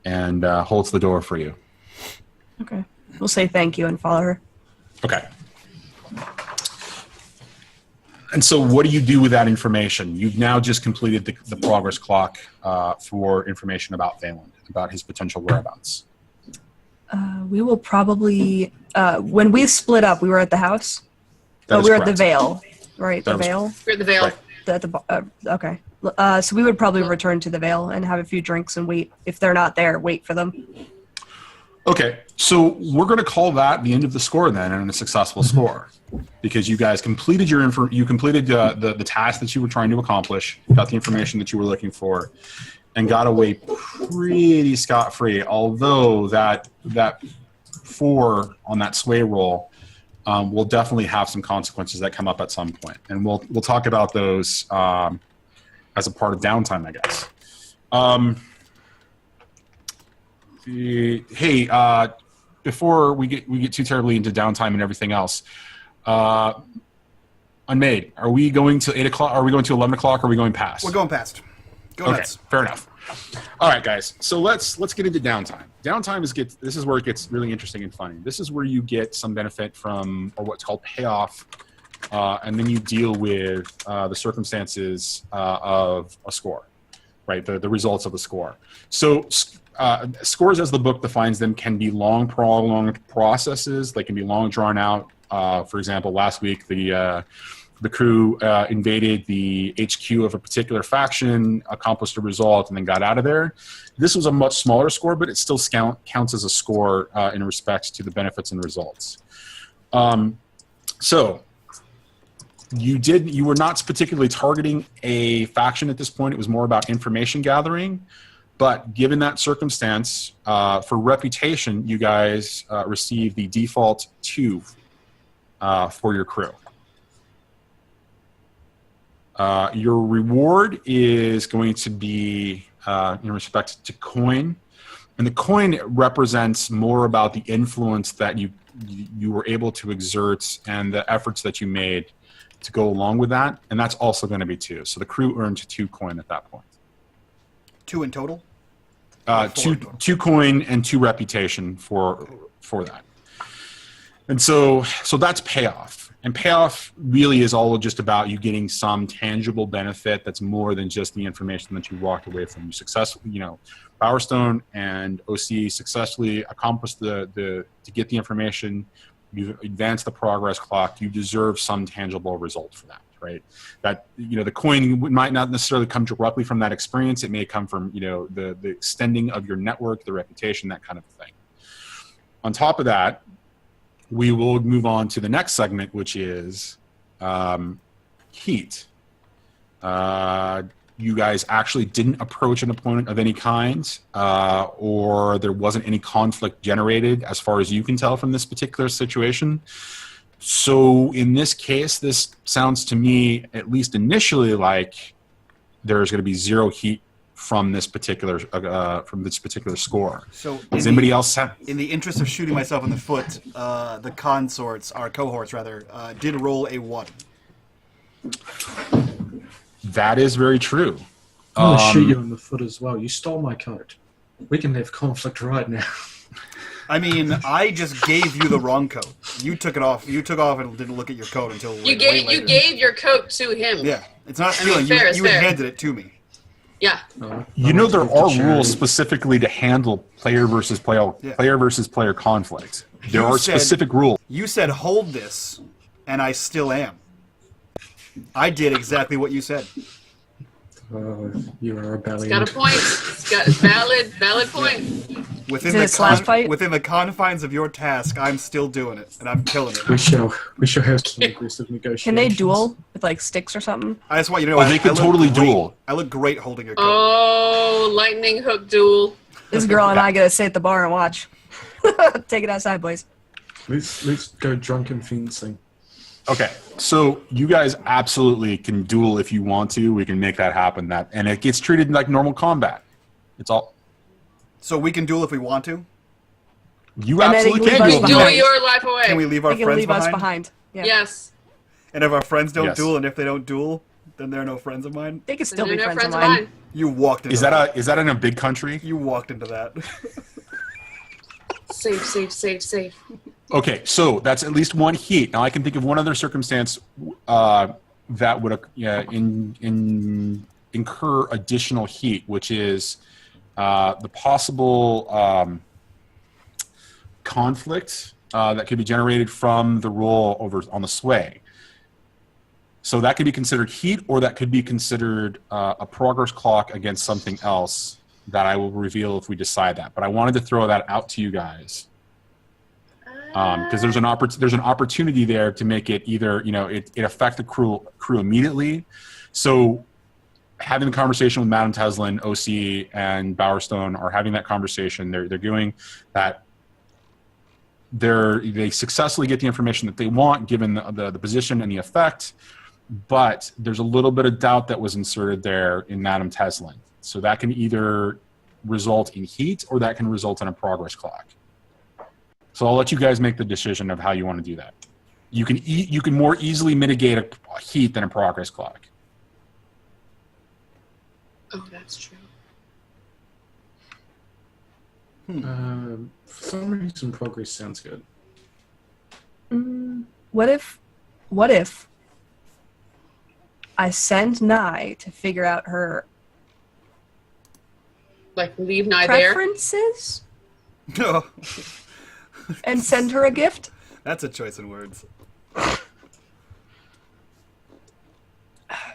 and holds the door for you. Okay. We'll say thank you and follow her. Okay. And so what do you do with that information? You've now just completed the progress clock for information about Valen, about his potential whereabouts. We will probably when we split up, we were at the house. That is We were at the correct. Vale, right? That The was- Vale. We're at the Vale. Right. Okay. So we would probably return to the Vale and have a few drinks and wait. If they're not there, wait for them. Okay, so we're going to call that the end of the score then, and a successful score, because you guys completed you completed the task that you were trying to accomplish, got the information that you were looking for, and got away pretty scot-free. Although that 4 on that sway roll will definitely have some consequences that come up at some point, and we'll talk about those as a part of downtime, I guess. Hey, before we get too terribly into downtime and everything else, unMade, are we going to 8 o'clock? Are we going to 11 o'clock? Or are we going past? We're going past. Go Okay, nuts. fair enough. All right, guys. So let's get into downtime. Downtime this is where it gets really interesting and funny. This is where you get some benefit from, or what's called payoff, and then you deal with the circumstances of a score, right? The results of a score. So scores, as the book defines them, can be long, prolonged processes. They can be long, drawn out. For example, last week the crew invaded the HQ of a particular faction, accomplished a result, and then got out of there. This was a much smaller score, but it still counts as a score in respect to the benefits and results. So you were not particularly targeting a faction at this point. It was more about information gathering. But given that circumstance, for reputation, you guys received the default 2 for your crew. Your reward is going to be in respect to coin, and the coin represents more about the influence that you were able to exert and the efforts that you made to go along with that, and that's also going to be 2. So the crew earned 2 coin at that point. 2 in total? 2 coin and 2 reputation for that. And so that's payoff. And payoff really is all just about you getting some tangible benefit that's more than just the information that you walked away from. You successfully, Bowerstone and OC successfully accomplished to get the information. You've advanced the progress clock. You deserve some tangible result for that, right? That, the coin might not necessarily come directly from that experience. It may come from, the extending of your network, the reputation, that kind of thing. On top of that, we will move on to the next segment, which is heat. You guys actually didn't approach an opponent of any kind, or there wasn't any conflict generated as far as you can tell from this particular situation. So in this case, this sounds to me, at least initially, like there's going to be 0 heat from this particular score. So does anybody else have? In the interest of shooting myself in the foot, the cohorts did roll a 1. That is very true. I'm gonna shoot you in the foot as well. You stole my coat. We can have conflict right now. I mean, I just gave you the wrong coat. You took it off. You took off and didn't look at your coat until You gave your coat to him. Yeah, it's not I mean, stealing. fair is You fair. handed it to me. Yeah. There are rules specifically to handle player versus player conflict. There You are said- specific rules. You said hold this, and I still am. I did exactly what you said. You are a belly. It's got a point. It's got a valid point. Within Is it a slash fight? within the confines of your task, I'm still doing it, and I'm killing it. We shall have some aggressive negotiations. Can they duel with like sticks or something? I just want you to know. Oh, they could look totally great. duel. I look great holding your coat. Oh, lightning hook duel. This girl and I gotta sit at the bar and watch. Take it outside, boys. Let's go drunken fencing. Okay, so you guys absolutely can duel if you want to. We can make that happen. And it gets treated like normal combat. It's all. So we can duel if we want to. You And then absolutely they can leave us duel. Duel behind. your life away. Can we leave our They can friends leave us behind. Yeah. Yes. And if our friends don't Yes. duel, and if they don't duel, then they're no friends of mine. They can still They're be no friends of mine. You walked into Is that in a big country? You walked into that. Safe. Okay, so that's at least 1 heat. Now I can think of one other circumstance that would incur additional heat, which is the possible conflict that could be generated from the roll over on the sway. So that could be considered heat, or that could be considered a progress clock against something else that I will reveal if we decide that. But I wanted to throw that out to you guys because there's an opportunity there to make it either, it affect the crew immediately. So having the conversation with Madame Teslin, OC, and Bowerstone are having that conversation. They're doing that. They successfully get the information that they want given the position and the effect, but there's a little bit of doubt that was inserted there in Madame Teslin. So that can either result in heat or that can result in a progress clock. So I'll let you guys make the decision of how you want to do that. You can more easily mitigate a heat than a progress clock. Oh, that's true. For some reason, progress sounds good. What if I send Nye to figure out her Like, leave Nye there? preferences No, and send her a gift? that's a choice in words.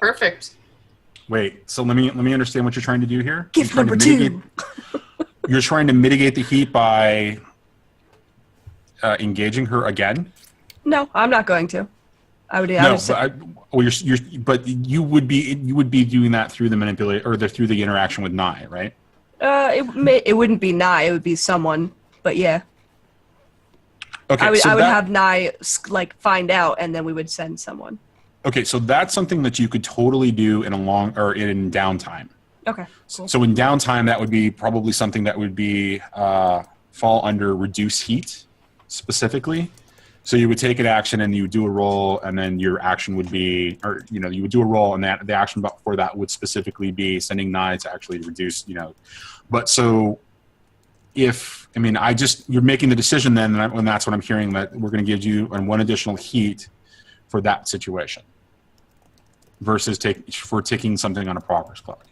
Perfect. Wait, so let me understand what you're trying to do here. Gift You're trying number to mitigate- 2. You're trying to mitigate the heat by engaging her again. No, I'm not going to. I would say, But you would be doing that through the manipulate or through the interaction with Nye, right? it wouldn't be Nye, it would be someone, but yeah. Okay, I would so have Nye find out, and then we would send someone. Okay, so that's something that you could totally do in in downtime. Okay. Cool. So in downtime, that would be probably something that would be fall under reduce heat specifically. So you would take an action and you would do a roll, and then your action would be, or you would do a roll, and that the action for that would specifically be sending Nye to actually reduce. But so you're making the decision then, and that's what I'm hearing, that we're going to give you one additional heat for that situation versus taking something on a progress clock.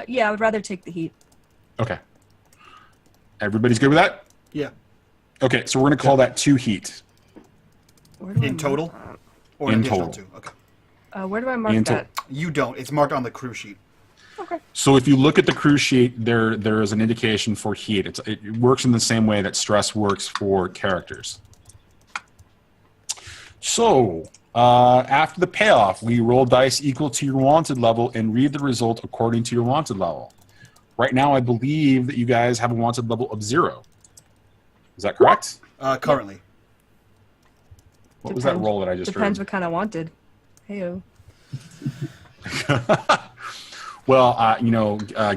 Yeah, I would rather take the heat. Okay. Everybody's good with that? Yeah. Okay, so we're going to call that 2 heat. Where do I In mark- total? Or In additional total. 2? Okay. Where do I mark In that? You don't. It's marked on the crew sheet. Okay. So if you look at the crew sheet, there is an indication for heat. It works in the same way that stress works for characters. So after the payoff, we roll dice equal to your wanted level and read the result according to your wanted level. Right now, I believe that you guys have a wanted level of 0. Is that correct? Currently. What was that roll that I just Depends heard? what kind I wanted. Heyo. Well,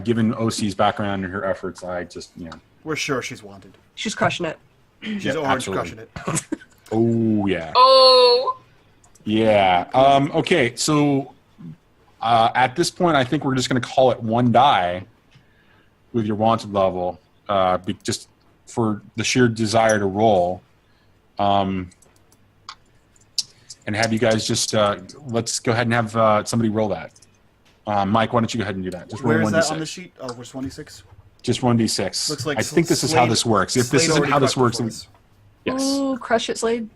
given OC's background and her efforts, I just, We're sure she's wanted. She's crushing it. She's Yeah, orange absolutely. crushing it. Oh, yeah. Oh, Yeah. Okay, so at this point, I think we're just going to call it 1 die with your wanted level, just for the sheer desire to roll. And have you guys just, let's go ahead and have somebody roll that. Mike, why don't you go ahead and do that? Just roll Where is 1d6. that on the sheet? Oh, we're 26? Just 1d6. Looks like I think this is how this works. If this Slade isn't already how this crushed works, it for then us. yes. Ooh, crush it, Slade. do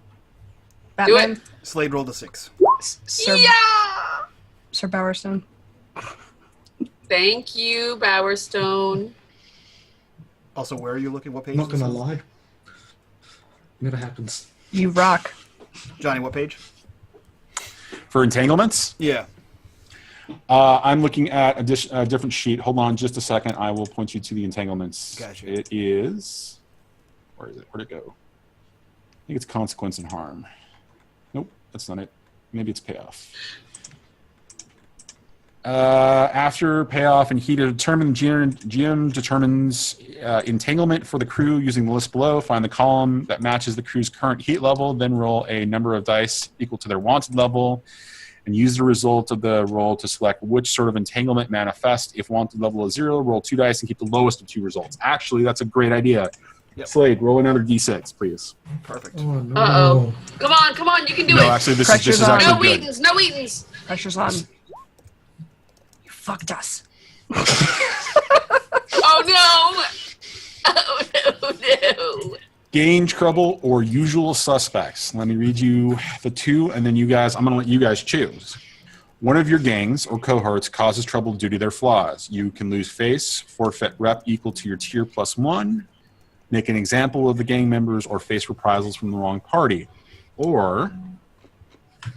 Batman. it. Slade rolled a 6. Sir, Yeah. Sir Bowerstone. Thank you, Bowerstone. Also, where are you looking? What page? I'm not is gonna this? lie. Never happens. You rock. Johnny, what page? For entanglements, Yeah. I'm looking at a different sheet. Hold on just a second. I will point you to the entanglements. Gotcha. It is... Where is it? Where'd it go? I think it's consequence and harm. Nope, that's not it. Maybe it's payoff. After payoff and heat determined, GM determines entanglement for the crew using the list below. Find the column that matches the crew's current heat level, then roll a number of dice equal to their wanted level, and use the result of the roll to select which sort of entanglement manifest. If wanted level is 0, roll 2 dice and keep the lowest of 2 results. Actually, that's a great idea. Yep. Slade, roll another d6, please. Perfect. Oh, no. Uh-oh. Come on, you can do No, it. actually, this Pressure's is on. actually No good. Wheatons, no Wheatons. Pressure's on. You fucked us. Oh no. Oh no. Gain trouble or usual suspects. Let me read you the two, and then you guys, I'm going to let you guys choose. One of your gangs or cohorts causes trouble due to their flaws. You can lose face, forfeit rep equal to your tier +1, make an example of the gang members, or face reprisals from the wrong party. Or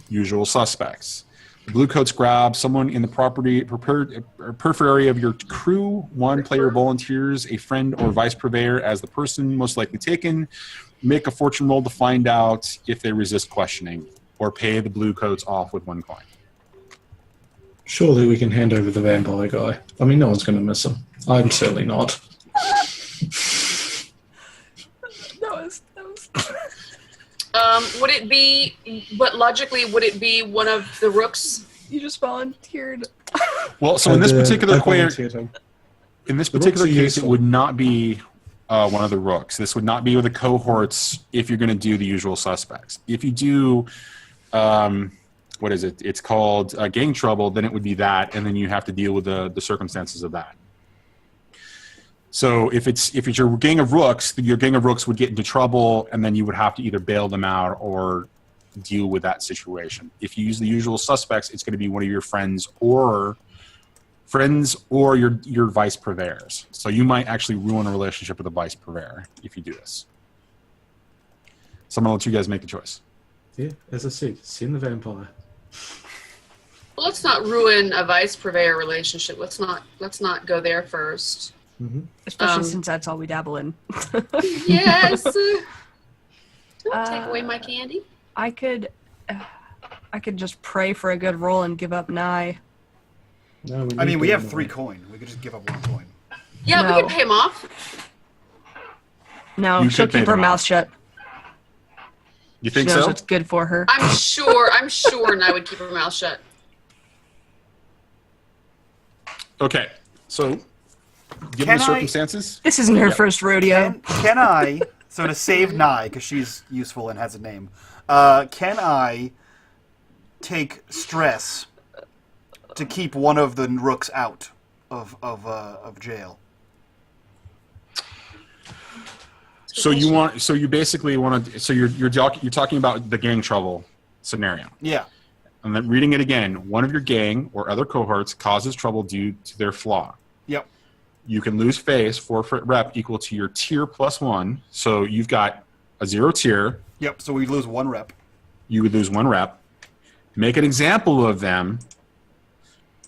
usual suspects. The blue coats grab someone in the periphery of your crew. One player volunteers a friend or vice purveyor as the person most likely taken. Make a fortune roll to find out if they resist questioning, or pay the blue coats off with 1 coin. Surely we can hand over the vampire guy. I mean, no one's going to miss him. I'm certainly not. Would it be, but logically, would it be one of the rooks? You just volunteered. Well, so in this particular I case, volunteered him. in this The particular rooks are case, it useful. would not be one of the rooks. This would not be with the cohorts if you're going to do the usual suspects. If you do, what is it? It's called gang trouble. Then it would be that, and then you have to deal with the circumstances of that. So if it's your gang of rooks, your gang of rooks would get into trouble, and then you would have to either bail them out or deal with that situation. If you use the usual suspects, it's going to be one of your friends or your vice purveyors. So you might actually ruin a relationship with a vice purveyor if you do this. So I'm going to let you guys make the choice. Yeah, as I said, send the vampire. Well, let's not ruin a vice purveyor relationship. Let's not go there first. Mm-hmm. Especially since that's all we dabble in. Yes. Don't take away my candy. I could just pray for a good roll and give up Nye. No, I mean, we need have them 3 all. coin. We could just give up 1 coin. Yeah, No. we can pay him off. No, You she'll could pay keep her them mouth off. shut. You She think knows so? what's good for her. I'm sure Nye would keep her mouth shut. Okay. So given Can the I- circumstances, This isn't her first rodeo. Can I, so to save Nye, because she's useful and has a name, can I take stress to keep one of the rooks out of jail? so you basically want to. So you're talking about the gang trouble scenario. Yeah. And then reading it again, one of your gang or other cohorts causes trouble due to their flaw. Yep. You can lose face, forfeit rep equal to your tier +1. So you've got a 0 tier. Yep. So we lose 1 rep. You would lose 1 rep. Make an example of them,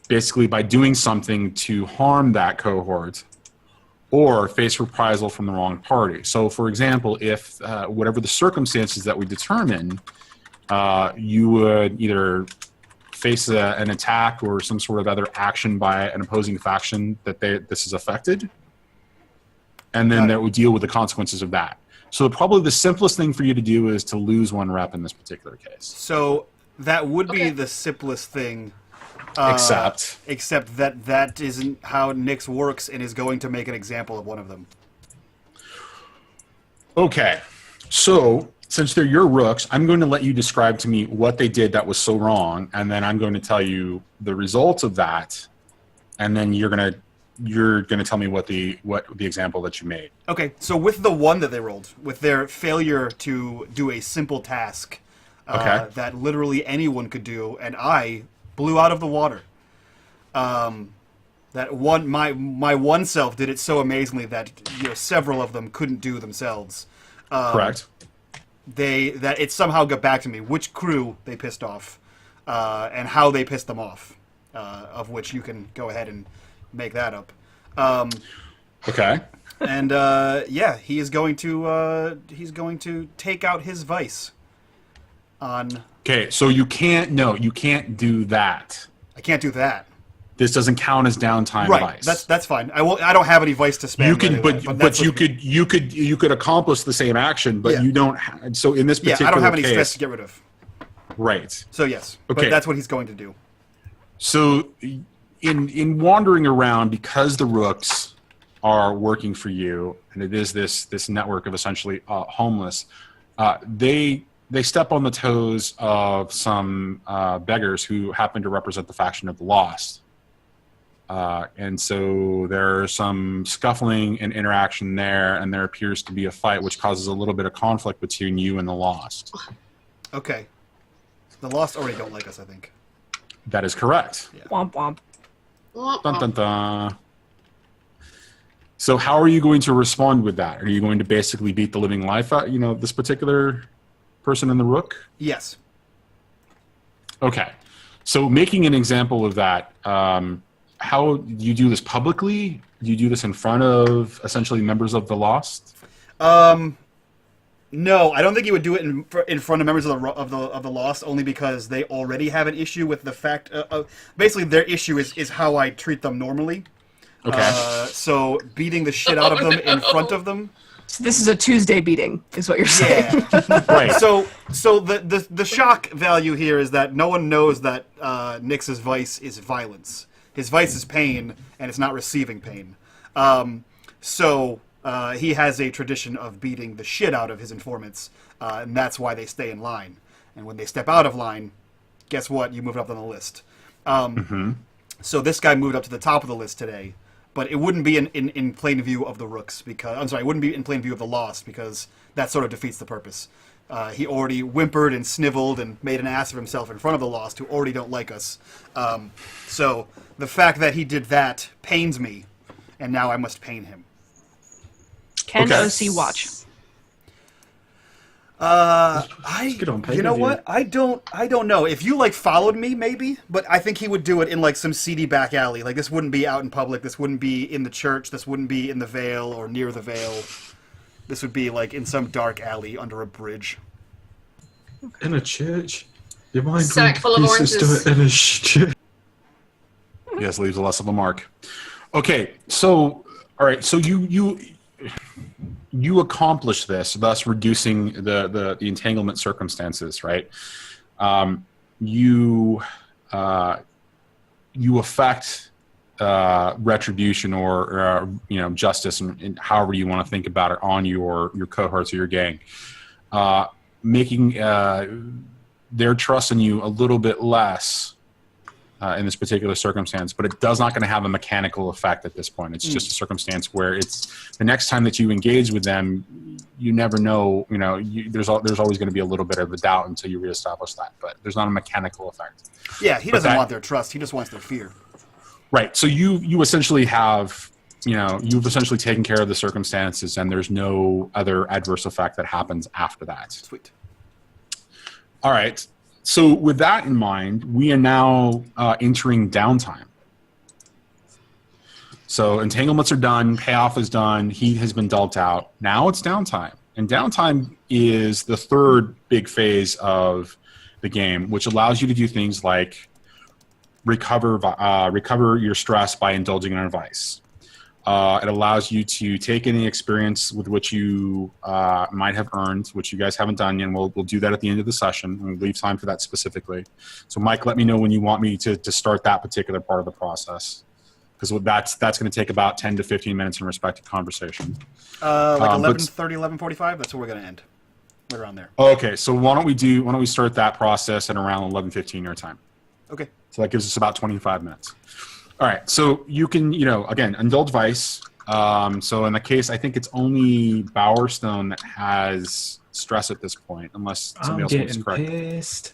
basically by doing something to harm that cohort, or face reprisal from the wrong party. So, for example, if whatever the circumstances that we determine, you would either face an attack or some sort of other action by an opposing faction that this is affected, and then that would deal with the consequences of that. So probably the simplest thing for you to do is to lose 1 rep in this particular case. So that would be Okay. the simplest thing. Except that isn't how Nyx works and is going to make an example of one of them. Okay, so since they're your rooks, I'm going to let you describe to me what they did that was so wrong, and then I'm going to tell you the results of that, and then you're gonna tell me what the example that you made. Okay, so with the 1 that they rolled, with their failure to do a simple task Okay. that literally anyone could do, and I blew out of the water. That one, my one self did it so amazingly that several of them couldn't do themselves. Correct. That it somehow got back to me which crew they pissed off, and how they pissed them off. Of which you can go ahead and make that up. Okay. And yeah, he's going to take out his vice on. Okay, so you can't do that. I can't do that. This doesn't count as downtime Right. vice. That's fine. I don't have any vice to spend. You could, anyway, but that's you what- you could accomplish the same action, but Yeah. you don't. So in this Yeah, particular I don't have any case, stress to get rid of. right? So yes, Okay. but that's what he's going to do. So in wandering around, because the rooks are working for you, and it is this network of essentially homeless, they step on the toes of some beggars who happen to represent the faction of the Lost. And so there's some scuffling and interaction there, and there appears to be a fight, which causes a little bit of conflict between you and the Lost. Okay. The Lost already don't like us, I think. That is correct. Yeah. Womp womp. Dun, dun, dun. So how are you going to respond with that? Are you going to basically beat the living life out, this particular person in the Rook? Yes. Okay. So making an example of that, how do you do this publicly? Do you do this in front of essentially members of the Lost? No, I don't think he would do it in front of members of the Lost, only because they already have an issue with the fact. Basically, their issue is how I treat them normally. Okay. So beating the shit out of them in front of them. So this is a Tuesday beating, is what you're saying. Yeah. Right. So the shock value here is that no one knows that Nyx's vice is violence. His vice is pain, and it's not receiving pain. So he has a tradition of beating the shit out of his informants, and that's why they stay in line. And when they step out of line, guess what? You move up on the list. So this guy moved up to the top of the list today, but it wouldn't be in plain view of the Rooks, because I'm sorry, it wouldn't be in plain view of the Lost, because that sort of defeats the purpose. He already whimpered and sniveled and made an ass of himself in front of the Lost, who already don't like us. So the fact that he did that pains me, and now I must pain him. Can Okay. OC watch? Get on You know pay-per-view. what? I don't know. If you followed me, maybe, but I think he would do it in some seedy back alley. This wouldn't be out in public. This wouldn't be in the church. This wouldn't be in the Vale or near the Vale. This would be in some dark alley under a bridge. In a church? You mind Sack full of pieces oranges. to it in a church? Yes, leaves less of a mark. Okay, so all right, so you accomplish this, thus reducing the entanglement circumstances, right? You affect retribution or justice, and however you want to think about it, on your cohorts or your gang, making their trust in you a little bit less in this particular circumstance, but it does not going to have a mechanical effect at this point. It's just a circumstance where it's the next time that you engage with them, you never know. There's always going to be a little bit of a doubt until you reestablish that, but there's not a mechanical effect. Yeah, he doesn't want their trust. He just wants their fear. Right. So you essentially have, you've essentially taken care of the circumstances, and there's no other adverse effect that happens after that. Sweet. All right. So with that in mind, we are now entering downtime. So entanglements are done, payoff is done, heat has been dealt out. Now it's downtime. And downtime is the third big phase of the game, which allows you to do things like recover your stress by indulging in a vice. It allows you to take any experience with which you might have earned, which you guys haven't done yet, and we'll do that at the end of the session. We'll leave time for that specifically. So Mike, let me know when you want me to start that particular part of the process, because that's going to take about 10 to 15 minutes in respective conversation. 11:30, 11:45, that's where we're going to end. Right around there. Okay, so why don't we start that process at around 11:15 your time. Okay. So that gives us about 25 minutes. All right, so you can, again, indulge vice. So in the case, I think it's only Bowerstone that has stress at this point, unless somebody else wants to correct. Pissed.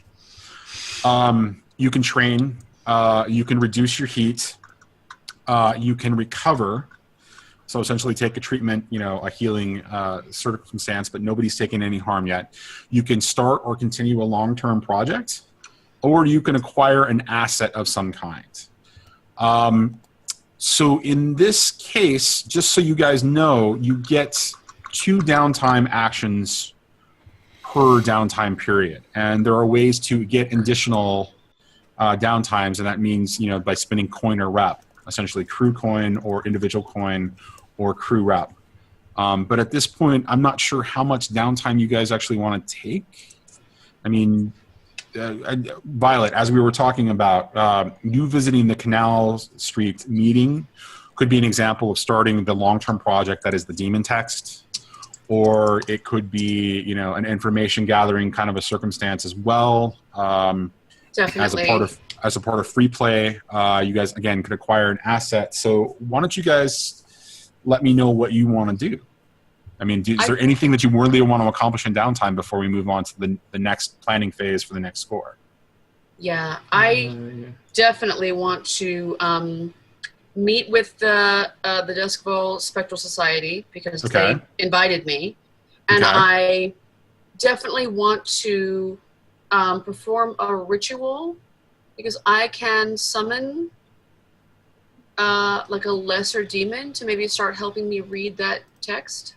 You can train. You can reduce your heat. You can recover. So essentially take a treatment, a healing circumstance, but nobody's taken any harm yet. You can start or continue a long-term project, or you can acquire an asset of some kind. So in this case, just so you guys know, you get 2 downtime actions per downtime period. And there are ways to get additional downtimes, and that means, by spending coin or rep, essentially crew coin or individual coin or crew rep. But at this point, I'm not sure how much downtime you guys actually want to take. I mean, Violet, as we were talking about, you visiting the Canal Street meeting could be an example of starting the long-term project that is the demon text, or it could be, you know, an information gathering kind of a circumstance as well. Definitely. As a part of free play, you guys again could acquire an asset. So why don't you guys let me know what you want to do? I mean, is there anything that you really want to accomplish in downtime before we move on to the next planning phase for the next score? Yeah, I definitely want to meet with the Duskville Spectral Society because they invited me, and I definitely want to perform a ritual because I can summon like a lesser demon to maybe start helping me read that text.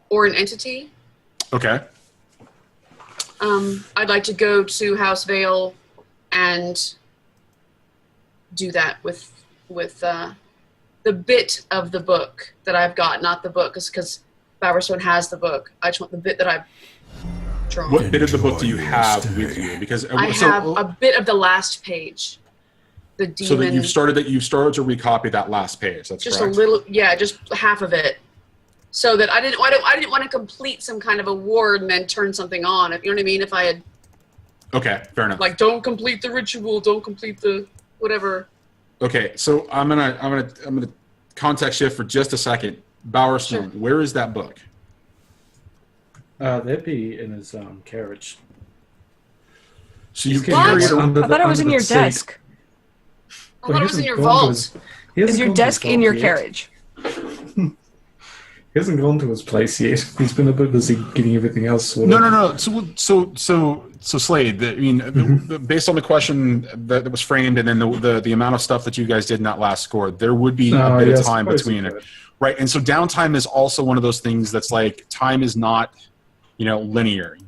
Or an entity. Okay. I'd like to go to House Vale and do that with the bit of the book that I've got, not the book, because Bowerstone has the book. I just want the bit that I've drawn. What bit of the book do you have with you? Because I have a bit of the last page. The demon. So that you've started to recopy that last page. That's just correct. A little, just half of it. So that I didn't want to complete some kind of a ward and then turn something on. If you know what I mean. If I had. Okay, fair enough. Like, don't complete the ritual. Don't complete the whatever. Okay, so I'm gonna context shift for just a second. Bowerstone, where is that book? That'd be in his carriage. So you What? carry it I thought it was in your desk. I thought it was in your vault. Is your desk in your carriage? He hasn't gone to his place yet. He's been a bit busy getting everything else sorted. No. So Slade, based on the question that was framed, and then the amount of stuff that you guys did in that last score, there would be a bit of time between it, right? And so downtime is also one of those things that's like time is not, linear.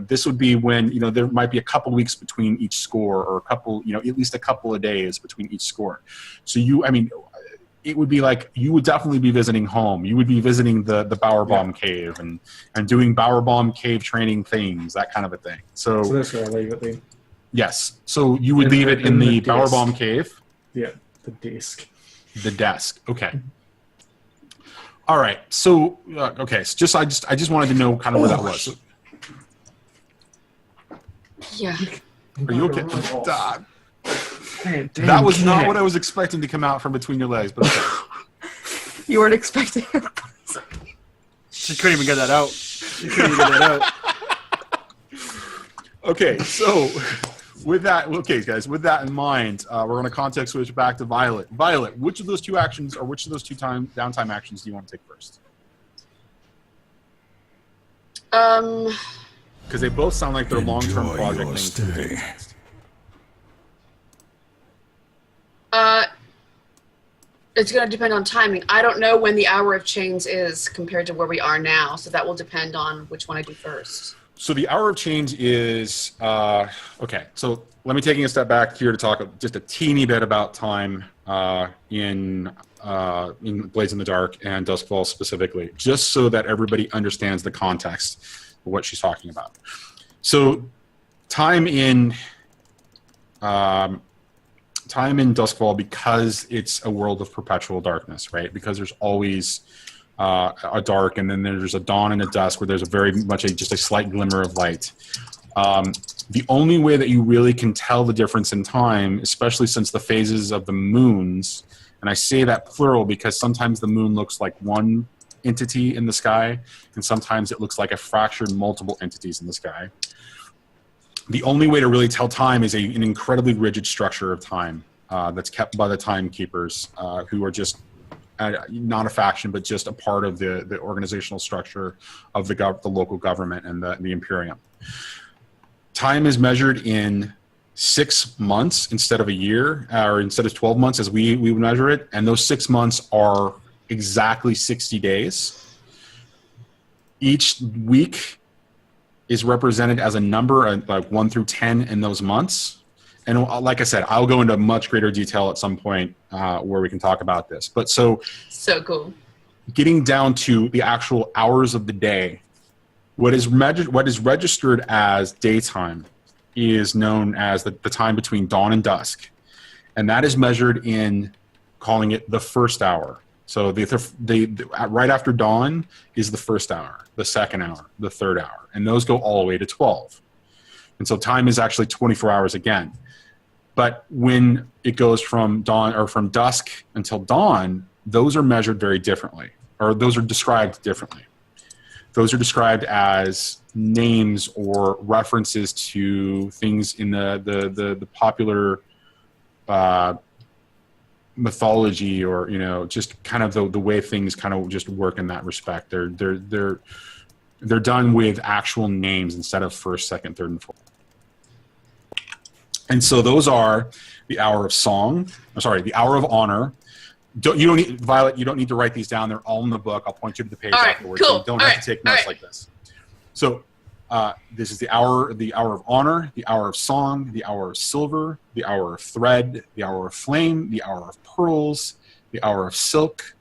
This would be when there might be a couple weeks between each score, or a couple, at least a couple of days between each score. So it would be like you would definitely be visiting home. You would be visiting the Bowerbaum Cave and doing Bowerbaum Cave training things, that kind of a thing. So that's where I leave it then. Yes. So you would leave it in the Bowerbaum Cave? Yeah, the desk. The desk. Okay. All right. So okay. So I just wanted to know kind of where that was. Yeah. Are you okay? That was not what I was expecting to come out from between your legs, but okay. You weren't expecting it. She couldn't even get that out. Okay, so with that, guys, with that in mind, we're going to context switch back to Violet. Violet, which of those two actions, or which of those two downtime actions do you want to take first? Because they both sound like they're long-term project things to do. It's going to depend on timing. I don't know when the Hour of Chains is compared to where we are now, so that will depend on which one I do first. So the Hour of Change is okay. So let me take a step back here to talk just a teeny bit about time in Blades in the Dark and Duskfall specifically, just so that everybody understands the context of what she's talking about. So time in Duskfall, because it's a world of perpetual darkness, right? Because there's always a dark, and then there's a dawn and a dusk where there's a very much just a slight glimmer of light. The only way that you really can tell the difference in time, especially since the phases of the moons, and I say that plural because sometimes the moon looks like one entity in the sky, and sometimes it looks like a fractured multiple entities in the sky. The only way to really tell time is an incredibly rigid structure of time that's kept by the timekeepers, who are just not a faction, but just a part of the organizational structure of the local government and the Imperium. Time is measured in 6 months instead of a year, or instead of 12 months as we would measure it, and those 6 months are exactly 60 days. Each week is represented as a number, like 1 through 10 in those months. And like I said, I'll go into much greater detail at some point where we can talk about this. But so cool. Getting down to the actual hours of the day, what is registered as daytime is known as the time between dawn and dusk. And that is measured in calling it the first hour. So right after dawn is the first hour, the second hour, the third hour, and those go all the way to 12. And so time is actually 24 hours again. But when it goes from dawn or from dusk until dawn, those are measured very differently, or those are described differently. Those are described as names or references to things in the popular mythology, or just kind of the way things kind of just work in that respect. They're done with actual names instead of first, second, third, and fourth. And so those are the hour of song. The hour of honor. You don't need, Violet, you don't need to write these down. They're all in the book. I'll point you to the page afterwards. Cool. So you don't have to take notes like this. So this is the hour of honor, the hour of song, the hour of silver, the hour of thread, the hour of flame, the hour of pearls, the hour of silk,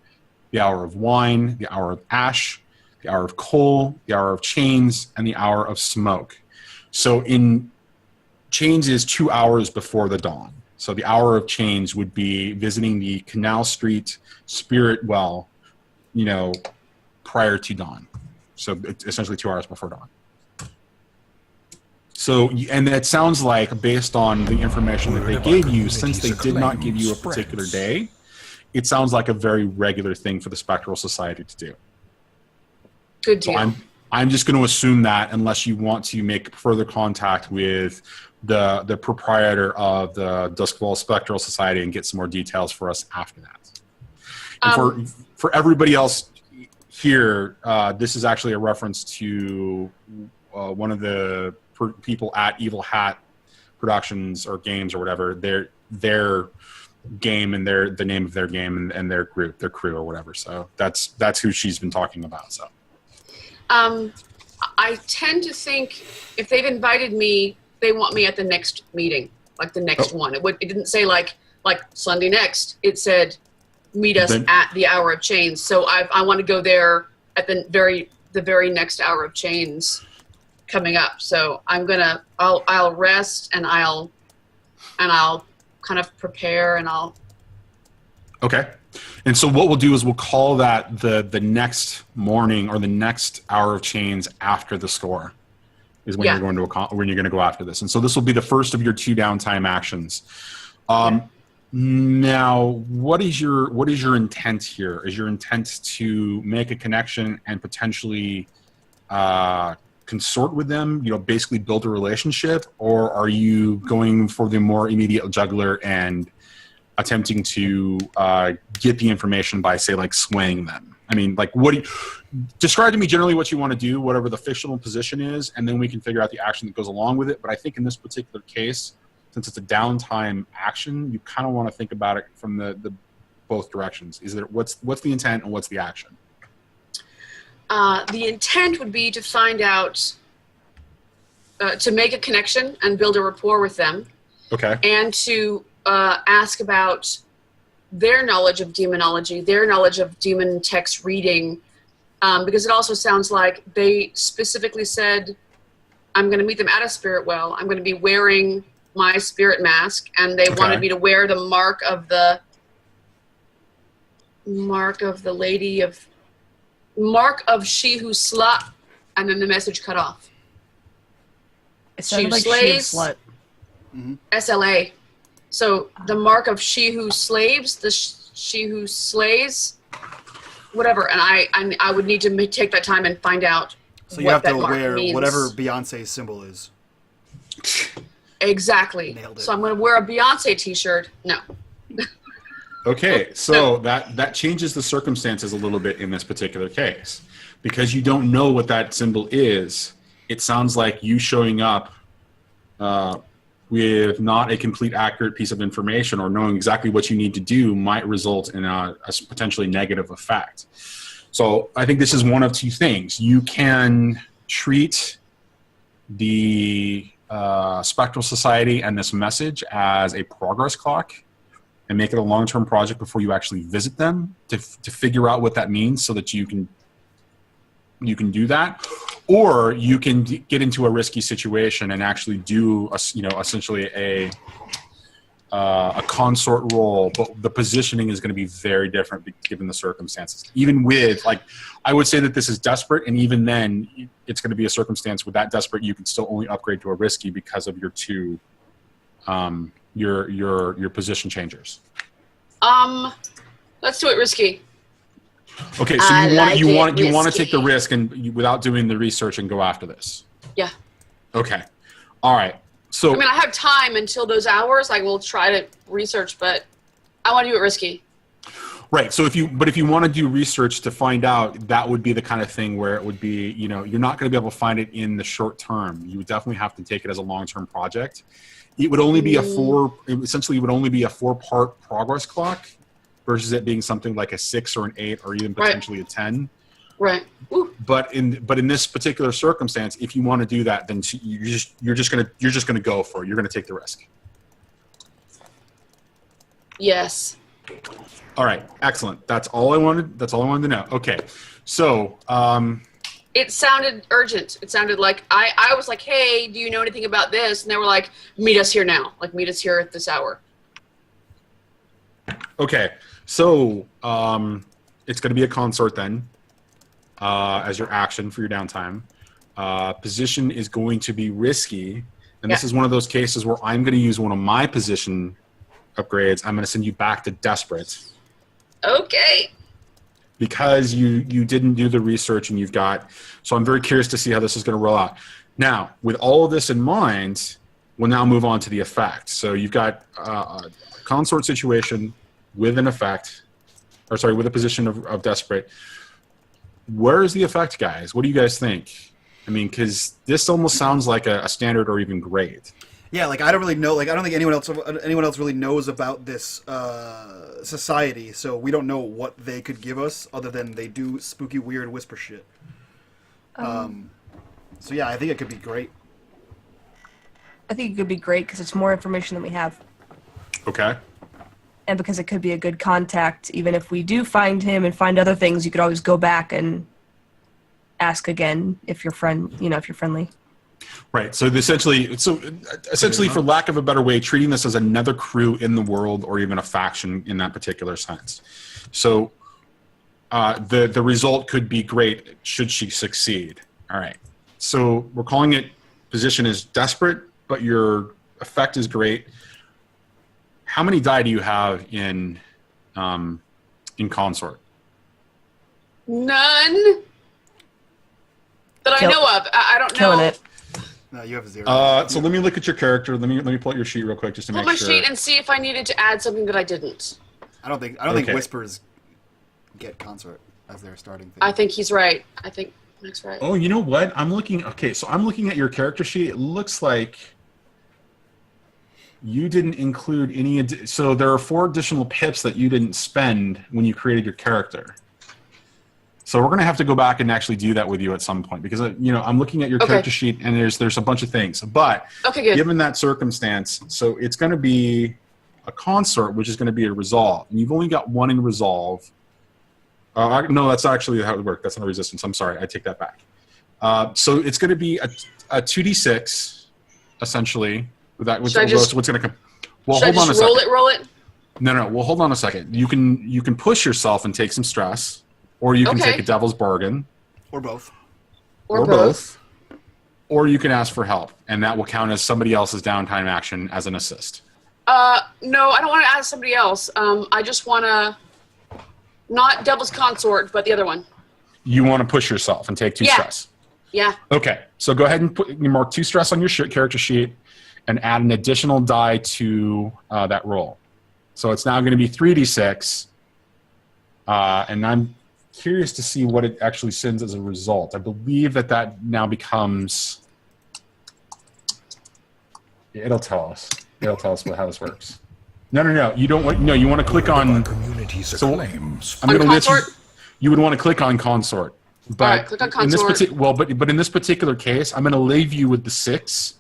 the hour of wine, the hour of ash, the hour of coal, the hour of chains, and the hour of smoke. So in chains is 2 hours before the dawn. So the hour of chains would be visiting the Canal Street Spirit Well, prior to dawn. So it's essentially 2 hours before dawn. So, and it sounds like, based on the information that they gave you, since they did not give you a particular day, it sounds like a very regular thing for the Spectral Society to do. Good deal. So I'm just going to assume that, unless you want to make further contact with the proprietor of the Duskfall Spectral Society and get some more details for us after that. And for everybody else here, this is actually a reference to one of the people at Evil Hat Productions or Games or whatever, their game and the name of their game and their group, their crew or whatever. So that's who she's been talking about. So I tend to think if they've invited me, they want me at the next meeting, like the next one. It didn't say like Sunday next. It said meet us at the hour of chains. So I want to go there at the very next hour of chains coming up. So I'll rest and I'll kind of prepare and I'll. Okay. And so what we'll do is we'll call that the next morning or the next hour of chains after the score is when you're going to go after this. And so this will be the first of your 2 downtime actions. Now, what is your intent here? Is your intent to make a connection and potentially consort with them, basically build a relationship, or are you going for the more immediate jugular and attempting to get the information by, say, like swaying them? I mean, like, describe to me generally what you want to do, whatever the fictional position is, and then we can figure out the action that goes along with it. But I think in this particular case, since it's a downtime action, you kind of want to think about it from the both directions. What's the intent and what's the action? The intent would be to find out, to make a connection and build a rapport with them. Okay. And to ask about their knowledge of demonology, their knowledge of demon text reading, because it also sounds like they specifically said, I'm going to meet them at a spirit well. I'm going to be wearing my spirit mask, and they wanted me to wear the mark of the she who slut, and then the message cut off. It sounded like she who slut. SLA. So the mark of she who slaves, she who slays, whatever. And I would need to take that time and find out. So you have to wear whatever Beyonce's symbol is. Exactly. Nailed it. So I'm going to wear a Beyonce T-shirt. No. Okay, so that changes the circumstances a little bit in this particular case. Because you don't know what that symbol is, it sounds like you showing up with not a complete accurate piece of information or knowing exactly what you need to do might result in a potentially negative effect. So I think this is one of two things. You can treat the Spectral Society and this message as a progress clock and make it a long-term project before you actually visit them to figure out what that means so that you can do that, or you can get into a risky situation and actually do essentially a a consort role, but the positioning is going to be very different given the circumstances. Even with, like, I would say that this is desperate, and even then, it's going to be a circumstance with that desperate, you can still only upgrade to a risky because of your two, your position changers. Let's do it risky. Okay, so you want to take the risk and without doing the research and go after this. Yeah. Okay. All right. So I mean, I have time until those hours. I will try to research, but I want to do it risky. Right. So if you want to do research to find out, that would be the kind of thing where it would be, you know, you're not going to be able to find it in the short term. You would definitely have to take it as a long-term project. It would only be essentially it would only be a 4-part progress clock versus it being something like a 6 or an 8 or even potentially a 10. Right. Ooh. But in this particular circumstance, if you want to do that, then you're just gonna go for it. You're gonna take the risk. Yes. All right. Excellent. That's all I wanted to know. Okay. So it sounded urgent. It sounded like I was like, hey, do you know anything about this? And they were like, meet us here now. Like, meet us here at this hour. okay. So it's gonna be a consort then. As your action for your downtime. Position is going to be risky, and this is one of those cases where I'm going to use one of my position upgrades. I'm going to send you back to desperate. Okay. Because you didn't do the research and you've got... So I'm very curious to see how this is going to roll out. Now, with all of this in mind, we'll now move on to the effect. So you've got a consort situation with an effect, or sorry, with a position of desperate. Where is the effect, guys? What do you guys think? I mean, because this almost sounds like a standard or even grade. Yeah, like I don't really know. Like I don't think anyone else really knows about this society, so we don't know what they could give us other than they do spooky, weird whisper shit. So yeah, I think it could be great. I think it could be great because it's more information than we have. Okay. And because it could be a good contact, even if we do find him and find other things, you could always go back and ask again if you're friendly. Right. So essentially, for lack of a better way, treating this as another crew in the world or even a faction in that particular sense. So the result could be great should she succeed. All right. So we're calling it position is desperate, but your effect is great. How many die do you have in consort? None that I know of. I don't Killing know. it. No, you have 0. So let me look at your character. Let me pull out your sheet real quick just to Pull make my sure. sheet and see if I needed to add something that I didn't. I don't think whispers get consort as their starting thing. I think he's right. I think Nick's right. Oh, you know what? I'm looking at your character sheet. It looks like you didn't include any. So there are 4 additional pips that you didn't spend when you created your character. So we're going to have to go back and actually do that with you at some point because I'm looking at your character sheet and there's a bunch of things. But given that circumstance, so it's going to be a consort, which is going to be a resolve, and you've only got 1 in resolve. No, that's actually how it worked. That's not a resistance. I'm sorry. I take that back. So it's going to be a 2d6 essentially. What's going to come? Well, hold on a second. Roll it. No. Well, hold on a second. You can push yourself and take some stress, or you can take a devil's bargain, or both, or both, or you can ask for help, and that will count as somebody else's downtime action as an assist. No, I don't want to ask somebody else. I just want to not devil's consort, but the other one. You want to push yourself and take 2 stress. Yeah. Okay. So go ahead and mark 2 stress on your character sheet. And add an additional die to that roll. So it's now going to be 3d6. And I'm curious to see what it actually sends as a result. I believe that now becomes... It'll tell us. It'll tell us how this works. No. You don't want... No, you want to click on... So I'm going to let you... You would want to click on consort. But all right, click on consort. But in this particular case, I'm going to leave you with the 6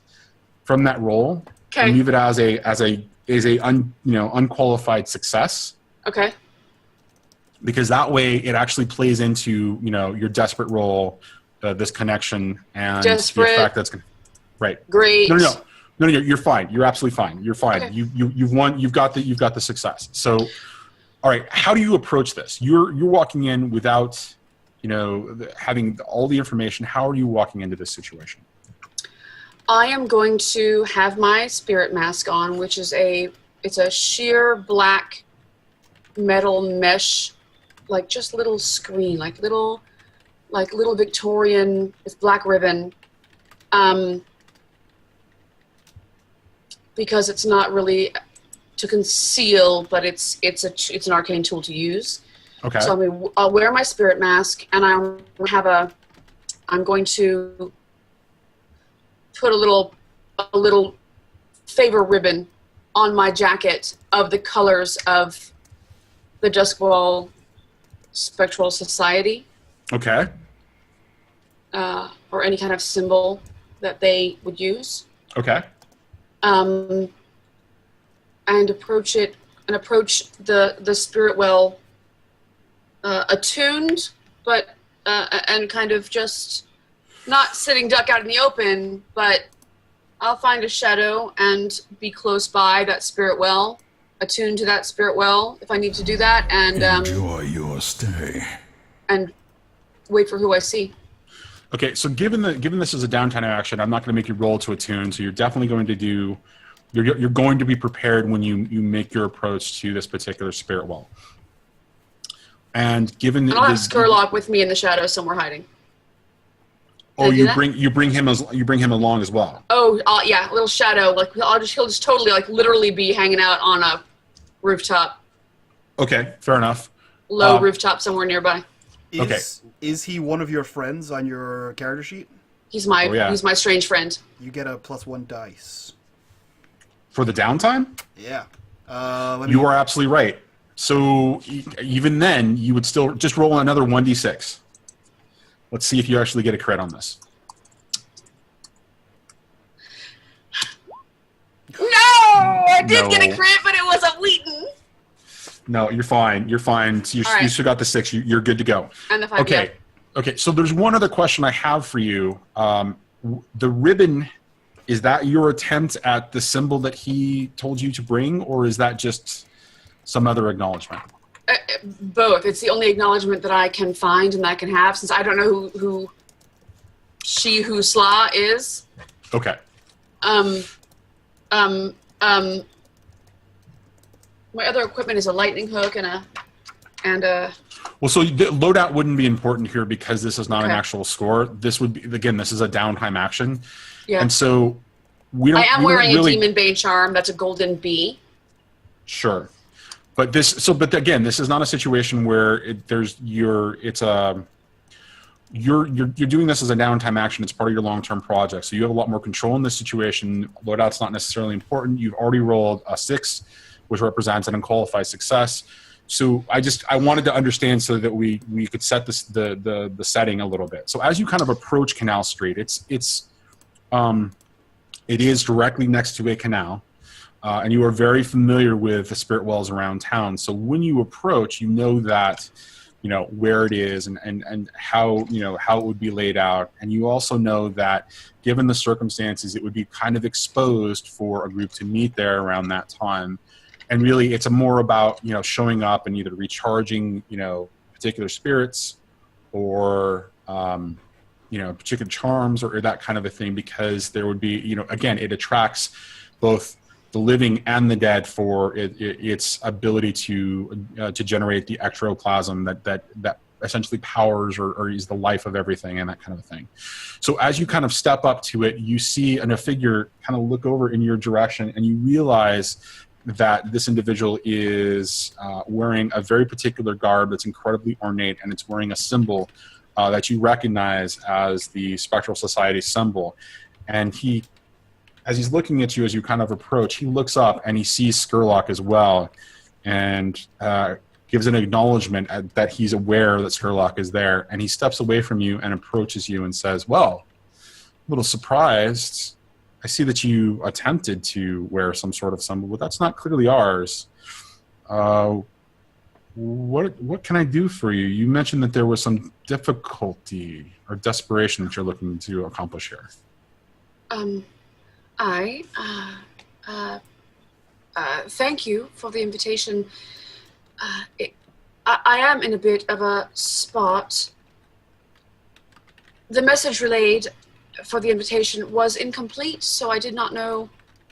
from that roll, and leave it as a unqualified success. Okay. Because that way it actually plays into your desperate roll, this connection and the effect that's going. Right. Great. No. No, you're fine. You're absolutely fine. You're fine. Okay. You've won. You've got the success. So, all right. How do you approach this? You're walking in without, having all the information. How are you walking into this situation? I am going to have my spirit mask on, which is it's a sheer black metal mesh, like just little screen, like little Victorian with black ribbon. Because it's not really to conceal, but it's an arcane tool to use. Okay. So I'll wear my spirit mask, and I'm going to put a little favor ribbon on my jacket of the colors of the Duskwall Spectral Society. Okay. Or any kind of symbol that they would use. Okay. And approach the spirit well attuned, but and kind of just not sitting duck out in the open, but I'll find a shadow and be close by that spirit well, attuned to that spirit well if I need to do that, and enjoy your stay. And wait for who I see. Okay, so given this is a downtime action, I'm not going to make you roll to attune. So you're definitely going to do. You're going to be prepared when you make your approach to this particular spirit well. And given I'll have Skurlock with me in the shadows somewhere hiding. Oh, you bring him along as well. Oh, yeah, a little shadow. Like he'll just totally, like, literally be hanging out on a rooftop. Okay, fair enough. Low rooftop somewhere nearby. Is he one of your friends on your character sheet? He's my strange friend. You get a +1 dice. For the downtime? Yeah. You are absolutely right. So even then, you would still just roll another 1d6. Let's see if you actually get a crit on this. No! I did get a No. crit, but it was a Wheaton. No, you're fine. You're fine. You still got the 6. You're good to go. And the 5, Okay. yeah. Okay, so there's one other question I have for you. The ribbon, is that your attempt at the symbol that he told you to bring, or is that just some other acknowledgement? Both. It's the only acknowledgement that I can find and that I can have, since I don't know who she who Sla is. Okay. My other equipment is a lightning hook and a. Well, so the loadout wouldn't be important here because this is not an Okay. actual score. This would be, again, this is a downtime action. Yeah. And so we don't. I am we don't wearing really, a Demon Bane charm. That's a golden bee. Sure. But but again, this is not a situation where you're doing this as a downtime action. It's part of your long-term project. So you have a lot more control in this situation. Loadout's not necessarily important. You've already rolled a 6, which represents an unqualified success. So I wanted to understand so that we could set the setting a little bit. So as you kind of approach Canal Street, it is directly next to a canal. And you are very familiar with the spirit wells around town. So when you approach, you know that, where it is and how, how it would be laid out. And you also know that given the circumstances, it would be kind of exposed for a group to meet there around that time. And really it's more about, showing up and either recharging, particular spirits or, particular charms or that kind of a thing, because there would be, again, it attracts both the living and the dead for its ability to generate the ectoplasm that essentially powers or is the life of everything and that kind of a thing. So as you kind of step up to it, you see a figure kind of look over in your direction, and you realize that this individual is wearing a very particular garb that's incredibly ornate, and it's wearing a symbol that you recognize as the Spectral Society symbol. And as he's looking at you as you kind of approach, he looks up and he sees Skurlock as well, and gives an acknowledgement that he's aware that Skurlock is there. And he steps away from you and approaches you and says, "Well, a little surprised. I see that you attempted to wear some sort of symbol, but that's not clearly ours. What can I do for you? You mentioned that there was some difficulty or desperation that you're looking to accomplish here." Thank you for the invitation. I am in a bit of a spot. The message relayed for the invitation was incomplete, so I did not know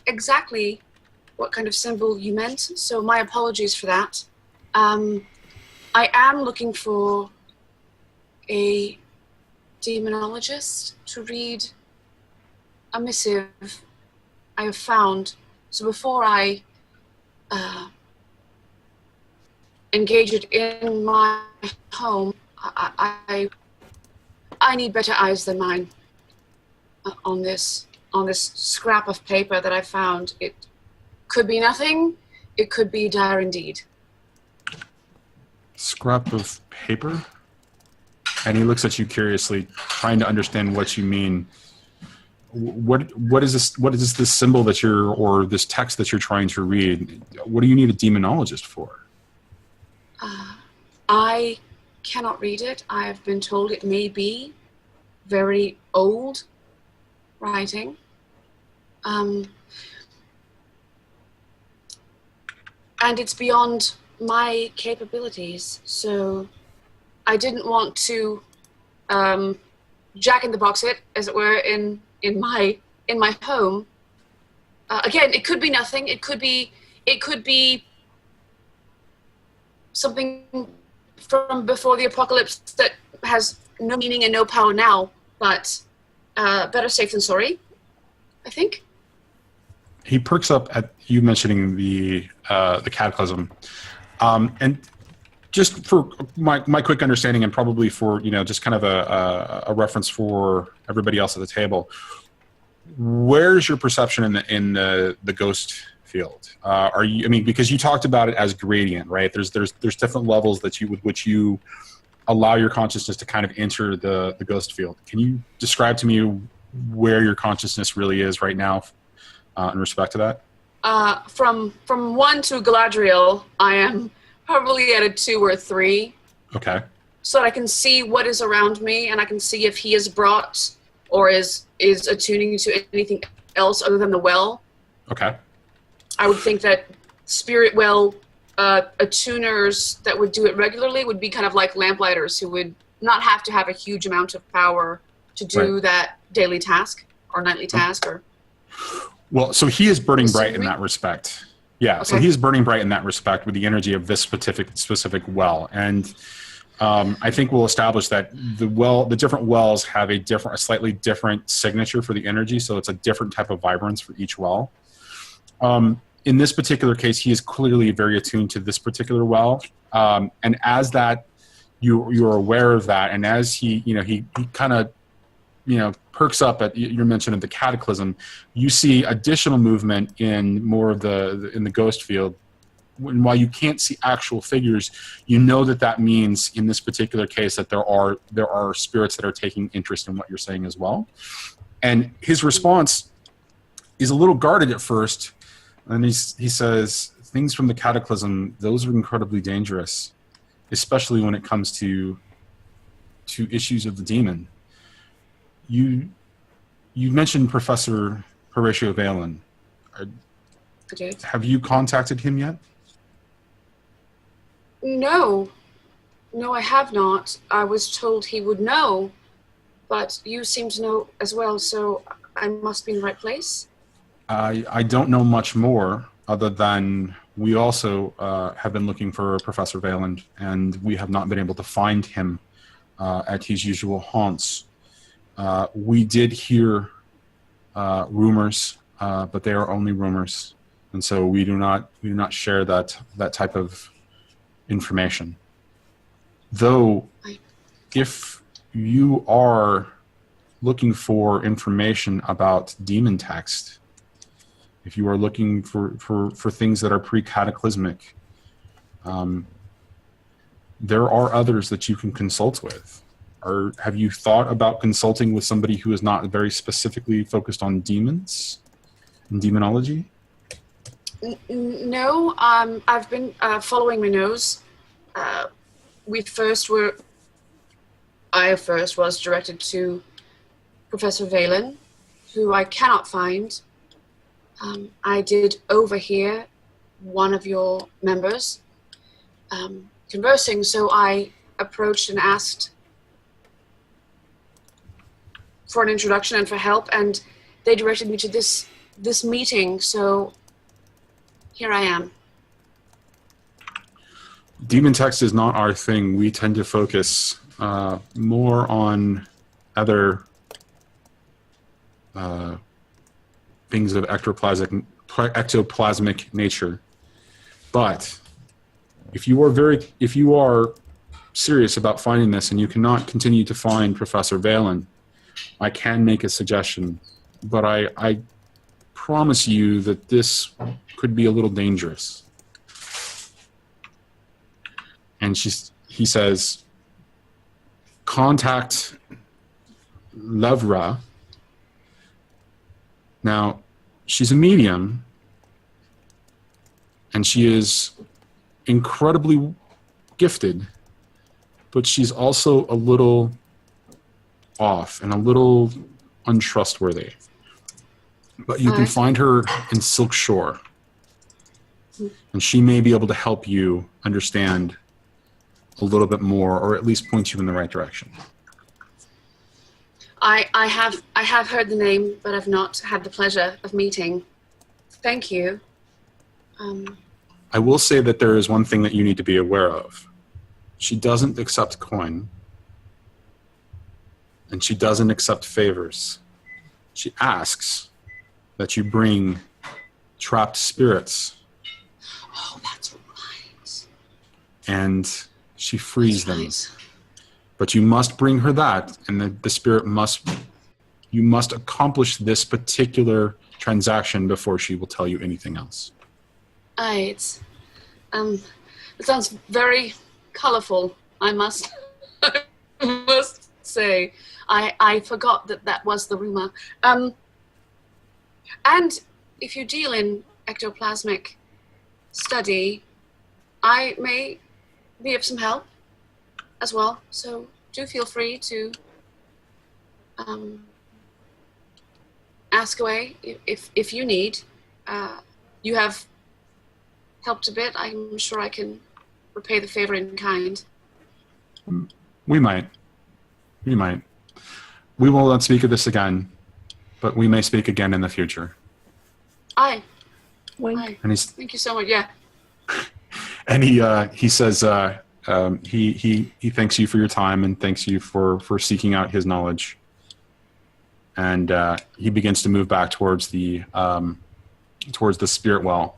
exactly what kind of symbol you meant, so my apologies for that. I am looking for a demonologist to read a missive I have found. So before I engage it in my home, I need better eyes than mine on this scrap of paper that I found. It could be nothing. It could be dire indeed. Scrap of paper? And he looks at you curiously, trying to understand what you mean. What is this? What is this symbol that or this text that you're trying to read? What do you need a demonologist for? I cannot read it. I have been told it may be very old writing. And it's beyond my capabilities, so I didn't want to jack in the box it, as it were, in my home. Again, it could be nothing. It could be something from before the apocalypse that has no meaning and no power now. But better safe than sorry, I think. He perks up at you mentioning the cataclysm, and just for my quick understanding, and probably for just kind of a reference for everybody else at the table. Where's your perception in the ghost field? Are you? I mean, because you talked about it as gradient, right? There's different levels with which you allow your consciousness to kind of enter the ghost field. Can you describe to me where your consciousness really is right now? In respect to that? From 1 to Galadriel, I am probably at a 2 or 3. Okay. So that I can see what is around me, and I can see if he is brought or is attuning to anything else other than the well. Okay. I would think that spirit well attuners that would do it regularly would be kind of like lamplighters who would not have to have a huge amount of power to do that daily task or nightly task or... Well, so he is burning bright in that respect. Yeah, okay. So he is burning bright in that respect with the energy of this specific well. And I think we'll establish that the different wells have a slightly different signature for the energy, so it's a different type of vibrance for each well. In this particular case, he is clearly very attuned to this particular well. And as that, you're aware of that, and as he kind of, perks up at your mention of the cataclysm, you see additional movement in more of in the ghost field. While you can't see actual figures, you know that means in this particular case that there are spirits that are taking interest in what you're saying as well. And his response is a little guarded at first, and he says, "Things from the cataclysm, those are incredibly dangerous, especially when it comes to issues of the demon." You mentioned Professor Horatio Valen. Okay. Have you contacted him yet? No, I have not. I was told he would know, but you seem to know as well, so I must be in the right place. I don't know much more other than we also have been looking for Professor Valen, and we have not been able to find him at his usual haunts. We did hear rumors, but they are only rumors, and so we do not share that type of information. Though, if you are looking for information about demon text, if you are looking for things that are pre-cataclysmic, there are others that you can consult with. Or have you thought about consulting with somebody who is not very specifically focused on demons and demonology? No, I've been following my nose. I first was directed to Professor Valen, who I cannot find. I did overhear one of your members conversing, so I approached and asked for an introduction and for help, and they directed me to this meeting, so here I am. Demon text is not our thing. We tend to focus more on other things of ectoplasmic nature. But if you are serious about finding this and you cannot continue to find Professor Valen, I can make a suggestion. But I promise you that this could be a little dangerous. And he says, contact Levra. Now, she's a medium, and she is incredibly gifted, but she's also a little off and a little untrustworthy. But you can find her in Silk Shore, and she may be able to help you understand a little bit more, or at least point you in the right direction. I have heard the name, but I've not had the pleasure of meeting. Thank you. I will say that there is one thing that you need to be aware of. She doesn't accept coin, and she doesn't accept favors. She asks that you bring trapped spirits. Oh, that's right. And she frees them. But you must bring her that, and the spirit you must accomplish this particular transaction before she will tell you anything else. It sounds very colorful, I must say. I forgot that was the rumor. And if you deal in ectoplasmic study, I may be of some help as well, so do feel free to ask away if you need. You have helped a bit. I'm sure I can repay the favor in kind. We might. We will not speak of this again, but we may speak again in the future. Aye. Wink. Aye. And Thank you so much. Yeah. And he says he thanks you for your time and thanks you for seeking out his knowledge. And he begins to move back towards the spirit well.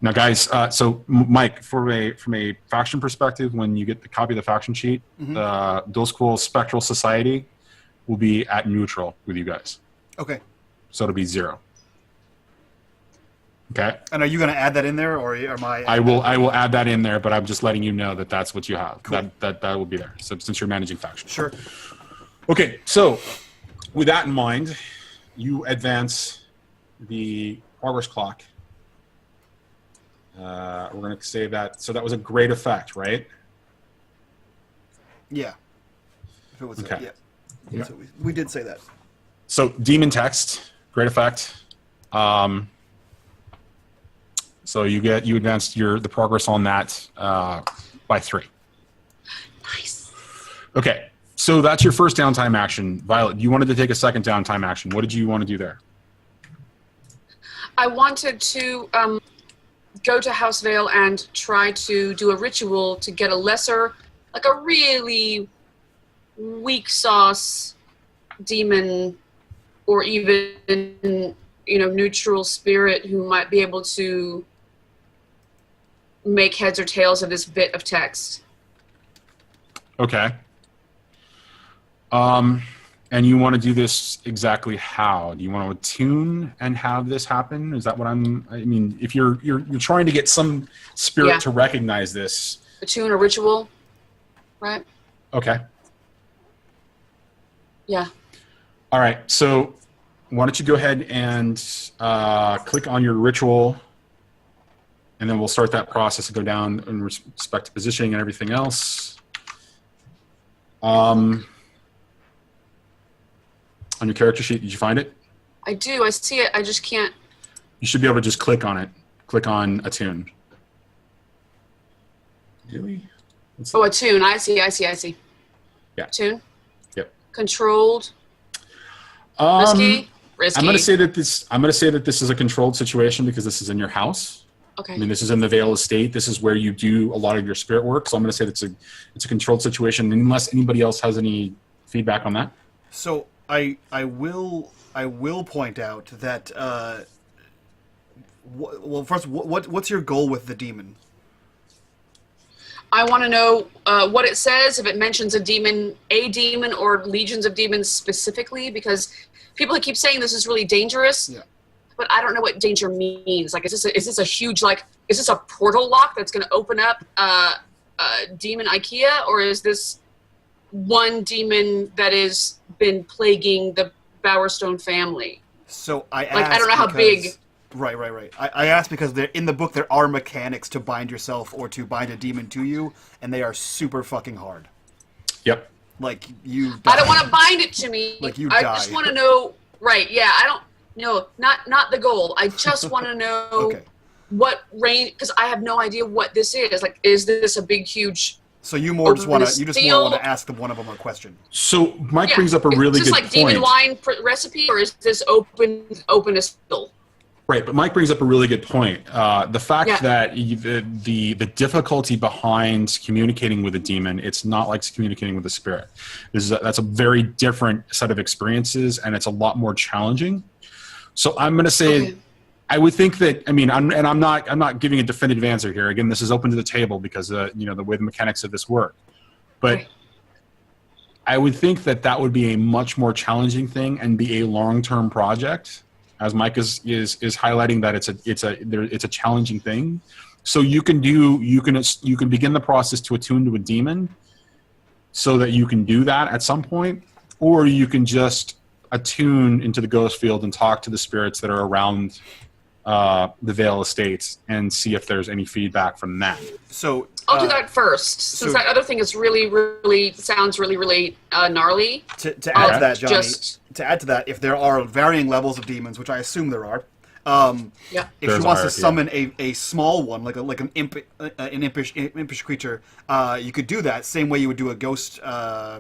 Now, guys, so Mike, from a faction perspective, when you get the copy of the faction sheet, the Dulsquil Spectral Society will be at neutral with you guys. Okay. So it'll be 0. Okay. And are you going to add that in there, or am I? I will add that in there, but I'm just letting you know that that's what you have. Cool. That will be there. So since you're managing factions. Sure. Okay. So with that in mind, you advance the progress clock. We're going to say that. So that was a great effect, right? Yeah. If it was Okay. yeah. Yeah. So we did say that. So demon text, great effect. So you advanced the progress on that by 3. Nice. Okay, so that's your first downtime action. Violet, you wanted to take a second downtime action. What did you want to do there? I wanted to go to House Vale and try to do a ritual to get a lesser, like a really weak sauce demon, or even neutral spirit who might be able to make heads or tails of this bit of text. Okay. And you want to do this exactly how? Do you want to attune and have this happen? Is that what I mean, if you're trying to get some spirit to recognize this. Attune a ritual, right? Okay. Yeah. All right. So why don't you go ahead and click on your ritual, and then we'll start that process and go down in respect to positioning and everything else. On your character sheet, did you find it? I do. I see it. I just can't You should be able to just click on it. Click on attune. Really? Oh, attune. I see. Yeah. Attune. Yep. Controlled. Risky. Risky. I'm going to say that this is a controlled situation because this is in your house. Okay. I mean, this is in the Vale estate. This is where you do a lot of your spirit work. So I'm going to say that it's a controlled situation, unless anybody else has any feedback on that. So I will point out that first, what's your goal with the demon? I want to know what it says, if it mentions a demon or legions of demons specifically, because people keep saying this is really dangerous. Yeah. But I don't know what danger means. Like, is this a huge, like, is this a portal lock that's going to open up demon IKEA, or is this one demon that has been plaguing the Bowerstone family? So I don't know how big. Right. I asked because in the book there are mechanics to bind yourself or to bind a demon to you, and they are super fucking hard. Yep. Like you. Die. I don't want to bind it to me. Like you I die. just want to know. Right? Yeah. I don't. No, not the goal. I just want to know Okay. what range, because I have no idea what this is. Like, is this a big, huge? So you more just want to steel? ask one of them a question. So Mike brings up a really good point. Is this like demon wine recipe, or is this open as steel? Right, but Mike brings up a really good point. The fact that the difficulty behind communicating with a demon, it's not like communicating with a spirit. That's a very different set of experiences, and it's a lot more challenging. So I'm going to say, I would think that, I mean, I'm not giving a definitive answer here. Again, this is open to the table because the way the mechanics of this work. But I would think that would be a much more challenging thing and be a long-term project. As Mike is highlighting that it's a challenging thing. So you can begin the process to attune to a demon so that you can do that at some point, or you can just attune into the ghost field and talk to the spirits that are around the Vale estates and see if there's any feedback from that. So I'll do that first, since that other thing is really sounds really gnarly. To add to that, Johnny, to add to that, if there are varying levels of demons, which I assume there are, if she wants to summon a small one, like an impish creature, you could do that same way you would do a ghost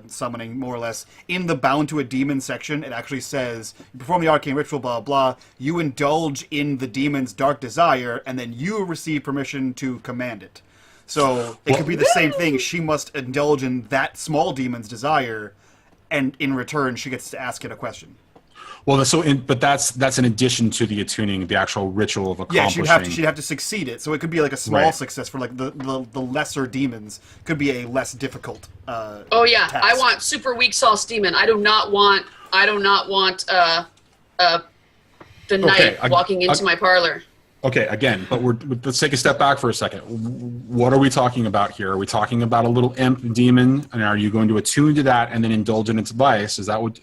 summoning, more or less. In the Bound to a Demon section, it actually says, you perform the arcane ritual, blah, blah, you indulge in the demon's dark desire, and then you receive permission to command it. So it could be the same thing. She must indulge in that small demon's desire, and in return, she gets to ask it a question. Well, but that's in addition to the attuning, the actual ritual of accomplishing. Yeah, she'd have to succeed it. So it could be like a small success for like the lesser demons. Could be a less difficult. Task. I want super weak sauce demon. I do not want the knight walking into my parlor. Okay, again, but let's take a step back for a second. What are we talking about here? Are we talking about a little imp demon, and are you going to attune to that and then indulge in its vice? Is that what?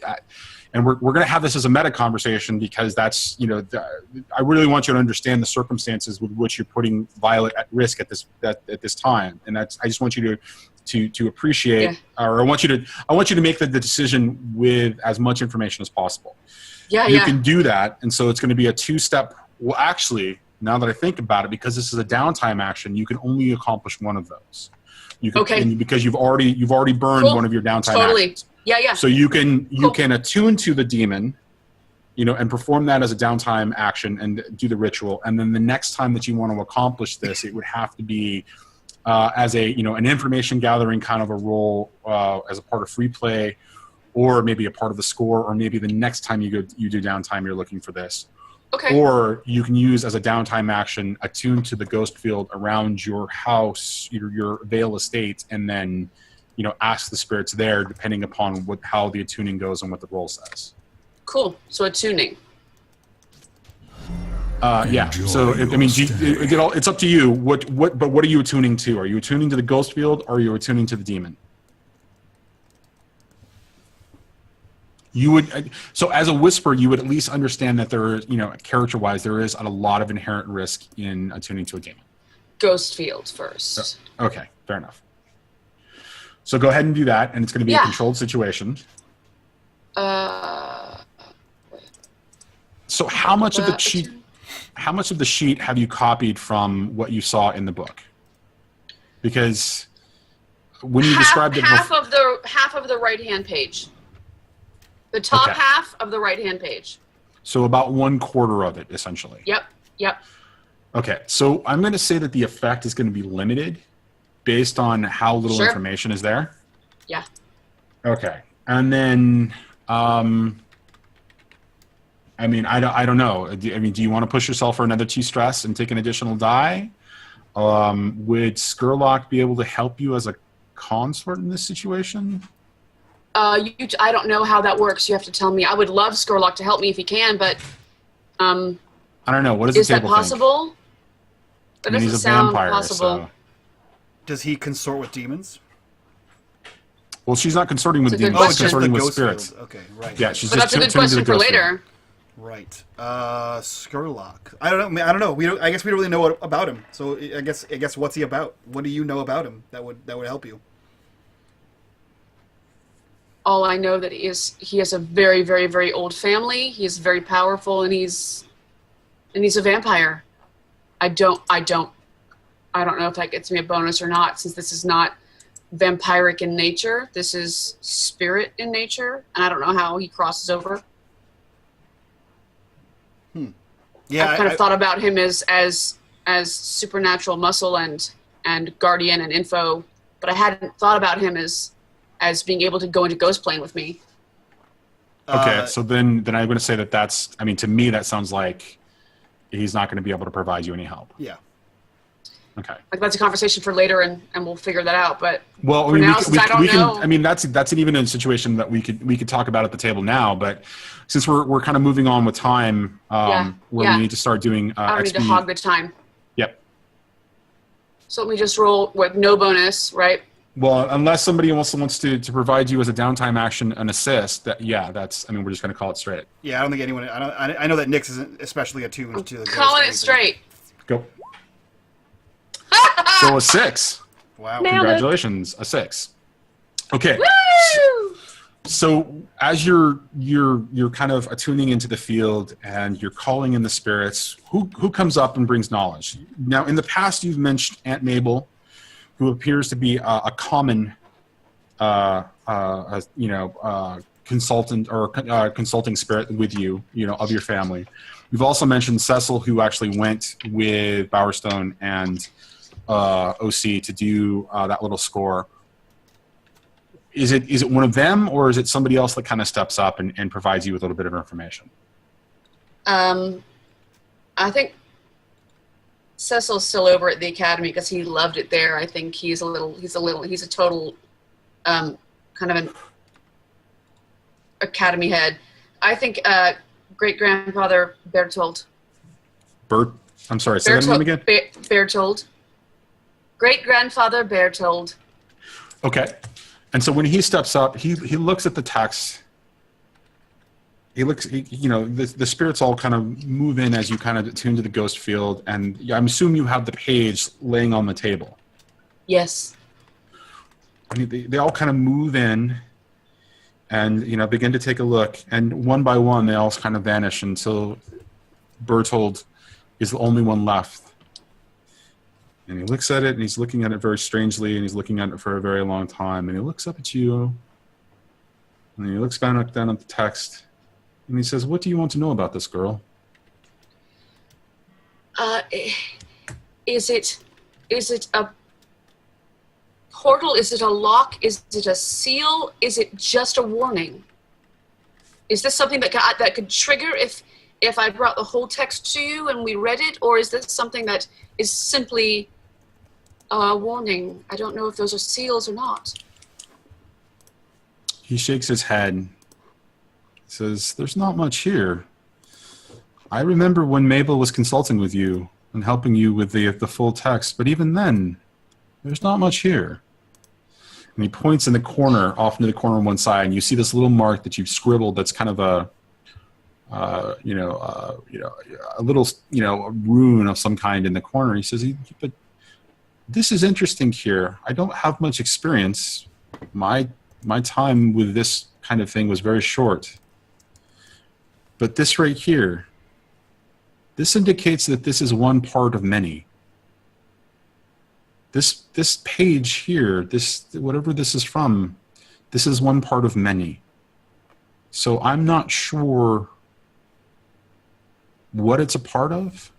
And we're going to have this as a meta conversation because that's, I really want you to understand the circumstances with which you're putting Violet at risk at this time, and I just want you to appreciate, or I want you to make the decision with as much information as possible. You can do that, and so it's going to be a two-step. Well, actually, now that I think about it, because this is a downtime action, you can only accomplish one of those. Because you've already burned one of your downtime actions. Yeah. So you can attune to the demon, and perform that as a downtime action and do the ritual. And then the next time that you want to accomplish this, it would have to be as an information gathering kind of a role as a part of free play, or maybe a part of the score, or maybe the next time you do downtime, you're looking for this. Okay. Or you can use as a downtime action, attune to the ghost field around your house, your Vale estate, and then ask the spirits there, depending upon how the attuning goes and what the roll says. Cool. So attuning. Yeah. So it's up to you. But what are you attuning to? Are you attuning to the ghost field, or are you attuning to the demon? So as a whisper, you would at least understand that there is, character-wise, there is a lot of inherent risk in attuning to a demon. Ghost field first. Okay, fair enough. So go ahead and do that, and it's going to be a controlled situation. So how much of the cheat? how much of the sheet have you copied from what you saw in the book? Because when you described it, half of the right-hand page. The top Okay. half of the right-hand page. so about 1/4 of it, essentially. Yep. Okay, so I'm going to say that the effect is going to be limited based on how little Sure. information is there. Yeah. Okay, and then, I mean, I don't know. Do you want to push yourself for another 2 stress and take an additional die? Would Skurlock be able to help you as a consort in this situation? I don't know how that works. You have to tell me. I would love Skurlock to help me if he can, but I don't know. What does is the that table think? possible? That I mean, doesn't he's a sound vampire, possible. so. Does he consort with demons? Well, she's not consorting with It's a good demons. Oh, She's it's just the consorting with ghost spirits. field. Okay, right. Yeah, she's But just that's a good tuning to the question for ghost field. later. Right. Skurlock. I don't know. I guess we don't really know about him. So I guess what's he about? What do you know about him that would help you? All I know that he has a very, very, very old family. He is very powerful, and he's a vampire. I don't know if that gets me a bonus or not, since this is not vampiric in nature. This is spirit in nature, and I don't know how he crosses over. Yeah, I've kind of thought about him as supernatural muscle and guardian and info, but I hadn't thought about him as being able to go into ghost plane with me. Okay, so then I'm going to say that's. I mean, to me, that sounds like he's not going to be able to provide you any help. Yeah. Okay. Like, that's a conversation for later, and we'll figure that out. But Well, for now, since I don't know, I mean, that's an even a situation that we could talk about at the table now. But since we're kind of moving on with time, where yeah. we need to start doing I don't need to XP. hog the time. Yep. So let me just roll with no bonus, right? Well, unless somebody also wants to provide you as a downtime action an assist, that's. I mean, we're just going to call it straight. Yeah, I don't think anyone. I know that Nyx isn't especially attuned to the ghost Calling or it anything. straight. Go. So a 6. Wow. Nailed it. Congratulations, a 6. Okay. Woo! So as you're kind of attuning into the field and you're calling in the spirits, who comes up and brings knowledge? Now, in the past, you've mentioned Aunt Mabel, who appears to be a common, consultant or consulting spirit with you, of your family. You've also mentioned Cecil, who actually went with Bowerstone and OC to do that little score. Is it one of them, or is it somebody else that kind of steps up and provides you with a little bit of information? I think Cecil's still over at the academy because he loved it there. I think he's a total kind of an academy head. I think great-grandfather Bertold. I'm sorry, say that name again? Bertold. Great-grandfather Bertold. Okay. And so when he steps up, he looks at the text. The spirits all kind of move in as you kind of attune to the ghost field, and I'm assuming you have the page laying on the table. Yes. And they all kind of move in and, begin to take a look. And one by one, they all kind of vanish until Bertold is the only one left. And he looks at it, and he's looking at it very strangely, and he's looking at it for a very long time. And he looks up at you, and he looks down at the text, and he says, "What do you want to know about this girl?" Is it a portal? Is it a lock? Is it a seal? Is it just a warning? Is this something that could trigger if I brought the whole text to you and we read it, or is this something that is simply a warning? I don't know if those are seals or not. He shakes his head. He says, "There's not much here. I remember when Mabel was consulting with you and helping you with the full text, but even then, there's not much here." And he points in the corner, off into the corner on one side, and you see this little mark that you've scribbled that's kind of a little, a rune of some kind in the corner. He says, "But this is interesting here. I don't have much experience. My time with this kind of thing was very short. But this right here, This indicates that this is one part of many. This page here, this whatever this is from, this is one part of many. So I'm not sure what it's a part of,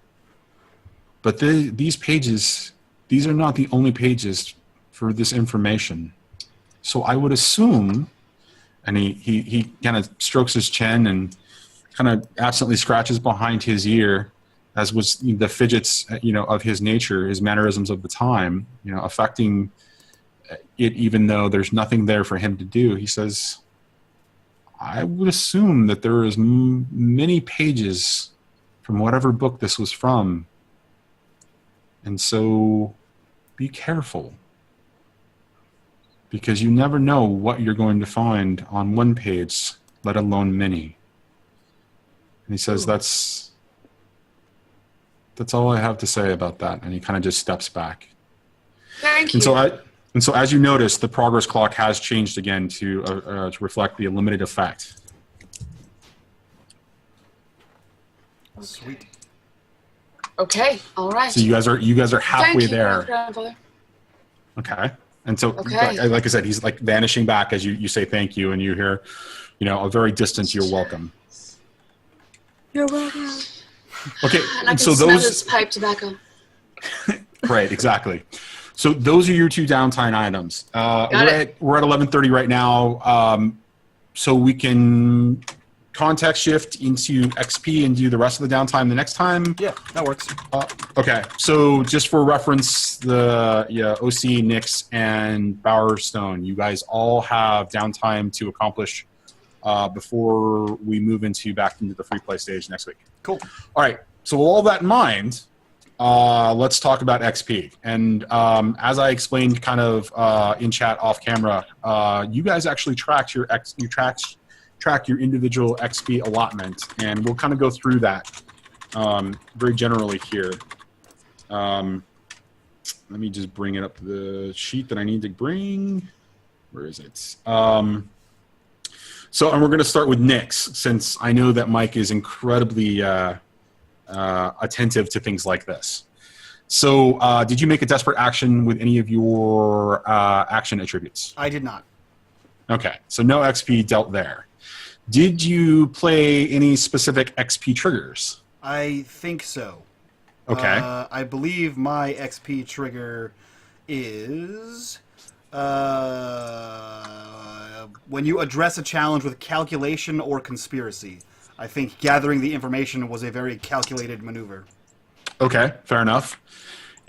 but these pages, these are not the only pages for this information. So I would assume, and he kind of strokes his chin and kind of absently scratches behind his ear, as was the fidgets, of his nature, his mannerisms of the time, affecting it, even though there's nothing there for him to do. He says, I would assume that there is many pages from whatever book this was from. And so be careful, because you never know what you're going to find on one page, let alone many. And he says, that's all I have to say about that. And he kind of just steps back. Thank you. And so as you notice, the progress clock has changed again to reflect the limited effect. Sweet. Okay. All right. So you guys are halfway Thank you, there. grandfather. Okay. And so, Okay. like I said, he's like vanishing back as you say thank you, and you hear, a very distant "You're welcome." You're welcome. Okay. And I can so smell those this pipe tobacco. right, exactly. So those are your two downtime items. We're at 11:30 right now, so we can context shift into XP and do the rest of the downtime the next time. Yeah, that works. Okay, so just for reference, the OC, Nix, and Bowerstone, you guys all have downtime to accomplish before we move back into the free play stage next week. Cool. All right, so with all that in mind, let's talk about XP. And as I explained kind of in chat off camera, you guys actually track your individual XP allotment, and we'll kind of go through that very generally here. Let me just bring it up, the sheet that I need to bring. Where is it? And we're going to start with Nix, since I know that Mike is incredibly attentive to things like this. So did you make a desperate action with any of your action attributes? I did not. Okay, so no XP dealt there. Did you play any specific XP triggers? I think so. Okay. I believe my XP trigger is when you address a challenge with calculation or conspiracy. I think gathering the information was a very calculated maneuver. Okay, fair enough.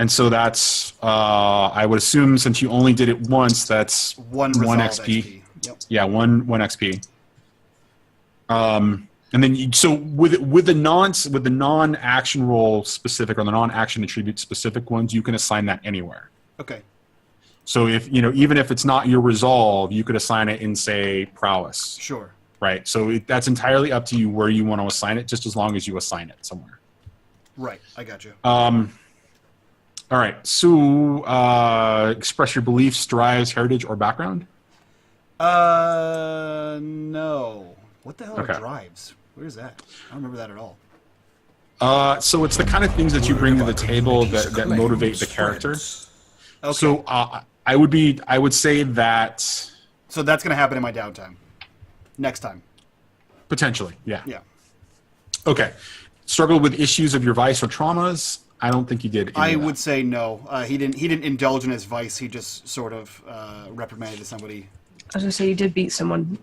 And so that's, I would assume, since you only did it once, that's one XP. Yep. Yeah, one XP. And then so with the non-action role specific, or the non-action attribute specific ones, you can assign that anywhere. Okay. So if even if it's not your resolve, you could assign it in, say, prowess. Sure. Right. So that's entirely up to you where you want to assign it, just as long as you assign it somewhere. Right. I got you. All right. So express your beliefs, drives, heritage, or background. No. What the hell are drives? Where is that? I don't remember that at all. So it's the kind of things that you bring to the table that motivate the character. Okay. So I would say that. So that's going to happen in my downtime. Next time. Potentially, yeah. Yeah. Okay. Struggle with issues of your vice or traumas? I don't think you did. I would say no. He didn't indulge in his vice. He just sort of reprimanded somebody. I was gonna say you did beat someone.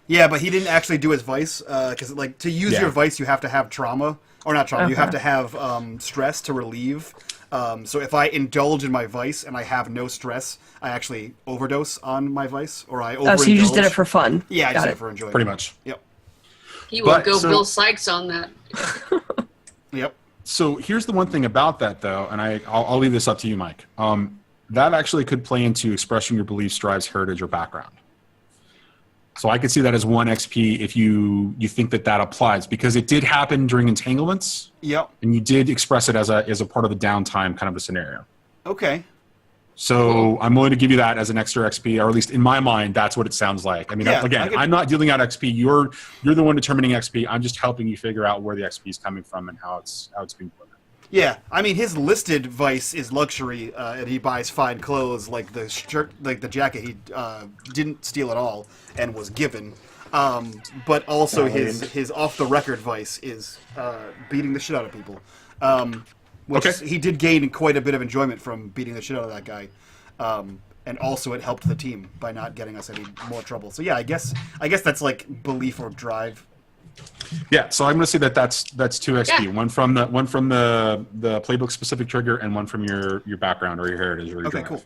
Yeah, but he didn't actually do his vice because, like, to use your vice, you have to have trauma, or not trauma. Okay. You have to have stress to relieve. So if I indulge in my vice and I have no stress, I actually overdose on my vice, or I overindulge. Oh, so you just did it for fun. Yeah, I just Got did it it for enjoyment. Pretty much. Yep. He would go Bill Sykes on that. Yep. So here's the one thing about that, though, and I'll leave this up to you, Mike. That actually could play into expressing your beliefs, drives, heritage, or background. So I could see that as 1 XP if you think that applies, because it did happen during entanglements. Yep. And you did express it as a part of the downtime kind of a scenario. Okay. So I'm willing to give you that as an extra XP, or at least in my mind, that's what it sounds like. I mean, Yeah, again, I'm not dealing out XP. You're the one determining XP. I'm just helping you figure out where the XP is coming from and how it's being put. Yeah, I mean, his listed vice is luxury, and he buys fine clothes, like the shirt, like the jacket he didn't steal at all and was given. But also his off-the-record vice is beating the shit out of people. Which he did gain quite a bit of enjoyment from beating the shit out of that guy. And also it helped the team by not getting us any more trouble. So yeah, I guess that's like belief or drive. Yeah, so I'm going to say that's 2 XP. Yeah. One from the playbook specific trigger, and one from your background or your heritage or your drive. Cool.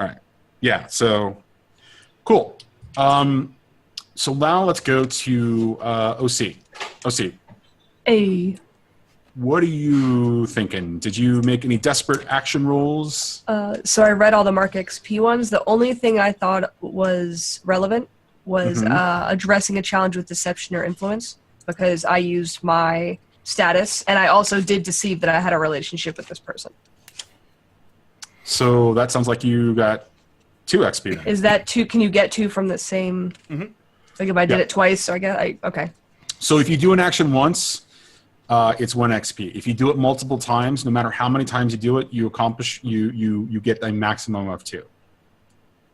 All right. Yeah. So cool. So now let's go to OC. OC. A. What are you thinking? Did you make any desperate action rolls? So I read all the Mark XP ones. The only thing I thought was relevant was addressing a challenge with deception or influence, because I used my status, and I also did deceive that I had a relationship with this person. So that sounds like you got 2 XP then. Is that 2? Can you get 2 from the same? Like if I did it twice, so I get okay. So if you do an action once, it's 1 XP. If you do it multiple times, no matter how many times you do it, you get a maximum of 2.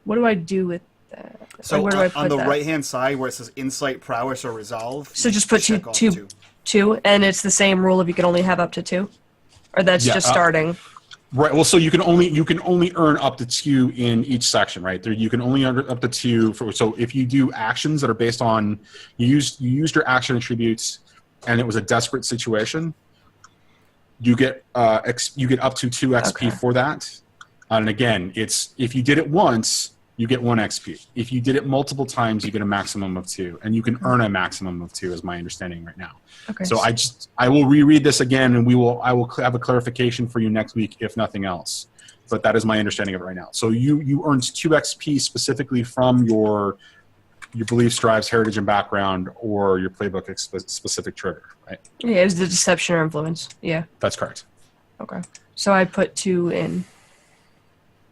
What do I do with that? So Like, where do I put on the that? right-hand side where it says Insight, Prowess, or Resolve, So just put check off two, and it's the same rule if you can only have up to 2, or that's just starting. Right. Well, so you can only earn up to 2 in each section, right? There, you can only earn up to 2 for. So if you do actions that are based on you used your action attributes, and it was a desperate situation, you get up to 2 XP for that. And again, it's if you did it once, you get 1 XP. If you did it multiple times, you get a maximum of 2, and you can earn a maximum of 2, is my understanding right now. Okay. So I will reread this again, and I will have a clarification for you next week, if nothing else. But that is my understanding of it right now. So you earned 2 XP specifically from your beliefs, drives, heritage, and background, or your playbook specific trigger, right? Yeah, it was the deception or influence. Yeah. That's correct. Okay. So I put 2 in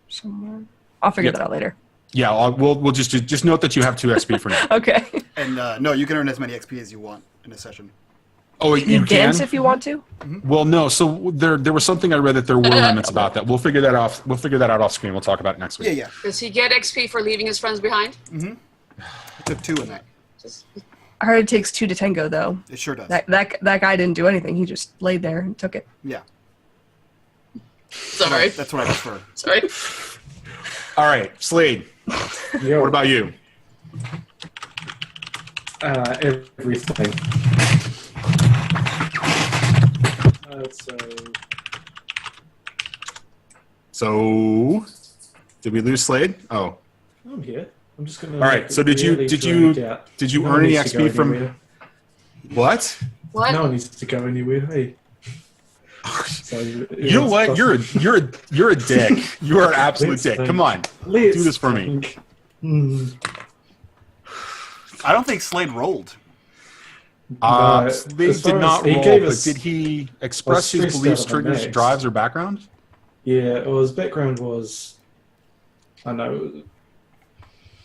somewhere. I'll figure that out later. Yeah, we'll just note that you have 2 XP for now. Okay. And no, you can earn as many XP as you want in a session. Oh, You you dance can? if you want to. Well, no. So there was something I read that there were limits about that. We'll figure that out. We'll figure that out off screen. We'll talk about it next week. Yeah. Does he get XP for leaving his friends behind? I took 2 in that. Just, I heard it takes 2 to tango, though. It sure does. That guy didn't do anything. He just laid there and took it. Yeah. sorry. That's what I prefer. Sorry. All right, Slade. Yo, What about you? everything. So, did we lose Slade? Oh, I'm here. I'm just gonna. all right. So did you earn any XP from what? What? No one needs to go anywhere. Hey. So, You know what? You're a dick. You are an absolute dick. Come on, do this for me. I don't think Slade rolled. Slade did not roll, but did he express his beliefs, triggers, drives, or background? Yeah, well, his background was. I know.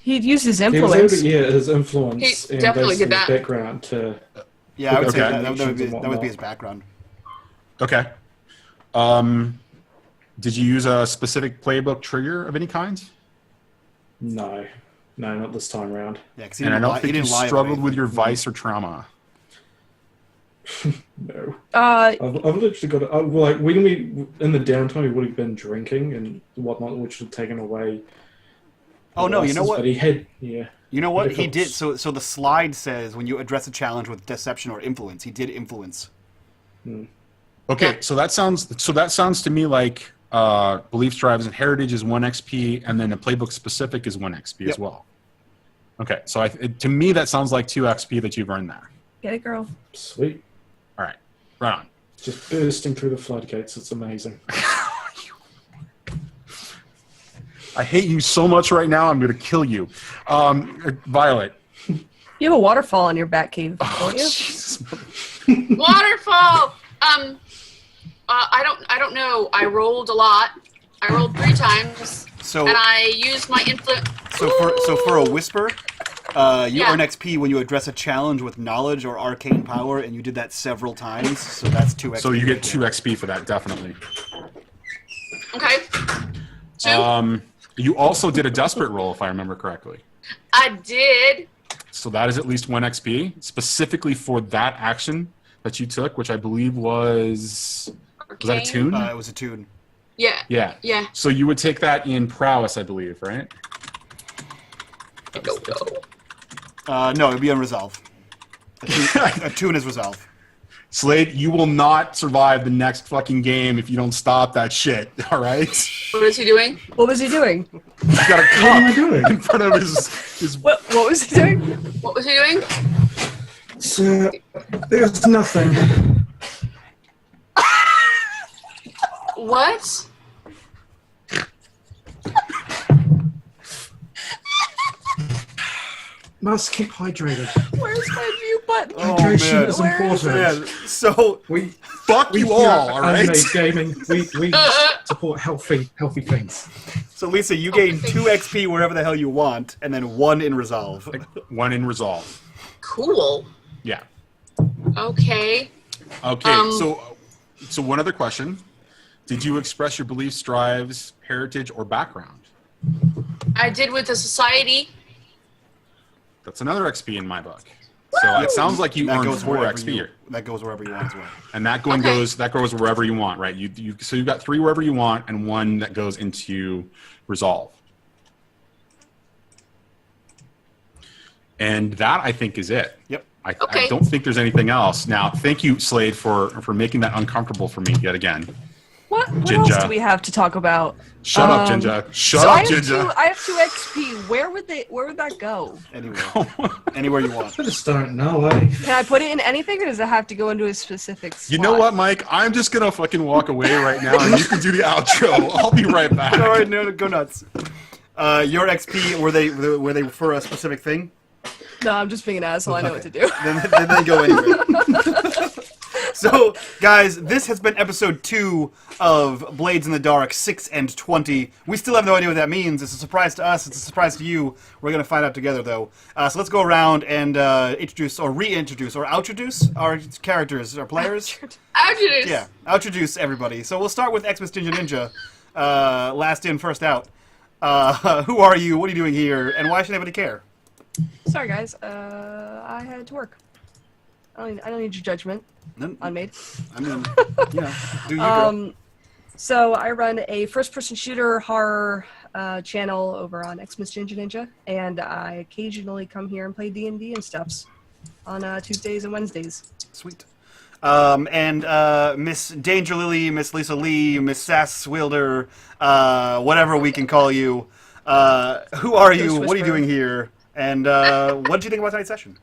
He'd used his He was influence. able, his influence He and definitely basically did his that. background to. Yeah, I would say Okay. that would be his background. Okay. Did you use a specific playbook trigger of any kind? No, not this time around. Yeah, because he And I didn't don't lie. He think you didn't lie about struggled with anything. your vice or trauma. No. Uh, I've literally got it. Like when we in the downtime, he would have been drinking and whatnot, which had taken away. Oh no, you know license, what? But he had, yeah. You know what If he it did? was- So the slide says when you address a challenge with deception or influence, he did influence. Okay, Yeah. so that sounds to me like beliefs, drives, and heritage is 1 XP, and then the playbook specific is 1 XP as Yep. well. Okay, so to me that sounds like 2 XP that you've earned there. get it, girl. Sweet. All right, right on. Just bursting through the floodgates. It's amazing. I hate you so much right now. I'm going to kill you, Violet. You have a waterfall in your bat cave, Oh, don't you? Jesus. Waterfall. I don't know. I rolled a lot. I rolled 3 times, So and I used my influence. so for a whisper, you Yeah. earn XP when you address a challenge with knowledge or arcane power, and you did that several times. So that's 2 XP. So you right get 2 there. XP for that, definitely. Okay. 2. You also did a desperate roll, if I remember correctly. I did. So that is at least 1 XP, specifically for that action that you took, which I believe was that a Arcane. tune? It was a tune. Yeah. Yeah. Yeah. So you would take that in prowess, I believe, right? I don't know. No, it'd be on resolve. A tune is resolve. Slade, you will not survive the next fucking game if you don't stop that shit, all right? What is he doing? What was he doing? He's got a What am I cup doing? in front of his What was he doing? What was he doing? So, there's nothing. What? Must keep hydrated. Where's my mute button? Oh, Hydration man. is Where is important. Yeah, so We fuck you here all, at all right? unMadeGaming, we support healthy things. so Lisa, you gain 2 XP wherever the hell you want, and then 1 in resolve. 1 in resolve. Cool. Yeah. Okay. Okay, so one other question. Did you express your beliefs, drives, heritage, or background? I did with the society. That's another XP in my book. So it sounds like you That earned goes 4 wherever XP. you, that goes wherever you want as well. And that going Okay. goes wherever you want, right? So you've got 3 wherever you want and 1 that goes into resolve. And that I think is it. Yep. I Okay. don't think there's anything else. Now, thank you, Slade, for making that uncomfortable for me yet again. What Jinja. else do we have to talk about? Shut up, Jinja. Shut So up, I have Jinja. I have 2 XP. Where would that go? Anywhere you want. I just don't know, eh? Can I put it in anything, or does it have to go into a specific slot? You know what, Mike? I'm just gonna fucking walk away right now, and you can do the outro. I'll be right back. All right, no, go nuts. Your XP, were they for a specific thing? No, I'm just being an asshole. I know what to do. Then they go anywhere. So, guys, this has been episode 2 of Blades in the Dark 6 and 20. We still have no idea what that means. It's a surprise to us. It's a surprise to you. We're going to find out together, though. So let's go around and introduce or reintroduce or outroduce our characters, our players. Outrageous. Yeah, outroduce everybody. So we'll start with Xmas Ninja. Last in, first out. Who are you? What are you doing here? And why should anybody care? Sorry, guys. I had to work. I don't need your judgment. None- Unmade. I mean, do you, girl? So I run a first-person shooter horror channel over on Xmas Ninja, and I occasionally come here and play D&D and stuffs on Tuesdays and Wednesdays. Sweet. And Miss Danger Lily, Miss Lisa Lee, Miss Sass Wilder, whatever we can call you. Who are you? Ghost What are you Whisperer. doing here? And what did you think about tonight's session?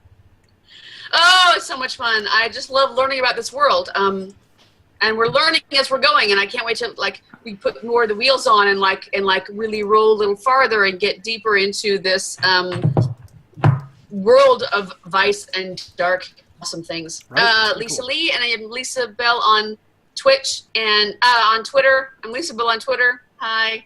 Oh, it's so much fun. I just love learning about this world. And we're learning as we're going, and I can't wait to we put more of the wheels on and really roll a little farther and get deeper into this world of vice and dark awesome things. Right. Lisa Cool. Lee, and I am Lisa Bell on Twitch and on Twitter. I'm Lisa Bell on Twitter. Hi.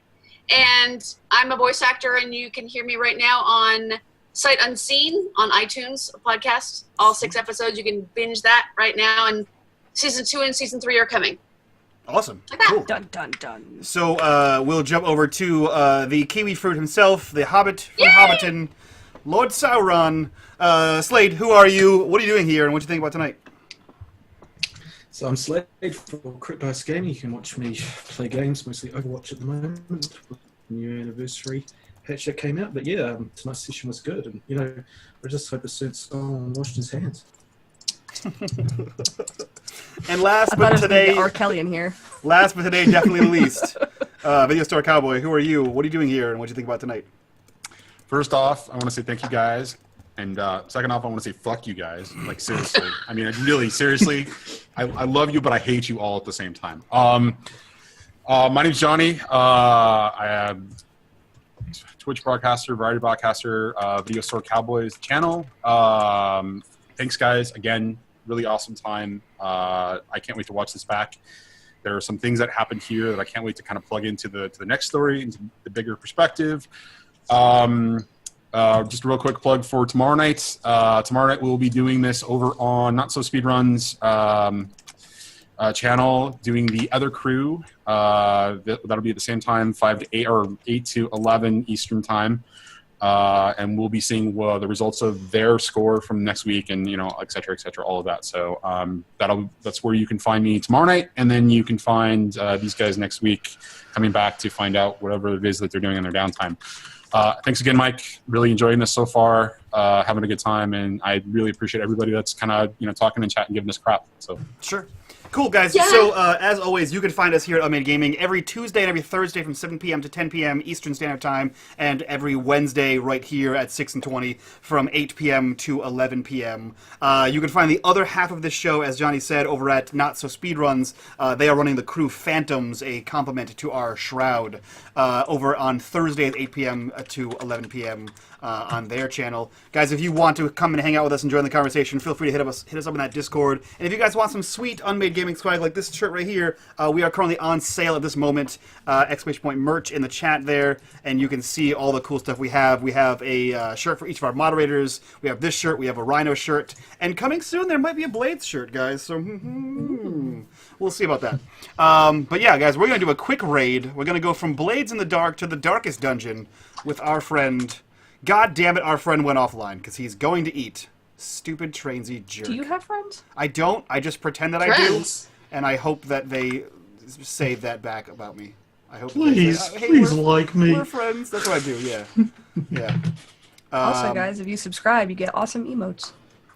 And I'm a voice actor, and you can hear me right now on Sight Unseen on iTunes, a podcast. All 6 episodes. You can binge that right now, and season 2 and season 3 are coming. Awesome. Like that. Cool. Dun dun dun. So we'll jump over to the kiwi fruit himself, the Hobbit from Yay! Hobbiton, Lord Sauron. Slade, who are you? What are you doing here? And what do you think about tonight? So I'm Slade for Crypto Gaming. You can watch me play games, mostly Overwatch at the moment. New anniversary patch that came out, but yeah, tonight's session was good, and I just hope it suits someone washed his hands. And last I thought but it was gonna be today, R. Kelly in here. last but today, definitely the least, Video Store Cowboy. Who are you? What are you doing here? And what do you think about tonight? First off, I want to say thank you guys. And second off, I want to say fuck you guys. Like, seriously. I mean, really, seriously. I love you, but I hate you all at the same time. My name's Johnny. I am Twitch broadcaster, variety broadcaster, Video Store Cowboys channel. Thanks, guys. Again, really awesome time. I can't wait to watch this back. There are some things that happened here that I can't wait to kind of plug into the next story, into the bigger perspective. Just a real quick plug for tomorrow night. Tomorrow night we'll be doing this over on Not So Speedruns channel, doing the other crew. That'll be at the same time, 5 to 8 or 8 to 11 Eastern time. And we'll be seeing the results of their score from next week, and et cetera, all of that. So that's where you can find me tomorrow night, and then you can find these guys next week coming back to find out whatever it is that they're doing in their downtime. Thanks again, Mike. Really enjoying this so far, having a good time, and I really appreciate everybody that's kind of talking and chatting, giving us crap. So sure. Cool, guys. Yeah. So, as always, you can find us here at unMadeGaming every Tuesday and every Thursday from 7 p.m. to 10 p.m. Eastern Standard Time, and every Wednesday right here at 6 and 20 from 8 p.m. to 11 p.m. You can find the other half of this show, as Johnny said, over at Not So Speedruns. They are running the Crew Phantoms, a complement to our Shroud, over on Thursday at 8 p.m. to 11 p.m. On their channel. Guys, if you want to come and hang out with us and join the conversation, feel free to hit us up in that Discord. And if you guys want some sweet unmade gaming swag like this shirt right here, we are currently on sale at this moment. Exclamation point merch in the chat there, and you can see all the cool stuff we have. We have a shirt for each of our moderators. We have this shirt. We have a Rhino shirt. And coming soon, there might be a Blades shirt, guys. So we'll see about that. But yeah, guys, we're going to do a quick raid. We're going to go from Blades in the Dark to the Darkest Dungeon with our friend... God damn it, our friend went offline because he's going to eat. Stupid Trainsy jerk. Do you have friends? I don't. I just pretend that Friends? I do. And I hope that they say that back about me. I hope Please, that they say, please we're, like me. we're friends. That's what I do, yeah. Yeah. Also, guys, if you subscribe, you get awesome emotes.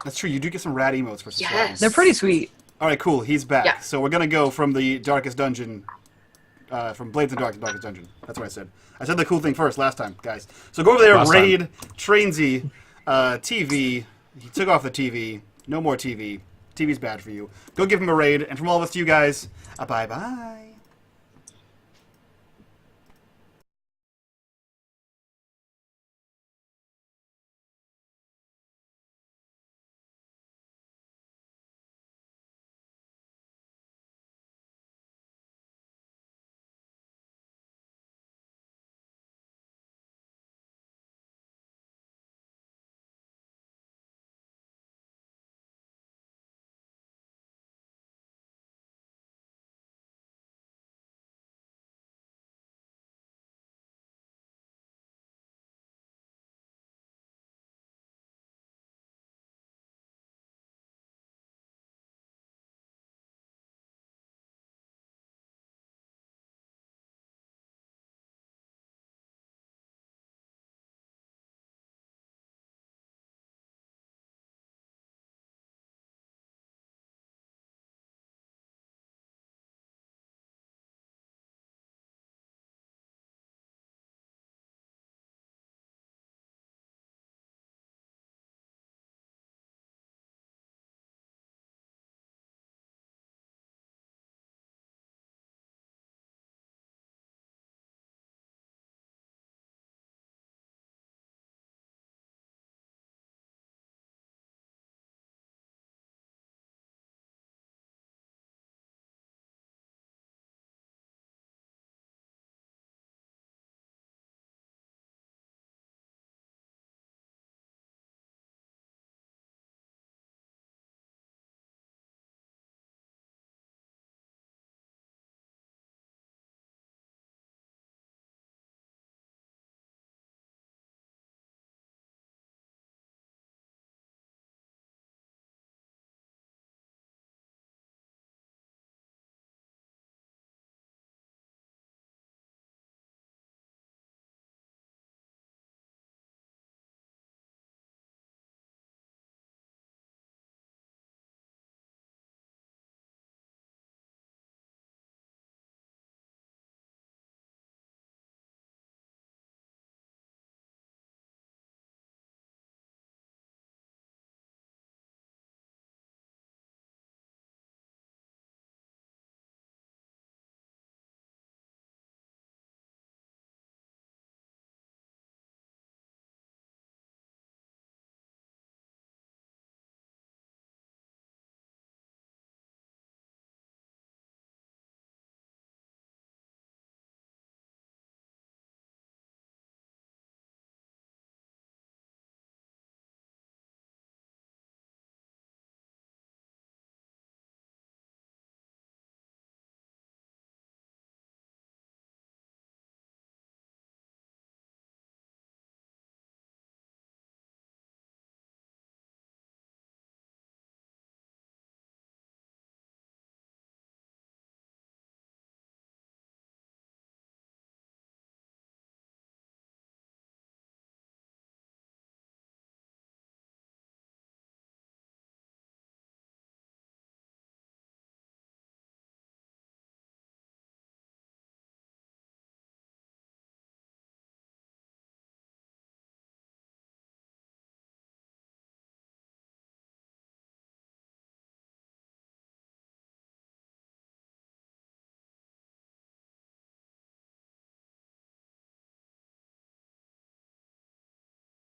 That's true. You do get some rad emotes for subscribing. Yes. They're pretty sweet. All right, cool. He's back. Yeah. So we're going to go from the Darkest Dungeon, from Blades and Dark to Darkest Dungeon. That's what I said. I said the cool thing first last time, guys. So go over there, Last raid Trainsy, TV. He took off the TV. No more TV. TV's bad for you. Go give him a raid. And from all of us to you guys, bye-bye.